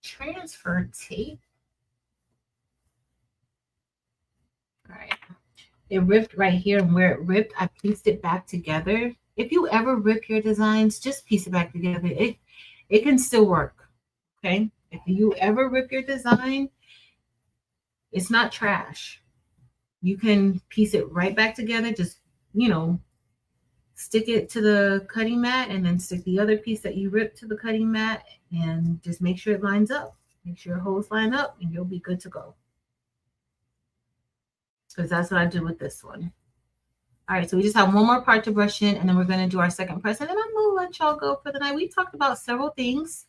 Speaker 1: transfer tape. All right. It ripped right here, and where it ripped, I pieced it back together. If you ever rip your designs, just piece it back together. It can still work. Okay. If you ever rip your design, it's not trash. You can piece it right back together. Just, you know, stick it to the cutting mat and then stick the other piece that you ripped to the cutting mat and just make sure it lines up. Make sure your holes line up and you'll be good to go. Because that's what I do with this one. All right, so we just have one more part to brush in, and then we're going to do our second press, and then I'm going to let y'all go for the night. We talked about several things.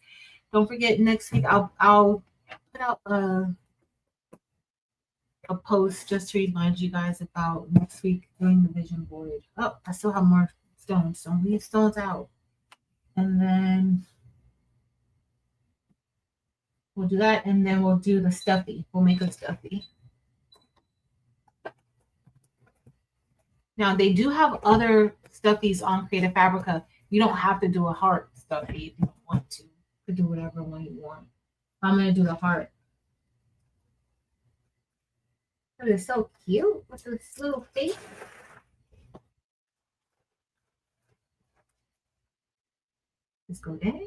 Speaker 1: Don't forget, next week I'll put out a post just to remind you guys about next week doing the vision board. Oh, I still have more stones. Don't leave stones out. And then we'll do that, and then we'll do the stuffy. We'll make a stuffy. Now, they do have other stuffies on Creative Fabrica. You don't have to do a heart stuffy if you don't want to. You can do whatever one you want. I'm going to do the heart. It is so cute with this little face. Let's go down.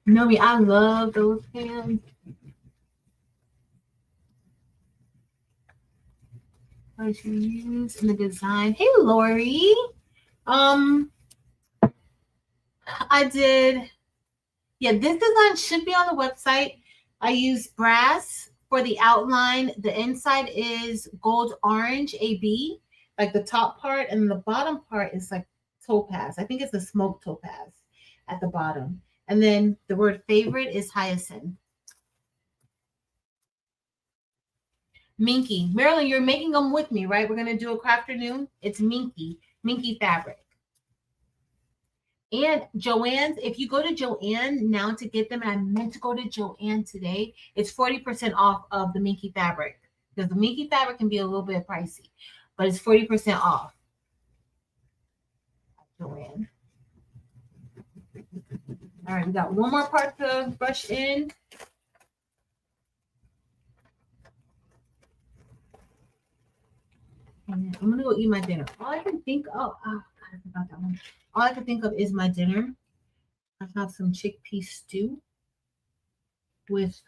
Speaker 1: You know me, I love those pants. What you use in the design. Hey, Lori. I did. Yeah, this design should be on the website. I use brass for the outline. The inside is gold orange AB, like the top part, and the bottom part is like topaz. I think it's a smoke topaz at the bottom. And then the word favorite is hyacinth. Minky. Marilyn, you're making them with me, right? We're going to do a craft afternoon. It's Minky. Minky fabric. And Joann's, if you go to Joann now to get them, and I meant to go to Joann today, it's 40% off of the Minky fabric. Because the Minky fabric can be a little bit pricey, but it's 40% off. Joann. All right, we got one more part to brush in. And I'm gonna go eat my dinner. All I can think of, oh, God, I forgot that one. All I can think of is my dinner. I have some chickpea stew with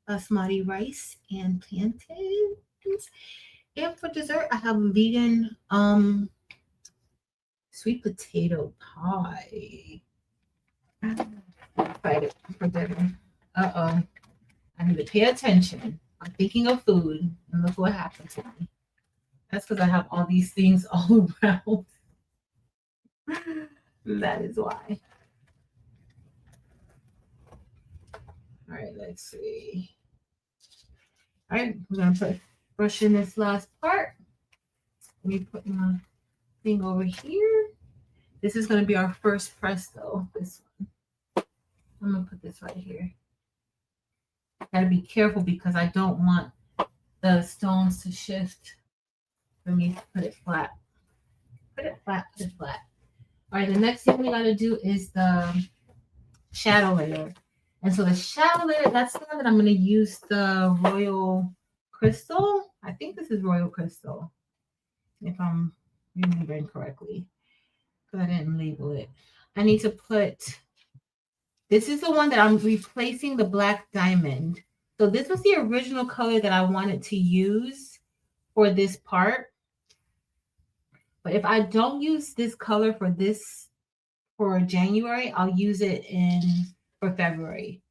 Speaker 1: basmati rice and plantains. And for dessert, I have vegan Sweet potato pie. Excited for dinner. Uh-oh. I need to pay attention. I'm thinking of food, and look what happened to me. That's because I have all these things all around. That is why. All right, let's see. All right, we're gonna brush in this last part. Let me put my thing over here. This is gonna be our first press though. This one. I'm gonna put this right here. Gotta be careful because I don't want the stones to shift for me to put it flat. Put it flat, put it flat. All right, the next thing we gotta do is the shadow layer. And so the shadow layer, that's the one that I'm gonna use the Royal Crystal. I think this is Royal Crystal, if I'm remembering correctly, because I didn't label it. I need to put, this is the one that I'm replacing the black diamond. So this was the original color that I wanted to use for this part. But if I don't use this color for this for January, I'll use it for February.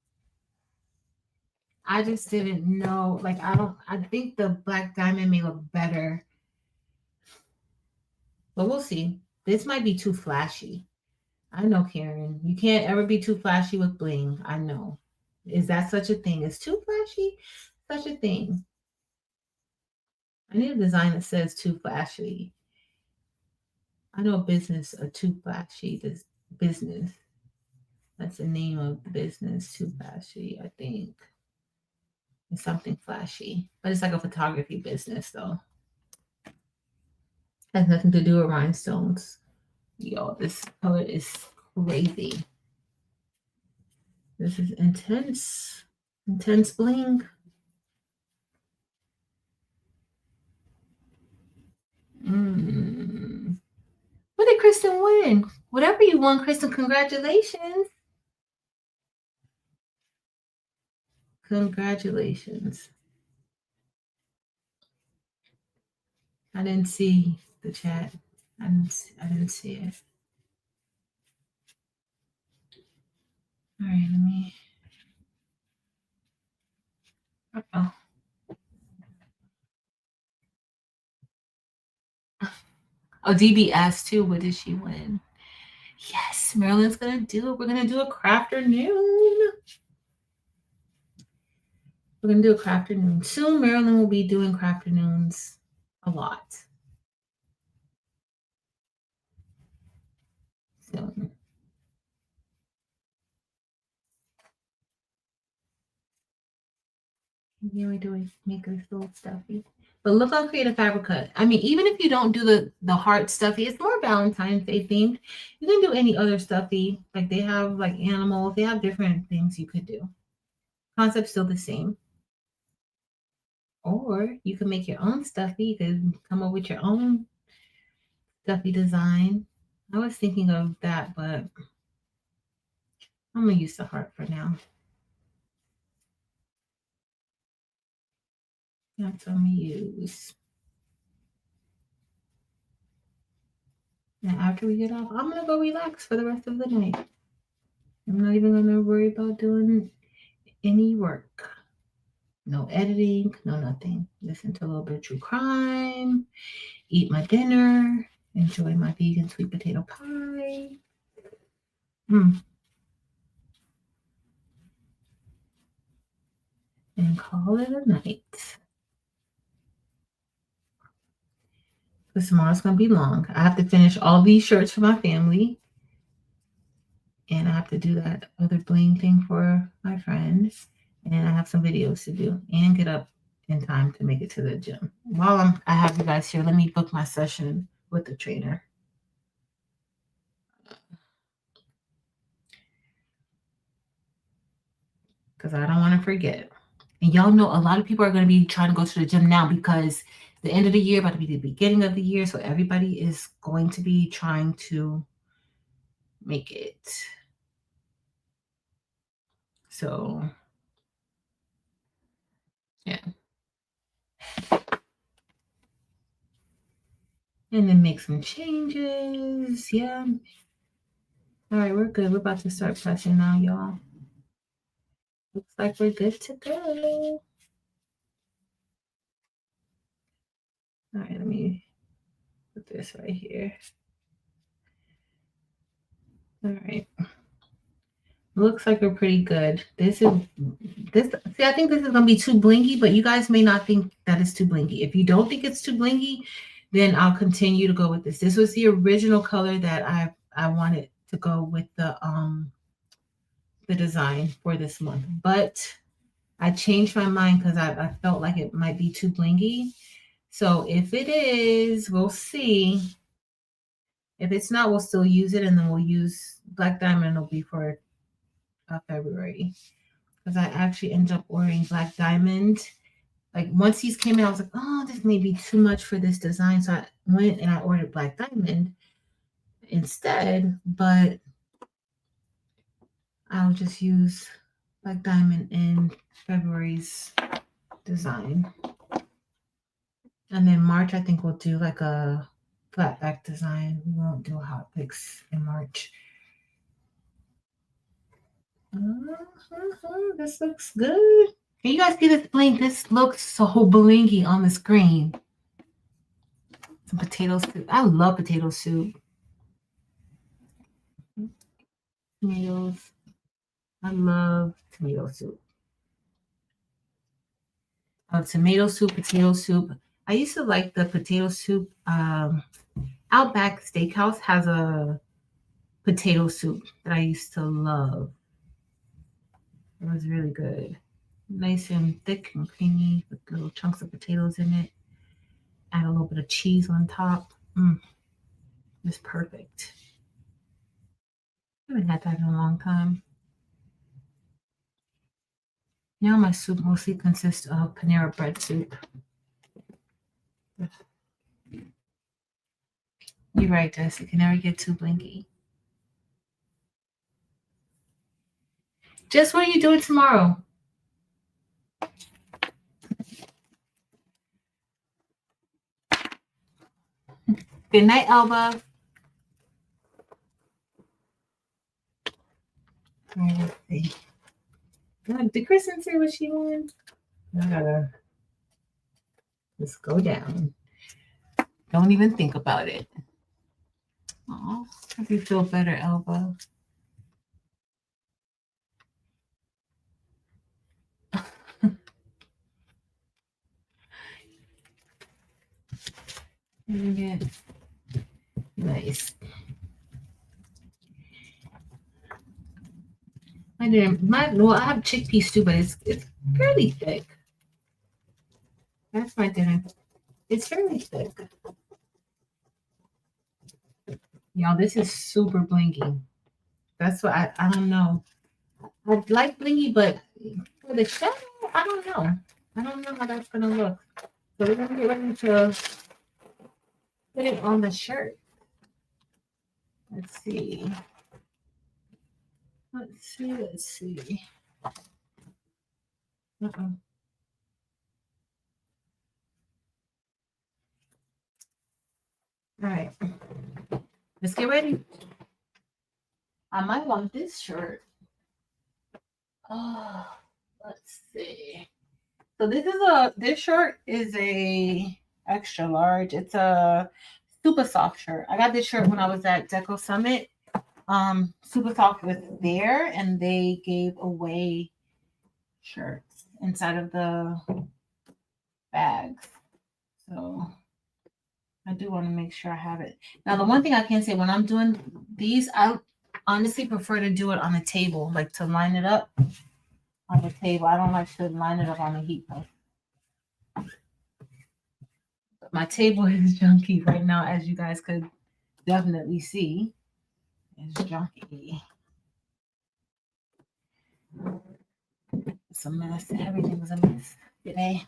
Speaker 1: I just didn't know. Like, I think the black diamond may look better. But we'll see. This might be too flashy. I know, Karen. You can't ever be too flashy with bling. I know. Is that such a thing? Is too flashy such a thing? I need a design that says too flashy. I know a too flashy, this business. That's the name of the business, too flashy, I think. It's something flashy. But it's like a photography business, though. Has nothing to do with rhinestones. Yo, this color is crazy. This is intense. Intense bling. What did Kristen win? Whatever you won, Kristen, congratulations. Congratulations. I didn't see the chat. I didn't see it. All right, let me. Oh. Oh, DBS too. What did she win? Yes, Marilyn's gonna do it. We're gonna do a crafternoon. We're gonna do a crafternoon. Soon Marilyn will be doing crafternoons a lot. Soon. Yeah, we do make this little stuffy. But look on Creative Fabric Cut. I mean, even if you don't do the heart stuffy, it's more Valentine's Day themed. You can do any other stuffy. Like they have like animals. They have different things you could do. Concept's still the same. Or you can make your own stuffy. You can come up with your own stuffy design. I was thinking of that, but I'm gonna use the heart for now. That's what I'm gonna use. And after we get off, I'm gonna go relax for the rest of the night. I'm not even gonna worry about doing any work. No editing, no nothing. Listen to a little bit of true crime, eat my dinner, enjoy my vegan sweet potato pie. And call it a night. Because tomorrow's going to be long. I have to finish all these shirts for my family. And I have to do that other bling thing for my friends. And I have some videos to do and get up in time to make it to the gym. While I have you guys here, let me book my session with the trainer. Because I don't want to forget. And y'all know a lot of people are going to be trying to go to the gym now because the end of the year about to be the beginning of the year. So everybody is going to be trying to make it. So, yeah. And then make some changes. Yeah. All right, we're good. We're about to start pressing now, y'all. Looks like we're good to go. All right, let me put this right here. All right. Looks like we're pretty good. See, I think this is gonna be too blingy, but you guys may not think that it's too blingy. If you don't think it's too blingy, then I'll continue to go with this. This was the original color that I wanted to go with the design for this month. But I changed my mind because I felt like it might be too blingy. So if it is, we'll see. If it's not, we'll still use it, and then we'll use Black Diamond. Will be for February, because I actually ended up ordering Black Diamond. Like once these came in, I was like, oh, this may be too much for this design. So I went and I ordered Black Diamond instead, but I'll just use Black Diamond in February's design. And then March, I think we'll do like a flat back design. We won't do a hot picks in March. This looks good. Can you guys see this bling? This looks so blingy on the screen. Some potato soup. I love potato soup. Tomatoes. I love tomato soup. Tomato soup, potato soup. I used to like the potato soup. Outback Steakhouse has a potato soup that I used to love. It was really good. Nice and thick and creamy with little chunks of potatoes in it. Add a little bit of cheese on top. It's perfect. I haven't had that in a long time. Now my soup mostly consists of Panera bread soup. You're right, Jess. It can never get too blinky. Jess, what are you doing tomorrow? Good night, Elba. All right, let's see. Did Kristen say what she wanted? I gotta just go down. Don't even think about it. Oh, hope you feel better, Elba. Yeah. Nice. I have chickpea stew, but it's fairly thick. That's my dinner. It's fairly thick. Y'all, this is super blingy. That's what I don't know. I like blingy, but for the shadow, I don't know. I don't know how that's gonna look. So we're gonna get ready to put it on the shirt. Let's see. Let's see. Uh-oh. All right. Let's get ready. I might want this shirt. Oh, let's see. So this shirt is a extra large. It's a super soft shirt. I got this shirt when I was at Deco Summit. Super soft was there, and they gave away shirts inside of the bags. So I do want to make sure I have it. Now, the one thing I can say when I'm doing these, I honestly prefer to do it on the table, like to line it up on the table. I don't like to line it up on the heat pump. My table is junky right now, as you guys could definitely see. It's junky. It's a mess. Everything's a mess today.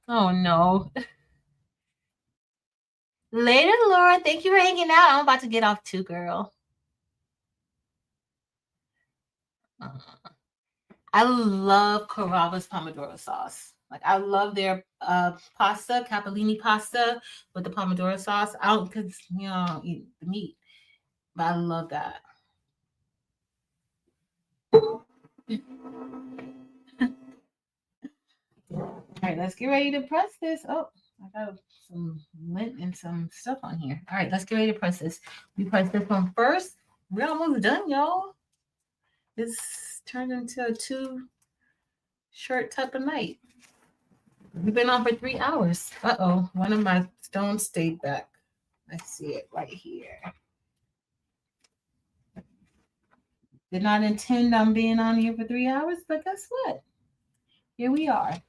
Speaker 1: Oh no. Later, Laura. Thank you for hanging out. I'm about to get off too, girl. I love Carrabba's pomodoro sauce. Like I love their pasta, capellini pasta with the pomodoro sauce. I don't because you know I don't eat the meat, but I love that. All right, let's get ready to press this. Oh, I got some lint and some stuff on here. All right, let's get ready to press this. We press this one first. We're almost done, y'all. This turned into a 2 shirt type of night. We've been on for 3 hours. Uh-oh, one of my stones stayed back. I see it right here. Did not intend on being on here for 3 hours, but guess what? Here we are,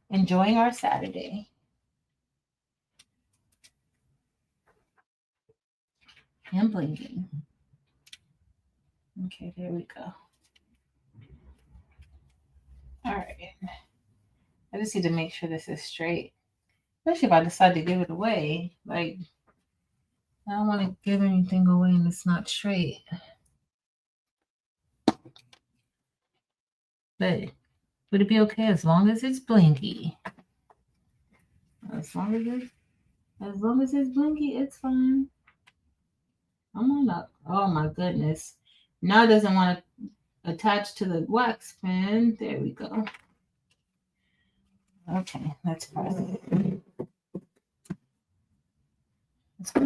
Speaker 1: enjoying our Saturday. And blinking. Okay, there we go. All right. I just need to make sure this is straight. Especially if I decide to give it away. Like, I don't want to give anything away and it's not straight. But would it be okay as long as it's blinky? As long as it's blinky, it's fine. Come on up. Oh my goodness. Now it doesn't want to attach to the wax pen. There we go. Okay, let's press it. Let's go.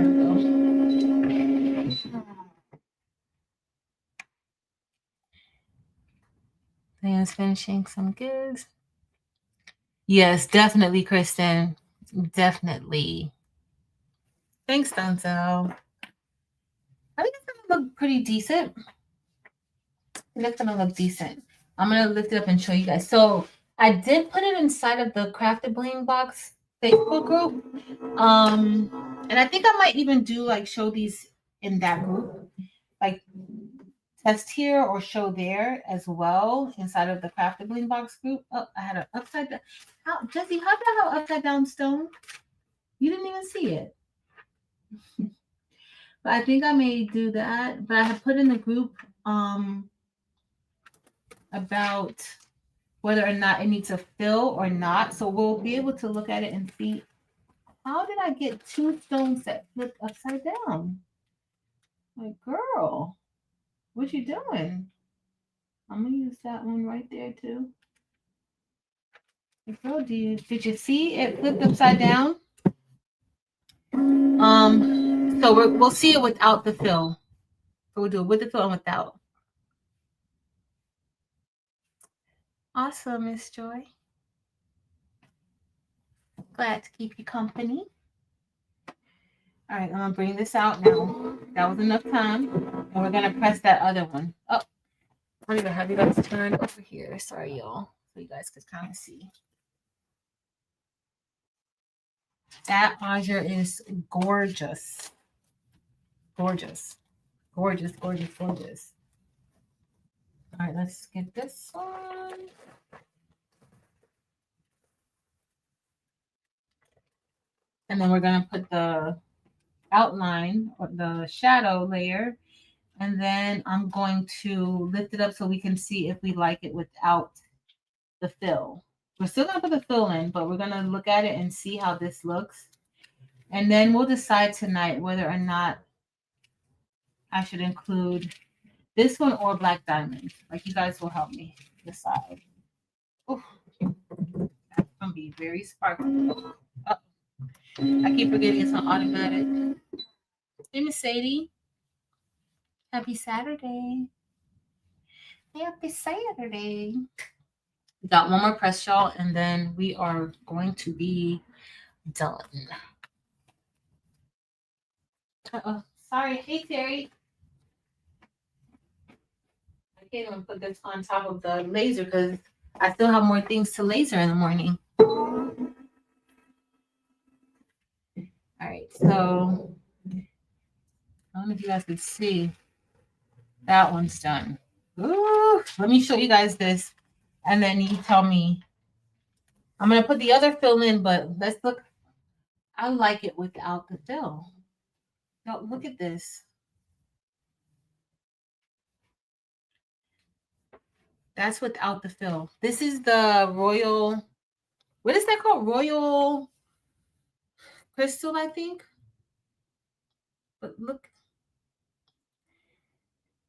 Speaker 1: Diane's finishing some gigs. Yes, definitely, Kristen. Definitely. Thanks, Denzel. I think it's gonna look pretty decent. I think it's gonna look decent. I'm gonna lift it up and show you guys. So I did put it inside of the Crafted Bling Box Facebook group. And I think I might even do like show these in that group, like test here or show there as well inside of the Crafted Bling Box group. Oh, I had an upside down. How, Jesse? How did I have upside down stone? You didn't even see it. But I think I may do that. But I have put in the group about whether or not it needs a fill or not. So we'll be able to look at it and see, how did I get 2 stones that flipped upside down? Like, girl, what you doing? I'm gonna use that one right there too. Like, girl, did you see it flipped upside down? So we'll see it without the fill. So we'll do it with the fill and without. Awesome, Miss Joy. Glad to keep you company. All right, I'm gonna bring this out now. That was enough time. And we're gonna press that other one. Oh, I don't even have you guys turned over here. Sorry, y'all. So you guys could kind of see. That azure is gorgeous. Gorgeous. Gorgeous, gorgeous, gorgeous. All right, let's get this one. And then we're going to put the outline or the shadow layer. And then I'm going to lift it up so we can see if we like it without the fill. We're still going to put the fill in, but we're going to look at it and see how this looks. And then we'll decide tonight whether or not I should include this one or black diamond. Like, you guys will help me decide. Oof. That's going to be very sparkly. Oh, I keep forgetting it's on automatic. Hey, Miss Sadie. Happy Saturday. Happy Saturday. We got one more press, y'all, and then we are going to be done. Uh-oh. Sorry. Hey, Terry. I can't even put this on top of the laser because I still have more things to laser in the morning. All right, so I don't know if you guys can see. That one's done. Ooh, let me show you guys this, and then you tell me. I'm gonna put the other fill in, but let's look. I like it without the fill. Now look at this. That's without the fill. This is the royal. what is that called? Royal Crystal, I think. But look.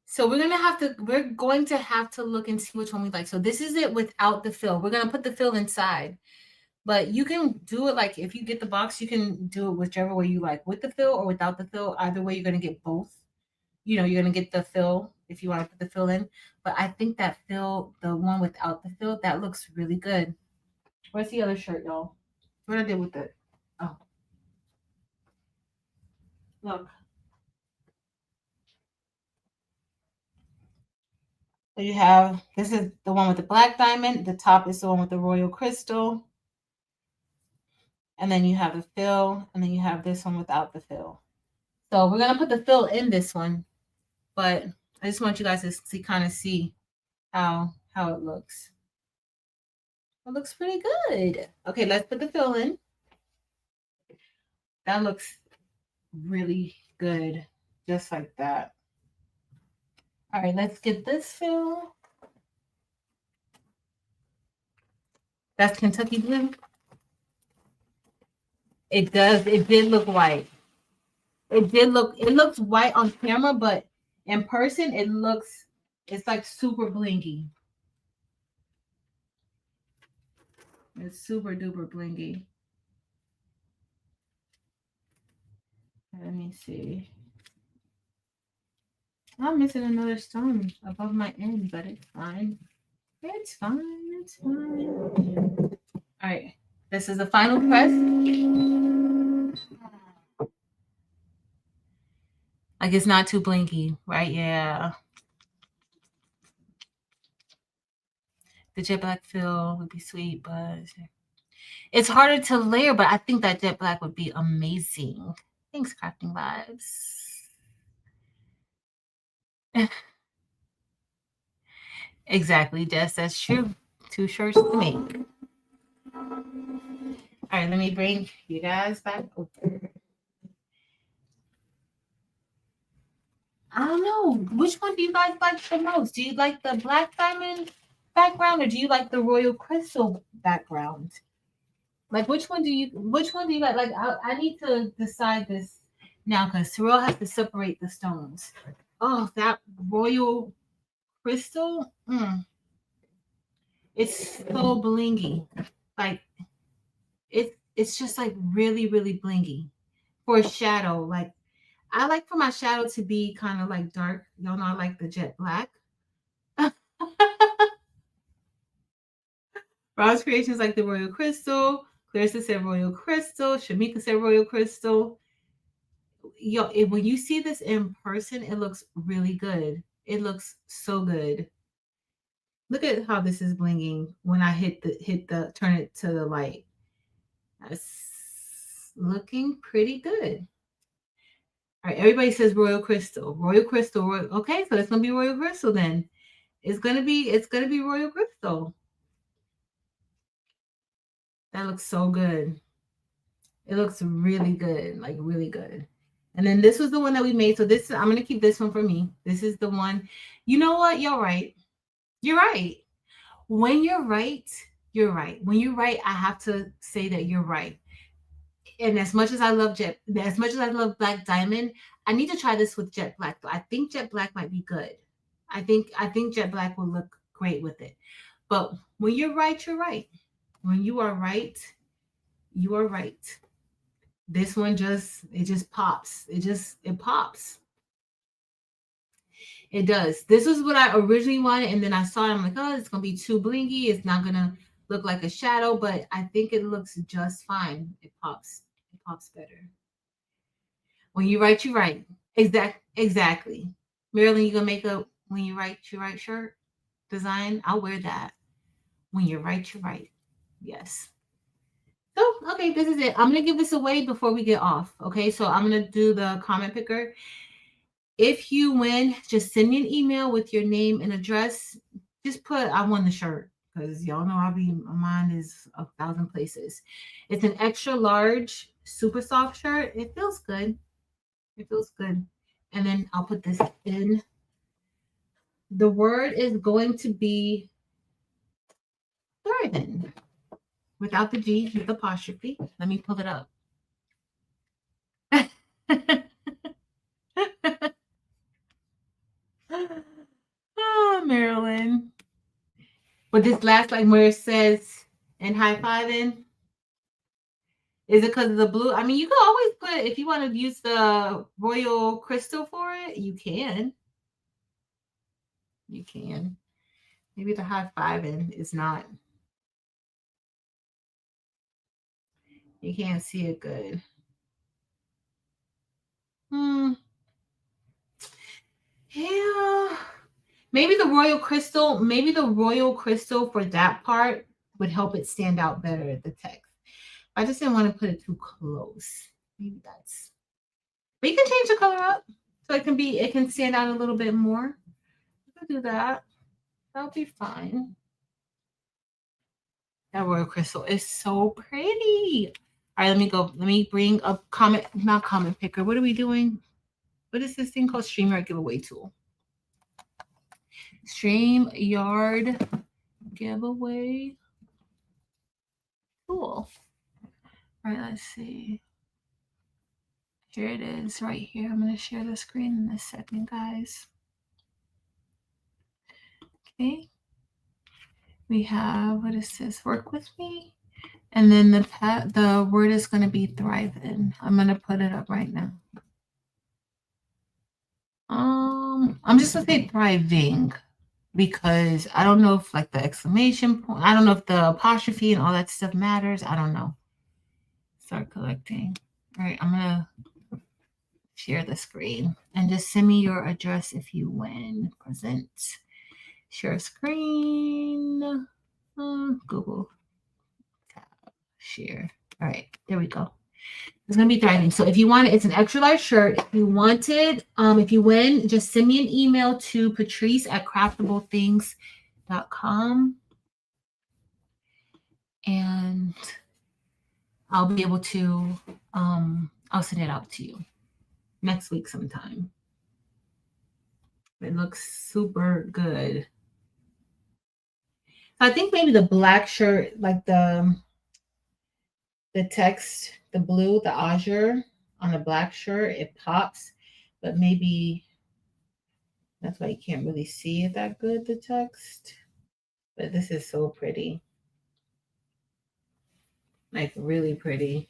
Speaker 1: So we're going to have to look and see which one we like. So this is it without the fill. We're gonna put the fill inside. But you can do it like if you get the box, you can do it whichever way you like, with the fill or without the fill. Either way, you're gonna get both. You're gonna get the fill if you want to put the fill in. But I think that fill, the one without the fill, that looks really good. Where's the other shirt, y'all? What I did with it? Oh, look. So you have, this is the one with the black diamond. The top is the one with the royal crystal. And then you have the fill, and then you have this one without the fill. So we're gonna put the fill in this one, but I just want you guys to see, kind of see how it looks. It looks pretty good. Okay, let's put the fill in. That looks really good, just like that. All right, let's get this fill. That's Kentucky Blue. It did look white. It looks white on camera, but in person it's like super blingy. It's super duper blingy. Let me see. I'm missing another stone above my end, but it's fine. It's fine. It's fine. All right. This is the final press. Like, it's not too blinky, right? Yeah. The jet black fill would be sweet, but it's harder to layer, but I think that jet black would be amazing. Thanks, Crafting Vibes. Exactly, Jess. That's true. 2 shirts to make. All right, let me bring you guys back over. I don't know. Which one do you guys like the most? Do you like the black diamond background, or do you like the royal crystal background? Like, which one do you like? Like, I need to decide this now, because Terrell has to separate the stones. Oh, that royal crystal. It's so blingy. Like, it's just like really, really blingy for a shadow. Like, I like for my shadow to be kind of like dark. Y'all know I like the jet black. Rob's Creations like the royal crystal. Clarissa said royal crystal. Shamika said royal crystal. Yo, when you see this in person, it looks really good. It looks so good. Look at how this is blinging when I turn it to the light. That's looking pretty good. All right, everybody says royal crystal. Royal crystal. Okay, so it's gonna be royal crystal then. It's gonna be royal crystal. That looks so good. It looks really good, like really good. And then this was the one that we made. So I'm gonna keep this one for me. This is the one. You know what? You're right. You're right. When you're right, you're right. When you're right, I have to say that you're right. And as much as I love Black Diamond, I need to try this with Jet Black. I think Jet Black might be good. I think Jet Black will look great with it. But when you're right, you're right. When you are right, you are right. This one just pops. It pops. It does. This is what I originally wanted, and then I saw it. I'm like, oh, it's gonna be too blingy. It's not gonna look like a shadow, but I think it looks just fine. It pops. It pops better. When you write, you write. Exactly. Marilyn, you gonna make a when you write shirt design? I'll wear that. When you write, you write. Yes. So, okay, this is it. I'm gonna give this away before we get off. Okay, so I'm gonna do the comment picker. If you win, just send me an email with your name and address. Just put I won the shirt, because y'all know mine is 1,000 places. It's an extra large, super soft shirt. It feels good. It feels good. And then I'll put this in. The word is going to be garden. without the G, with apostrophe. Let me pull it up. Oh, Marilyn. But this last line where it says and high fiving, is it because of the blue? I mean, you can always put, if you want to use the royal crystal for it, you can. You can. Maybe the high fiving is not. You can't see it good. Yeah. Maybe the royal crystal for that part would help it stand out better at the text. I just didn't want to put it too close. Maybe that's. But you can change the color up so it can stand out a little bit more. You can do that. That'll be fine. That royal crystal is so pretty. All right, let me go. Let me bring up not comment picker. What are we doing? What is this thing called? StreamYard giveaway tool. StreamYard giveaway tool. All right, let's see. Here it is right here. I'm going to share the screen in a second, guys. Okay. We have, what is this? Work with me. And then the word is going to be thriving. I'm going to put it up right now. I'm just going to say thriving because I don't know if like the exclamation point, I don't know if the apostrophe and all that stuff matters. I don't know. Start collecting. All right, I'm going to share the screen and just send me your address if you win. Present. Share screen. Google. Tab. Share. All right, there we go. It's gonna be thriving. So if you want it, it's an extra large shirt. If you want it, if you win, just send me an email to patrice@craftableThings.com, and I'll be able to I'll send it out to you next week sometime. It looks super good. I think maybe the black shirt, like the text, the blue, the azure on the black shirt, it pops, but maybe that's why you can't really see it that good, the text. But this is so pretty. Like really pretty.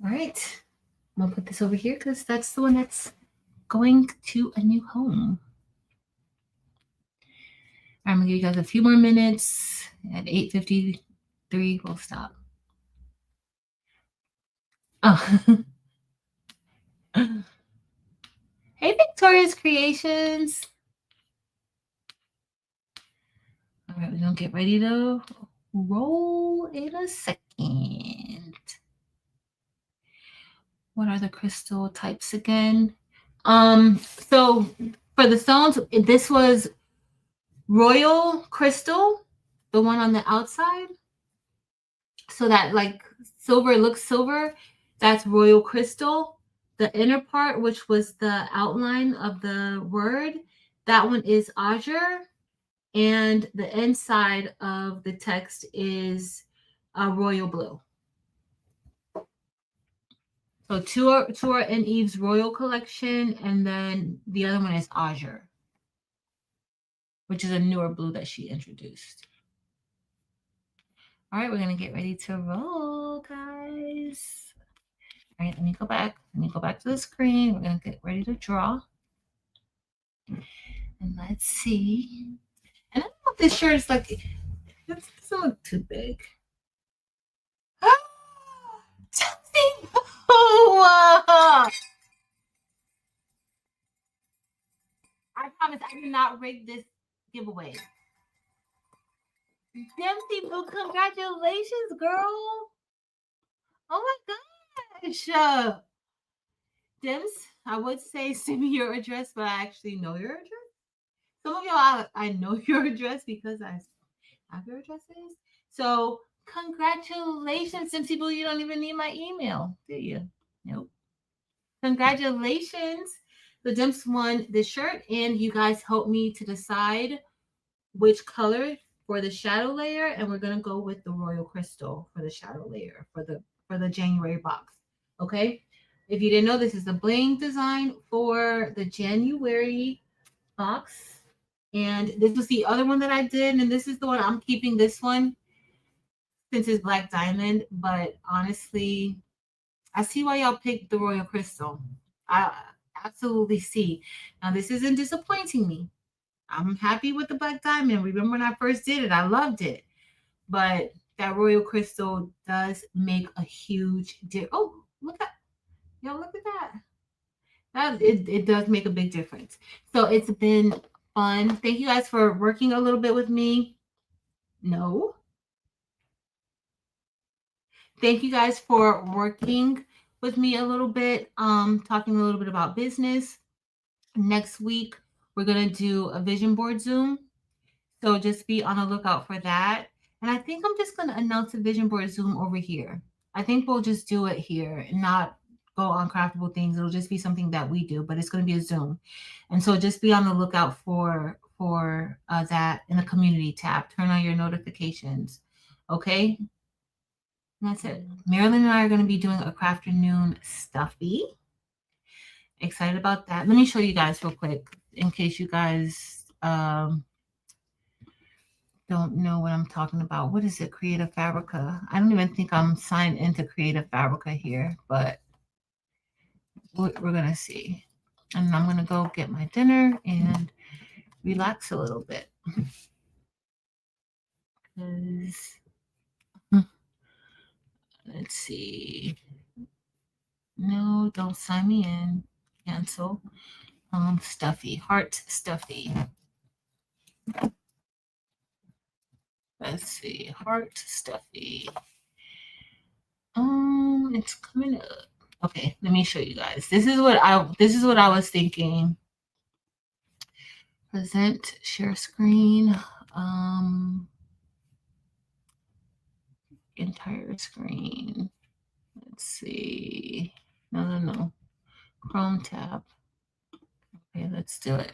Speaker 1: All right. I'm gonna put this over here because that's the one that's going to a new home. I'm gonna give you guys a few more minutes. At 8:53, we'll stop. Oh. Hey, Victoria's Creations. All right, we're gonna get ready to roll in a second. What are the crystal types again? So for the stones, this was royal crystal, the one on the outside. So that like silver looks silver, that's royal crystal. The inner part, which was the outline of the word, that one is azure. And the inside of the text is a royal blue. So two are in Eve's royal collection, and then the other one is azure, which is a newer blue that she introduced. All right, we're gonna get ready to roll, guys. All right, let me go back. Let me go back to the screen. We're gonna get ready to draw. And let's see. And I don't know if this shirt is like, it doesn't look too big. Something. Oh, I promise I did not rig this giveaway. Dempsey Boo, congratulations, girl. Oh my gosh. Dems, I would say send me your address, but I actually know your address. Some of y'all, I know your address because I have your addresses. So congratulations, Dempsey Boo. You don't even need my email, do you? Nope. Congratulations. The Demps won this shirt, and you guys helped me to decide which color for the shadow layer, and we're gonna go with the royal crystal for the shadow layer for the January box. Okay. If you didn't know, this is the bling design for the January box. And this was the other one that I did, and this is the one I'm keeping this one since it's black diamond. But honestly, I see why y'all picked the royal crystal. I absolutely see. Now this isn't disappointing me. I'm happy with the black diamond. Remember when I first did it, I loved it. But that royal crystal does make a huge difference. Oh, look at y'all! Look at that. It does make a big difference. So it's been fun. Thank you guys for working a little bit with me. No. Thank you guys for working with me a little bit, talking a little bit about business. Next week, we're going to do a vision board Zoom. So just be on the lookout for that. And I think I'm just going to announce a vision board Zoom over here. I think we'll just do it here and not go on craftable things. It'll just be something that we do, but it's going to be a Zoom. And so just be on the lookout for that in the community tab. Turn on your notifications. Okay. And that's it. Marilyn and I are going to be doing a Crafternoon Stuffy. Excited about that. Let me show you guys real quick in case you guys don't know what I'm talking about. What is it? Creative Fabrica. I don't even think I'm signed into Creative Fabrica here, but we're going to see. And I'm going to go get my dinner and relax a little bit. Let's see. No, don't sign me in. Cancel. Stuffy. Heart Stuffy. Let's see. Heart Stuffy. It's coming up. Okay, let me show you guys. This is what I was thinking. Present, share screen, entire screen. Let's see. No. Chrome tab. Okay, let's do it.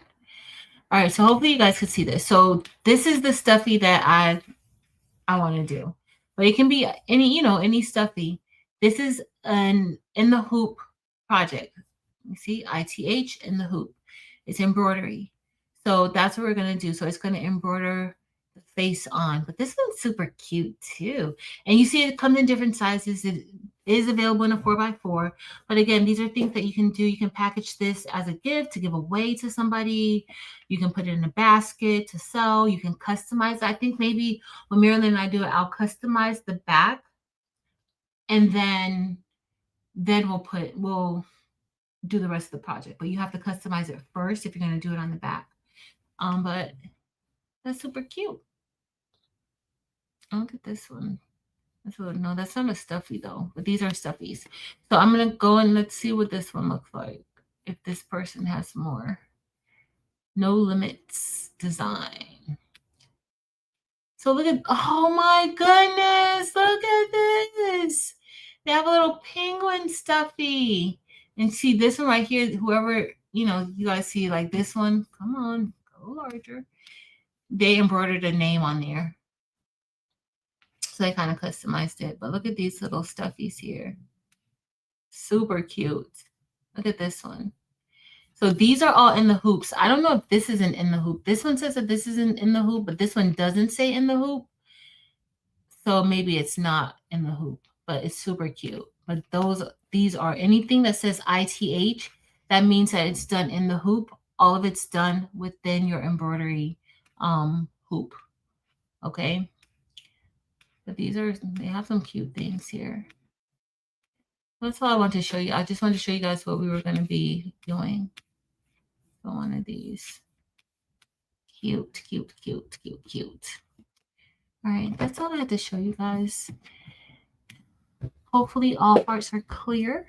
Speaker 1: All right, so hopefully you guys can see this. So this is the stuffy that I want to do. But it can be any stuffy. This is an in the hoop project. You see ITH in the hoop. It's embroidery. So that's what we're going to do. So it's going to embroider the face on. But this one's super cute too. And you see it comes in different sizes. It is available in a 4x4. But again, these are things that you can do. You can package this as a gift to give away to somebody. You can put it in a basket to sell. You can customize. I think maybe when Marilyn and I do it, I'll customize the back. And then we'll do the rest of the project. But you have to customize it first if you're going to do it on the back. But that's super cute. Look at this one. No, that's not a stuffy though, but these are stuffies. So I'm going to go and let's see what this one looks like. If this person has more. No Limits design. So look at, oh my goodness, look at this. They have a little penguin stuffy. And see this one right here, whoever, you guys see like this one. Come on, go larger. They embroidered a name on there. So they kind of customized it. But look at these little stuffies here. Super cute. Look at this one. So these are all in the hoops. I don't know if this isn't in the hoop. This one says that this isn't in the hoop, but this one doesn't say in the hoop. So maybe it's not in the hoop, but it's super cute. But these are anything that says ITH, that means that it's done in the hoop. All of it's done within your embroidery hoop. Okay. But they have some cute things here. That's all I want to show you. I just wanted to show you guys what we were going to be doing. So one of these. Cute. All right, that's all I had to show you guys. Hopefully all parts are clear.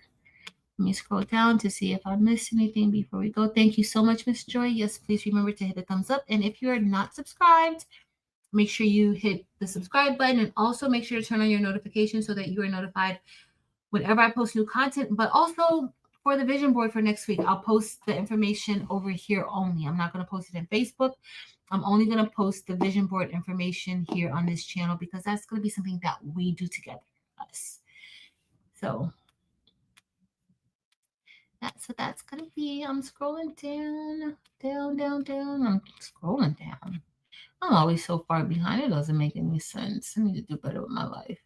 Speaker 1: Let me scroll down to see if I missed anything before we go. Thank you so much, Miss Joy. Yes, please remember to hit the thumbs up. And if you are not subscribed, make sure you hit the subscribe button and also make sure to turn on your notifications so that you are notified whenever I post new content. But also for the vision board for next week, I'll post the information over here only. I'm not going to post it in Facebook. I'm only going to post the vision board information here on this channel because that's going to be something that we do together, us. So that's what that's going to be. I'm scrolling down. I'm scrolling down. I'm always so far behind. It doesn't make any sense. I need to do better with my life.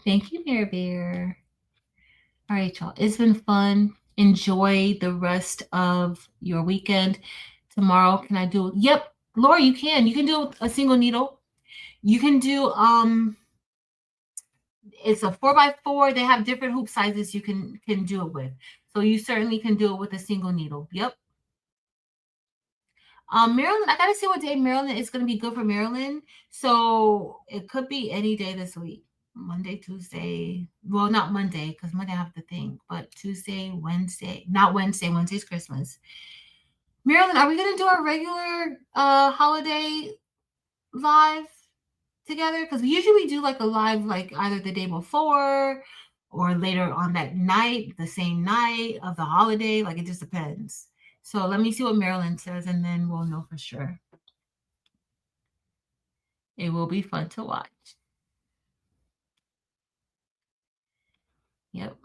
Speaker 1: Thank you, Mare Bear. All right, y'all. It's been fun. Enjoy the rest of your weekend. Tomorrow, can I do? Yep, Laura, you can. You can do a single needle. You can do it's a 4x4. They have different hoop sizes you can do it with. So you certainly can do it with a single needle. Yep. Maryland, I gotta see what day Maryland is gonna be good for Maryland. So it could be any day this week. Monday, Tuesday. Well, not Monday, because Monday I have to think, but Tuesday, Wednesday, not Wednesday. Wednesday's Christmas. Maryland, are we gonna do our regular holiday live together? Because usually we do like a live like either the day before or later on that night, the same night of the holiday. Like it just depends. So let me see what Maryland says, and then we'll know for sure. It will be fun to watch. Yep.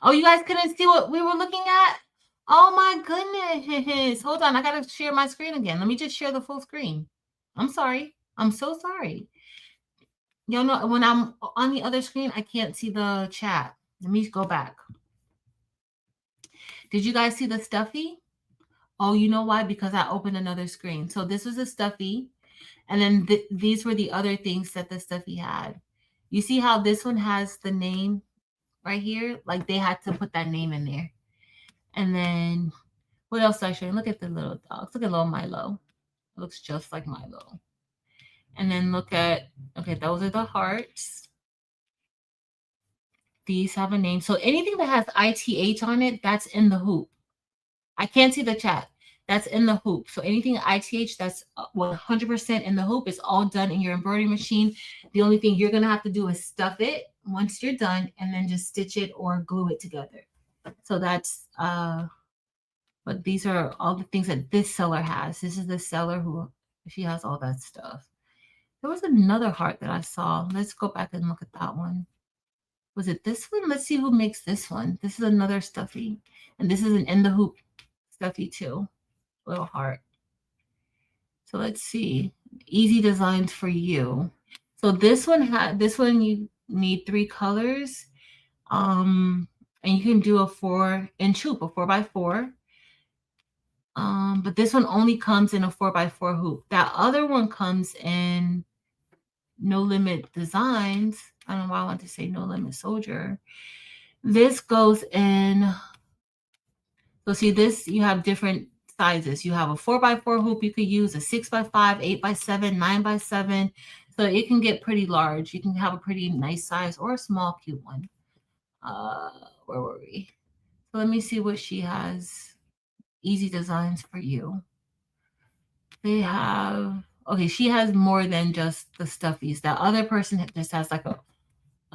Speaker 1: Oh, you guys couldn't see what we were looking at? Oh my goodness. Hold on. I got to share my screen again. Let me just share the full screen. I'm sorry. I'm so sorry. You know, when I'm on the other screen, I can't see the chat. Let me go back. Did you guys see the Stuffy? Oh, you know why? Because I opened another screen. So this was a Stuffy. And then these were the other things that the Stuffy had. You see how this one has the name right here? Like they had to put that name in there. And then what else I show you? Look at the little dogs. Look at little Milo. It looks just like Milo. And then look at, okay, those are the hearts. These have a name. So anything that has ITH on it, that's in the hoop. I can't see the chat. That's in the hoop. So anything ITH that's 100% in the hoop is all done in your embroidery machine. The only thing you're going to have to do is stuff it once you're done and then just stitch it or glue it together. So that's, but these are all the things that this seller has. This is the seller who, she has all that stuff. There was another heart that I saw. Let's go back and look at that one. Was it this one? Let's see who makes this one. This is another Stuffy. And this is an in the hoop Stuffy too. Little heart. So let's see. Easy designs for you. So this one you need 3 colors. And you can do a 4-inch hoop, a 4x4. But this one only comes in a 4x4 hoop. That other one comes in No Limit Designs. I don't know why I want to say No Limit Soldier. This goes in, so see this, you have different sizes. You have a 4x4 hoop you could use, a 6x5, 8x7, 9x7. So it can get pretty large. You can have a pretty nice size or a small, cute one. Where were we? So let me see what she has. Easy designs for you. They have, okay, she has more than just the Stuffies. That other person just has like a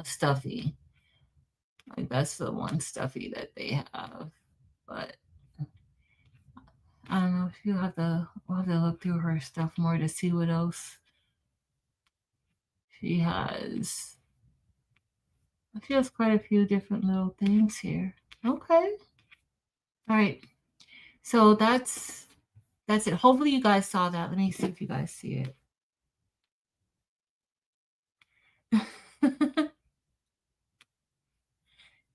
Speaker 1: Stuffy. Like that's the one Stuffy that they have. But I don't know if we'll have to look through her stuff more to see what else she has. She has quite a few different little things here. Okay. All right. So that's it. Hopefully you guys saw that. Let me see if you guys see it.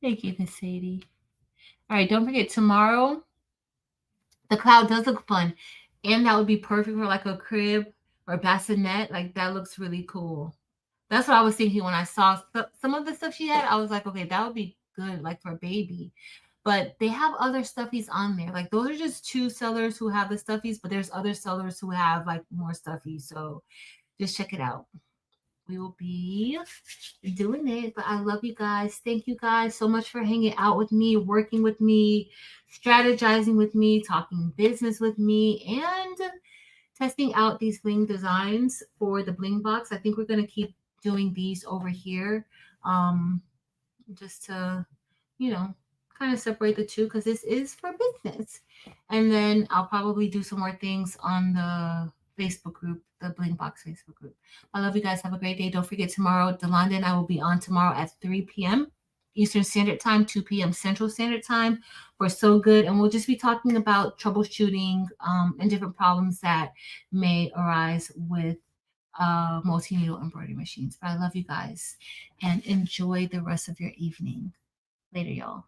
Speaker 1: Thank you, Miss Sadie. All right, don't forget tomorrow. The cloud does look fun. And that would be perfect for like a crib or bassinet. Like that looks really cool. That's what I was thinking when I saw some of the stuff she had. I was like, okay, that would be good, like for a baby. But they have other stuffies on there. Like those are just 2 sellers who have the stuffies, but there's other sellers who have like more stuffies. So just check it out. We will be doing it. But I love you guys. Thank you guys so much for hanging out with me, working with me, strategizing with me, talking business with me, and testing out these bling designs for the bling box. I think we're going to keep doing these over here, just to, kind of separate the two because this is for business. And then I'll probably do some more things on the Facebook group, the Bling Box Facebook group. I love you guys. Have a great day. Don't forget tomorrow, Delonda and I will be on tomorrow at 3 p.m. Eastern Standard Time, 2 p.m. Central Standard Time for So Good. And we'll just be talking about troubleshooting and different problems that may arise with multi-needle embroidery machines. But I love you guys and enjoy the rest of your evening. Later, y'all.